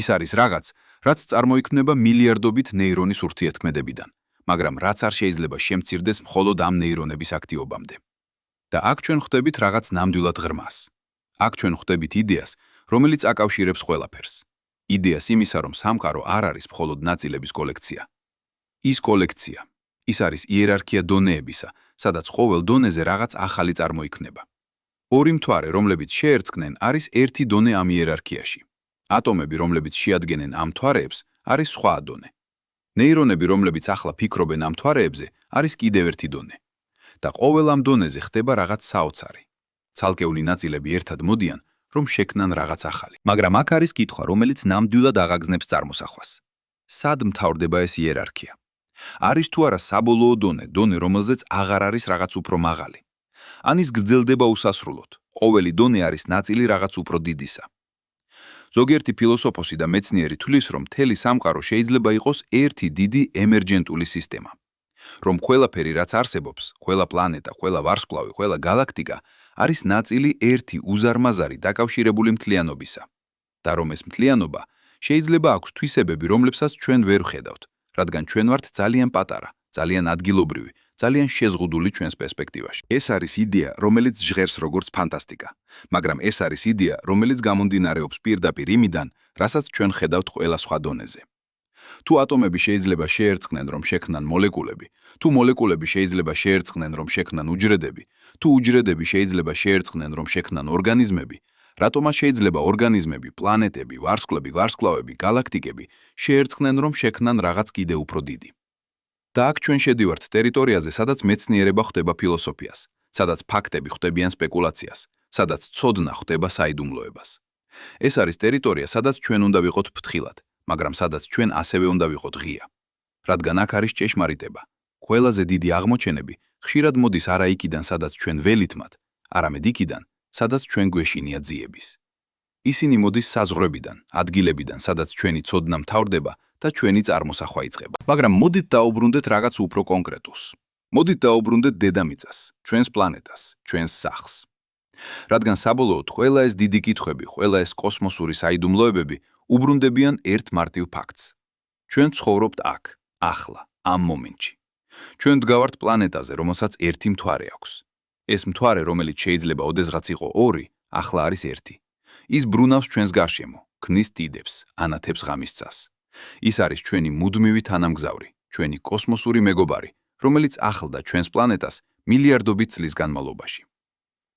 Speaker 2: ის არის რაღაც, რაც წარმოიქმნება მილიარდობით ნეირონის ურთიერთქმედებიდან, მაგრამ რაც არ შეიძლება შემცირდეს მხოლოდ ამ ნეირონების აქტივობამდე. და აქ ჩვენ ხვდებით რაღაც ნამდვილად ღრმას. აქ ჩვენ ხვდებით იდეას, რომელიც აკავშირებს ყველაფერს. იდეას იმისა, რომ სამყარო არ არის მხოლოდ ნაწილების კოლექცია. ის კოლექცია, ის არის იერარქია დონეებისა, სადაც ყოველ დონეზე რაღაც ახალი წარმოიქმნება. ორი მთვარე, რომლებიც შეერწყნენ, არის ერთი დონე ამ იერარქიაში. ატომები, რომლებიც შეადგენენ ამ მთვარეებს, არის სხვა დონე. ნეირონები, რომლებიც ახლა ფიქრობენ ამ მთვარეებზე, არის კიდევ ერთი დონე. და ყოველ ამ დონეზე ხდება რაღაც საოცარი. ცალკეული ნაწილები ერთად მოდიან, რომ შექმნან რაღაც ახალი. მაგრამ აქ არის კითხვა, რომელიც ნამდვილად აღაგზნებს წარმოსახვას. სად მთავრდება ეს იერარქია? არის თუ არა საბოლოო დონე, რომელზეც აღარ არის რაღაც უფრო მაღალი? ან ის გრძელდება უსასრულოდ? ყოველი დონე არის ნაწილი რაღაც უფრო დიდისა. ზოგიერთი ფილოსოფოსი და მეცნიერი თვლის, რომ მთელი სამყარო შეიძლება იყოს ერთი დიდი ემერჯენტული სისტემა. რომ ყველაფერი, რაც არსებობს, ყველა პლანეტა, ყველა ვარსკვლავი, ყველა გალაქტიკა, არის ნაწილი ერთი უზარმაზარი დაკავშირებული მთლიანობისა. და რომ ეს მთლიანობა შეიძლება აქვს თვისებები, რომლებსაც ჩვენ ვერ ვხედავთ, რადგან ჩვენ ვართ ძალიან პატარა, ძალიან ადგილობრივი, ძალიან შეზღუდული ჩვენს პერსპექტივაში. ეს არის იდეა, რომელიც ჟღერს როგორც ფანტასტიკა, მაგრამ ეს არის იდეა, რომელიც გამომდინარეობს პირდაპირ იმიდან, რასაც ჩვენ ხედავთ ყველა სხვა დონეზე. თუ ატომები შეიძლება შეერწყნენ, რომ შექმნან მოლეკულები, თუ მოლეკულები შეიძლება შეერწყნენ, რომ შექმნან უჯრედები, თუ უჯრედები შეიძლება შეერწყნენ, რომ შექმნან ორგანიზმები, რატომაც შეიძლება ორგანიზმები, პლანეტები, ვარსკვლები, ვარსკვლავები, გალაქტიკები შეერწყნენ, რომ შექმნან რაღაც კიდევ უფრო დიდი. და აქ ჩვენ შედივართ ტერიტორიაზე, სადაც მეცნიერება ხდება ფილოსოფიას, სადაც ფაქტები ხდებიან სპეკულაციას, სადაც ცოდნა ხდება საიდუმლოებას. ეს არის ტერიტორია, სადაც ჩვენ უნდა ვიყოთ ფრთხილად, მაგრამ სადაც ჩვენ ასევე უნდა ვიყოთ ღია. რადგან აქ არის ჭეშმარიტება. ყველაზე დიდი აღმოჩენები ხშირად მოდის არა იქიდან, სადაც ჩვენ ველით მათ, არამედ იქიდან, სადაც ჩვენ გვეშინია ძიების. ისინი მოდის საზღვრებიდან, ადგილებიდან, სადაც ჩვენი ცოდნა მთავრდება და ჩვენი წარმოსახვა იწყება. მაგრამ მოდით დაუბრუნდეთ რაღაც უფრო კონკრეტულს. მოდით დაუბრუნდეთ დედამიწას, ჩვენს პლანეტას, ჩვენს სახლს. რადგან საბოლოოდ ყველა ეს დიდი კითხვები, ყველა ეს კოსმოსური საიდუმლოებები უბრუნდებიან ერთ მარტივ ფაქტს. ჩვენ ცხოვრობთ აქ, ახლა, ამ მომენტში. ჩვენ დგავართ პლანეტაზე, რომელსაც ერთი მთვარე აქვს. ეს მთვარე, რომელიც შეიძლება ოდესღაც იყო ორი, ახლა არის ერთი. ის ბრუნავს ჩვენს გარშემო, ქმნის დიდებს, ანათებს ღამის წას. ის არის ჩვენი მუდმივი თანამგზავრი, ჩვენი კოსმოსური მეგობარი, რომელიც ახლდა ჩვენს პლანეტას მილიარდობით წლის განმავლობაში.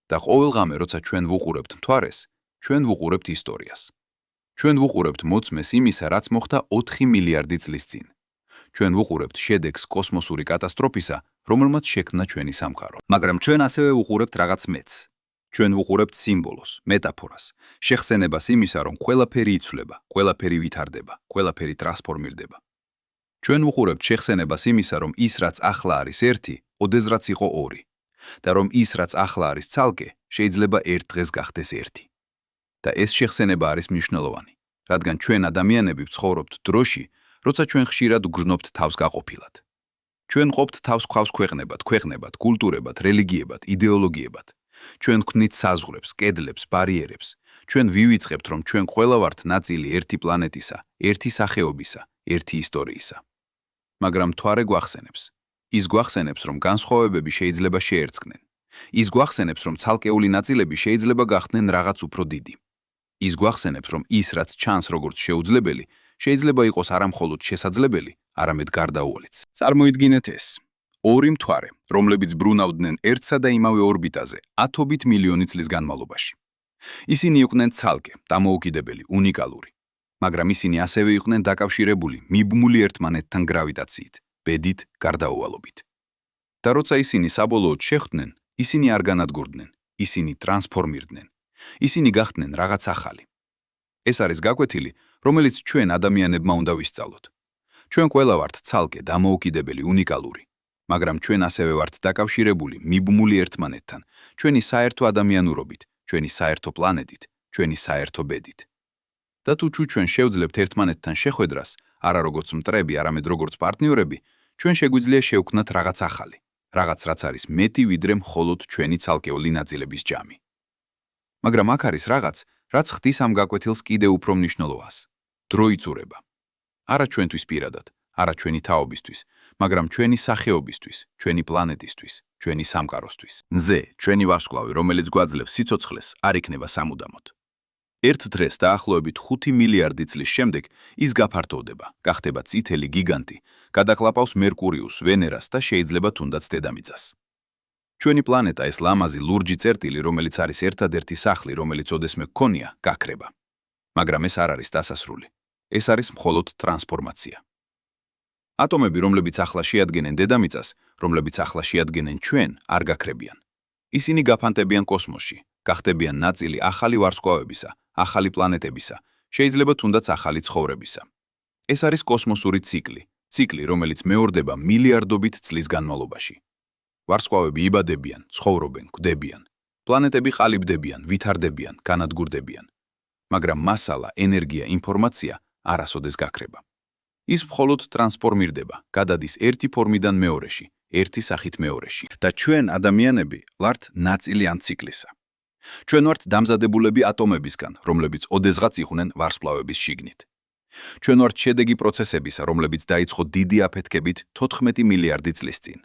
Speaker 2: და ყოველ ღამე, როცა ჩვენ ვუყურებთ მთვარეს, ჩვენ ვუყურებთ ისტორიას. ჩვენ ვუყურებთ მოწმეს იმისა, რაც მოხდა 4 მილიარდი წლის წინ. ჩვენ ვუყურებთ შედეგს კოსმოსური კატასტროფისა, რომელმაც შექმნა ჩვენი სამყარო. მაგრამ ჩვენ ასევე ვუყურებთ რაღაც მეც. ჩვენ ვუყურებთ სიმბოლოს, მეტაფორას, შეხსენებას იმისა, რომ ყველაფერი იცვლება, ყველაფერი ვითარდება, ყველაფერი ტრანსფორმირდება. ჩვენ ვუყურებთ შეხსენებას იმისა, რომ ის, რაც ახლა არის ერთი, ოდესღაც იყო ორი. და რომ ის, რაც ახლა არის ცალკე, შეიძლება ერთ დღეს გახდეს ერთი. და ეს შეხსენება არის მნიშვნელოვანი, რადგან ჩვენ ადამიანები ვცხოვრობთ დროში, როცა ჩვენ ხშირად ვგრძნობთ თავს გაყოფილად. ჩვენ ყოფთ თავს ხავს ქვეყნებად, კულტურებად, რელიგიებად, იდეოლოგიებად. ჩვენ გვქნით საზღვრებს, კედლებს, ბარიერებს. ჩვენ ვივიწყებთ, რომ ჩვენ ყველა ვართ ნაწილი ერთი პლანეტისა, ერთი სახეობისა, ერთი ისტორიისა. მაგრამ მთვარე გვახსენებს. ის გვახსენებს, რომ განსხვავებები შეიძლება შეერწყნენ. ის გვახსენებს, რომ ცალკეული ნაწილები შეიძლება გახდნენ რაღაც უფრო დიდი. ის გვახსენებს, რომ ის, რაც ჩანს როგორც შეუძლებელი, შეიძლება იყოს არა მხოლოდ შესაძლებელი, არამედ გარდაუვალიც. წარმოიდგინეთ ეს. ორი მთვარე, რომლებიც ბრუნავდნენ ერთსა და იმავე ორბიტაზე, ათობით მილიონი წლის განმავლობაში. ისინი იყვნენ ცალკე, დამოუკიდებელი, უნიკალური. მაგრამ ისინი ასევე იყვნენ დაკავშირებული, მიბმული ერთმანეთთან გრავიტაციით, ბედით, გარდაუვალობით. და როცა ისინი საბოლოოდ შეხვდნენ, ისინი არ განადგურდნენ, ისინი ტრანსფორმირდნენ. ისინი გახდნენ რაღაც ახალი. ეს არის გაკვეთილი, რომელიც ჩვენ ადამიანებმა უნდა ვისწავლოთ. ჩვენ ყველა ვართ ცალკე, დამოუკიდებელი, უნიკალური.
Speaker 1: მაგრამ ჩვენ ასევე ვართ დაკავშირებული, მიბმული ერთმანეთთან, ჩვენი საერთო ადამიანურობით, ჩვენი საერთო პლანეტით, ჩვენი საერთო ბედით. და თუ ჩვენ შევძლებთ ერთმანეთთან შეხვედრას, არა როგორც მტრები, არამედ როგორც პარტნიორები, ჩვენ შეგვიძლია შევქმნათ რაღაც ახალი, რაღაც რაც არის მეტი ვიდრე მხოლოდ ჩვენი ცალკეული ნაწილების ჯამი. მაგრამ აქ არის რაღაც, რაც ხდის ამ გაკვეთილს კიდევ უფრო მნიშვნელოვანს. დრო იწურება. არა ჩვენთვის პირადად, არა ჩვენი თაობისთვის, მაგრამ ჩვენი სახეობისთვის, ჩვენი პლანეტისთვის, ჩვენი სამყაროსთვის.
Speaker 2: მზე, ჩვენი ვარსკვლავი, რომელიც გვაძლევს სიცოცხლეს, არ იქნება სამუდამოდ. ერთ დღეს დაახლოებით 5 მილიარდი წლის შემდეგ ის გაფართოვდება, გახდება წითელი გიგანტი, გადაყლაპავს მერკურიუსს, ვენერას და შეიძლება თუნდაც დედამიწას. ჩვენი პლანეტა, ეს ლამაზი ლურჯი წერტილი, რომელიც არის ერთადერთი სახლი, რომელიც ოდესმე გქონია, გაქრება. მაგრამ ეს არ არის დასასრული. ეს არის მხოლოდ ტრანსფორმაცია. ატომები, რომლებიც ახლა შეადგენენ დედამიწას, რომლებიც ახლა შეადგენენ ჩვენ, არ გაქრებიან. ისინი გაფანტებიან კოსმოსში, გახდებიან ნაწილი ახალი ვარსკვლავებისა, ახალი პლანეტებისა, შეიძლება თუნდაც ახალი ცხოვრებისა. ეს არის კოსმოსური ციკლი, რომელიც მეორდება მილიარდობით წლის განმავლობაში. ვარსკვლავები იბადებიან, ცხოვრობენ, გვდებიან. პლანეტები ყალიბდებიან, ვითარდებიან, განადგურდებიან. მაგრამ მასალა, ენერგია, ინფორმაცია არასოდეს გაქრება. ის მხოლოდ ტრანსფორმირდება, გადადის ერთი ფორმიდან მეორეში, ერთი სახით მეორეში. და ჩვენ ადამიანები ვართ ნაწილი ამ ციკლისა. ჩვენ ვართ დამზადებულები ატომებისგან, რომლებიც ოდესღაც იყვნენ ვარსკვლავების შიგნით. ჩვენ ვართ შედეგი პროცესებისა, რომლებიც დაიწყო დიდი აფეთქებით 14 მილიარდი წლის წინ.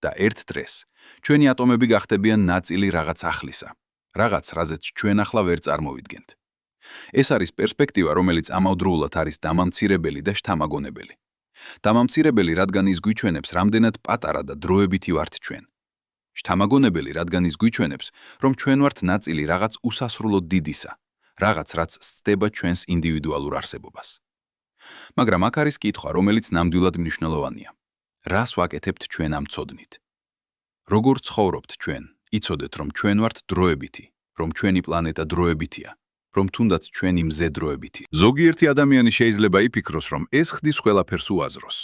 Speaker 2: და ერთ დღეს ჩვენი ატომები გახდებიან ნაწილი რაღაც ახლისა, რაღაც, რაზეც ჩვენ ახლა ვერ წარმოვიდგენთ. ეს არის პერსპექტივა, რომელიც ამავდროულად არის დამამცირებელი და შთამაგონებელი. დამამცირებელი, რადგან ის გვიჩვენებს, რამდენად პატარა და დროებითი ვართ ჩვენ. შთამაგონებელი, რადგან ის გვიჩვენებს, რომ ჩვენ ვართ ნაწილი რაღაც უსასრულოდ დიდისა, რაღაც, რაც სცდება ჩვენს ინდივიდუალურ არსებობას. მაგრამ აქ არის კითხვა, რომელიც ნამდვილად მნიშვნელოვანია. რას ვაკეთებთ ჩვენ ამ ცოდნით? როგორ ცხოვრობთ ჩვენ? იცოდეთ, რომ ჩვენ ვართ დროებითი, რომ ჩვენი პლანეტა დროებითია, რომ თუნდაც ჩვენი მზე დროებითი. ზოგიერთი ადამიანი შეიძლება იფიქროს, რომ ეს ხდის ყველაფერს უაზროს.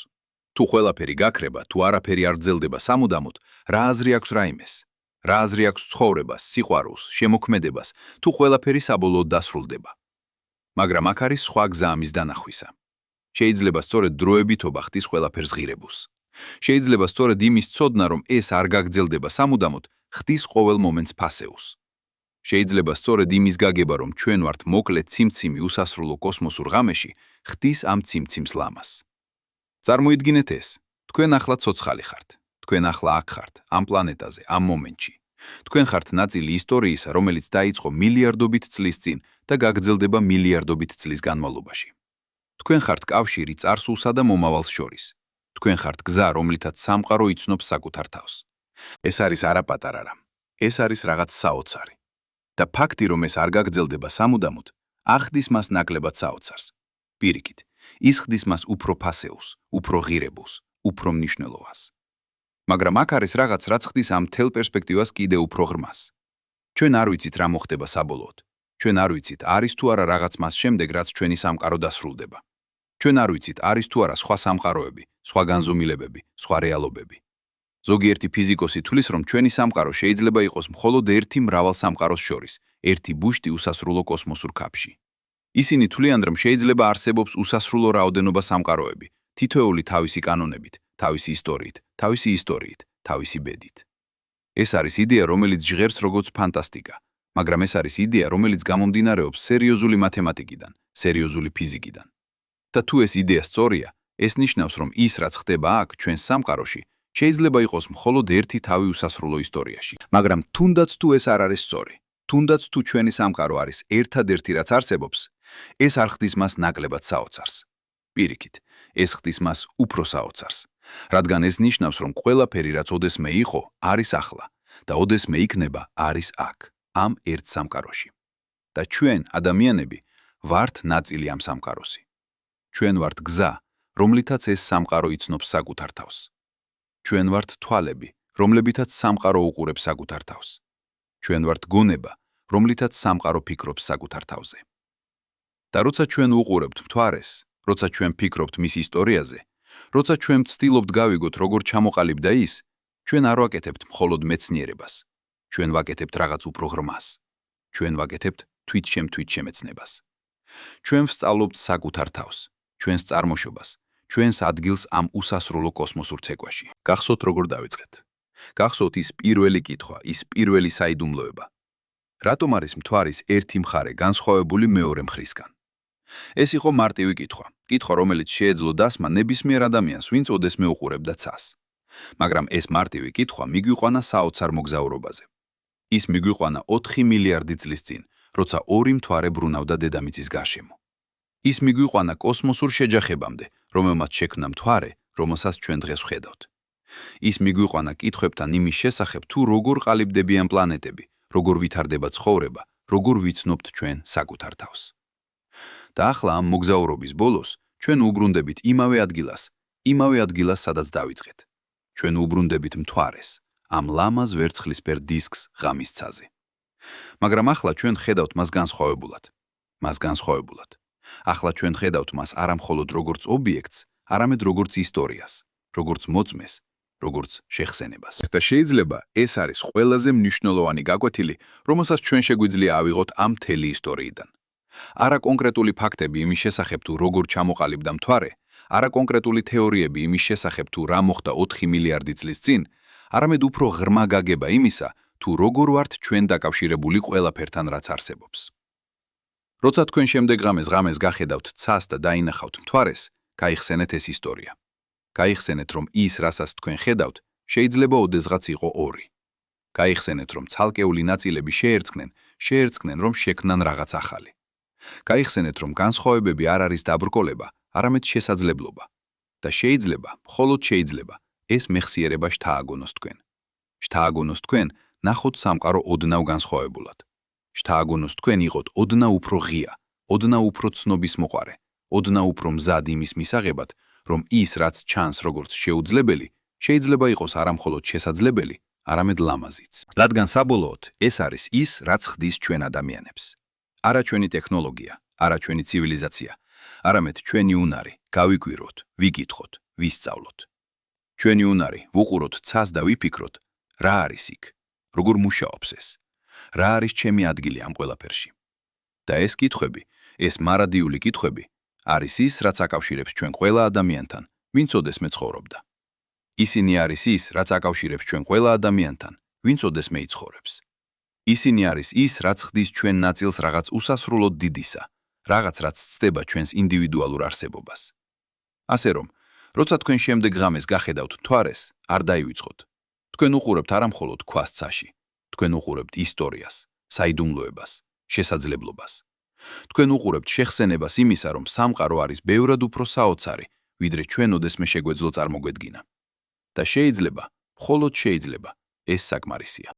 Speaker 2: თუ ყველაფერი გაქრება, თუ არაფერი არ გრძელდება სამუდამოდ, რა აზრი აქვს რაიმეს? რა აზრი აქვს ცხოვრებას, სიყვარულს, შემოქმედებას, თუ ყველაფერი საბოლოოდ დასრულდება? მაგრამ აქ არის სხვა გზა ამის დანახვისა. შეიძლება სწორედ დროებითობა ხდის ყველაფერს ღირებულს. შეიძლება სწორედ იმის ცოდნა, რომ ეს არ გაგრძელდება სამუდამოდ, ხდის ყოველ მომენტს ფასეულს. შეიძლება სწორედ იმის გაგება, რომ ჩვენ ვართ მოკლე ციმციმი უსასრულო კოსმოსურ ღამეში, ხდის ამ ციმციმს ლამას. წარმოიდგინეთ ეს, თქვენ ახლა ცოცხალი ხართ, თქვენ ახლა აქ ხართ, ამ პლანეტაზე, ამ მომენტში. თქვენ ხართ ნაწილი ისტორიისა, რომელიც დაიწყო მილიარდობით წლის წინ და გაგრძელდება მილიარდობით წლის განმავლობაში. თქვენ ხართ კავშირი წარსულსა და მომავალს შორის. თქვენ ხართ გზა, რომლითაც სამყარო იცნობს საკუთარ თავს. ეს არის არაპატარა რამ. ეს არის რაღაც საოცარი. და ფაქტი, რომ ეს არ გაგრძელდება სამუდამოდ, არ ხდის მას ნაკლებად საოცარს. პირიქით, ის ხდის მას უფრო ფასეულს, უფრო ღირებულს, უფრო მნიშვნელოვანს. მაგრამ აქ არის რაღაც, რაც ხდის ამ მთელ პერსპექტივას კიდევ უფრო ღრმას. ჩვენ არ ვიცით, რა მოხდება საბოლოოდ. ჩვენ არ ვიცით, არის თუ არა რაღაც მას შემდეგ, რაც ჩვენი სამყარო დასრულდება. ჩვენ არ ვიცით, არის თუ არა სხვა სამყაროები, სხვა განზომილებები, სხვა რეალობები. ზოგიერთი ფიზიკოსი თვლის, რომ ჩვენი სამყარო შეიძლება იყოს მხოლოდ ერთი მრავალ სამყაროს შორის, ერთი ბუშტი უსასრულო კოსმოსურ ქაფში. ისინი თვლიან, რომ შეიძლება არსებობს უსასრულო რაოდენობა სამყაროები, თითოეული თავისი კანონებით, თავისი ისტორიით, თავისი ბედით. ეს არის იდეა, რომელიც ჟღერს როგორც ფანტასტიკა, მაგრამ ეს არის იდეა, რომელიც გამომდინარეობს სერიოზული მათემატიკიდან, სერიოზული ფიზიკიდან. და თუ ეს იდეა სწორია, ეს ნიშნავს, რომ ის, რაც ხდება აქ, ჩვენს სამყაროში, შეიძლება იყოს მხოლოდ ერთი თავი უსასრულო ისტორიაში. მაგრამ თუნდაც თუ ეს არ არის სწორი, თუნდაც თუ ჩვენი სამყარო არის ერთადერთი, რაც არსებობს, ეს არ ხდის მას ნაკლებად საოცარს. პირიქით, ეს ხდის მას უფრო საოცარს, რადგან ეს ნიშნავს, რომ ყველაფერი, რაც ოდესმე იყო, არის ახლა და ოდესმე იქნება, არის აქ, ამ ერთ სამყაროში. და ჩვენ, ადამიანები, ვართ ნაწილი ამ სამყაროსი. ჩვენ ვართ გზა, რომლითაც ეს სამყარო იცნობს საკუთარ თავს. ჩვენ ვართ თვალები, რომლებითაც სამყარო უყურებს საკუთარ თავს. ჩვენ ვართ გონება, რომლითაც სამყარო ფიქრობს საკუთარ თავზე. და როცა ჩვენ უყურებთ მთვარეს, როცა ჩვენ ფიქრობთ მის ისტორიაზე,
Speaker 1: როცა ჩვენ ვცდილობთ გავიგოთ, როგორ ჩამოყალიბდა ის, ჩვენ არ ვაკეთებთ მხოლოდ მეცნიერებას. ჩვენ ვაკეთებთ რაღაც უფრო ღრმას. ჩვენ ვაკეთებთ თვითშემეცნებას. ჩვენ ვსწავლობთ საკუთარ თავს, ჩვენს წარმოშობას, ჩვენს ადგილს ამ უსასრულო კოსმოსურ ცეკვაში.
Speaker 2: გახსოვთ როგორ დავიწყეთ? გახსოვთ ის პირველი კითხვა, ის პირველი საიდუმლოება. რატომ არის მთვარის ერთი მხარე განსხვავებული მეორე მხრისგან? ეს იყო მარტივი კითხვა, რომელიც შეეძლო დასმა ნებისმიერ ადამიანს, ვინც ოდესმე უყურებდა ცას. მაგრამ ეს მარტივი კითხვა მიგვიყვანა საოცარ მოგზაურობაზე. ის მიგვიყვანა 4 მილიარდი წლის წინ, როცა ორი მთვარე ბრუნავდა დედამიწის გარშემო. ის მიგვიყვანა კოსმოსურ შეჯახებამდე, რომელმაც შექმნა მთვარე, რომელსაც ჩვენ დღეს ვხედავთ. ის მიგვიყვანა კითხვებთან იმის შესახებ, თუ როგორ ყალიბდებიან პლანეტები, როგორ ვითარდება ცხოვრება, როგორ ვიცნობთ ჩვენ საკუთარ თავს. და ახლა ამ მოგზაურობის ბოლოს ჩვენ უბრუნდებით იმავე ადგილას, სადაც დავიწყეთ. ჩვენ უბრუნდებით მთვარეს, ამ ლამაზ ვერცხლისფერ დისკს ღამის ცაზე. მაგრამ ახლა ჩვენ ხედავთ მას განსხვავებულად. ახლა ჩვენ ხედავთ მას არა მხოლოდ როგორც ობიექტს, არამედ როგორც ისტორიას, როგორც მოწმეს, როგორც შეხსენებას. და შეიძლება ეს არის ყველაზე მნიშვნელოვანი გაკვეთილი, რომელსაც ჩვენ შეგვიძლია ავიღოთ ამ მთელი ისტორიიდან. არა კონკრეტული ფაქტები იმის შესახებ, თუ როგორ ჩამოყალიბდა მთვარე, არა კონკრეტული თეორიები იმის შესახებ, თუ რა მოხდა 4 მილიარდი წლის წინ, არამედ უფრო ღრმა გაგება იმისა, თუ როგორ ვართ ჩვენ დაკავშირებული ყველაფერთან, რაც არსებობს. როცა თქვენ შემდეგ ღამეს გახედავთ ცას და დაინახავთ მთვარეს, გაიხსენეთ ეს ისტორია. გაიხსენეთ, რომ ის, რასაც თქვენ ხედავთ, შეიძლება ოდესღაც იყო ორი. გაიხსენეთ, რომ ცალკეული ნაწილები შეერწყნენ, რომ შექმნან რაღაც ახალი. გაიხსენეთ, რომ განსხვავებები არ არის დაბრკოლება, არამედ შესაძლებლობა. და შეიძლება, მხოლოდ შეიძლება, ეს მეხსიერება შთააგონოს თქვენ. შთააგონოს თქვენ, ნახოთ სამყარო ოდნავ განსხვავებულად. შთააგონოს თქვენ იყოთ ოდნავ უფრო ღია, ოდნავ უფრო ცნობის მოყარე, ოდნავ უფრო მზად იმის მისაღებად, რომ ის, რაც ჩანს როგორც შეუძლებელი, შეიძლება იყოს არა მხოლოდ შესაძლებელი, არამედ ლამაზიც. რადგან საბოლოოდ ეს არის ის, რაც ხდის ჩვენ ადამიანებს. არა ჩვენი ტექნოლოგია, არა ჩვენი ცივილიზაცია, არამედ ჩვენი უნარი, გავიკვიროთ, ვიკითხოთ, ვისწავლოთ. ჩვენი უნარი, ვუყუროთ ცას და ვიფიქროთ, რა არის იქ, როგორ მუშაობს ეს, რა არის ჩემი ადგილი ამ ყველაფერში. და ეს კითხვები, ეს მარადიული კითხვები, არის ის, რაც აკავშირებს ჩვენ ყველა ადამიანთან, ვინც ოდესმე ცხოვრობდა. ისინი არის ის, რაც აკავშირებს ჩვენ ყველა ადამიანთან, ვინც ოდესმე იცხოვრებს. ისინი არის ის, რაც ხდის ჩვენ ნაწილს რაღაც უსასრულოდ დიდისა, რაღაც რაც ცდება ჩვენს ინდივიდუალურ არსებობას. ასე რომ, როცა თქვენ შემდეგ ღამეს გახედავთ მთვარეს, არ დაივიწყოთ. თქვენ უყურებთ არა მხოლოდ ქვას ცაში, თქვენ უყურებთ ისტორიას, საიდუმლოებას, შესაძლებლობას. თქვენ უყურებთ შეხსენებას იმისა, რომ სამყარო არის ბევრად უფრო საოცარი, ვიდრე ჩვენ ოდესმე შეგვეძლო წარმოგვედგინა. და შეიძლება, მხოლოდ შეიძლება, ეს საკმარისია.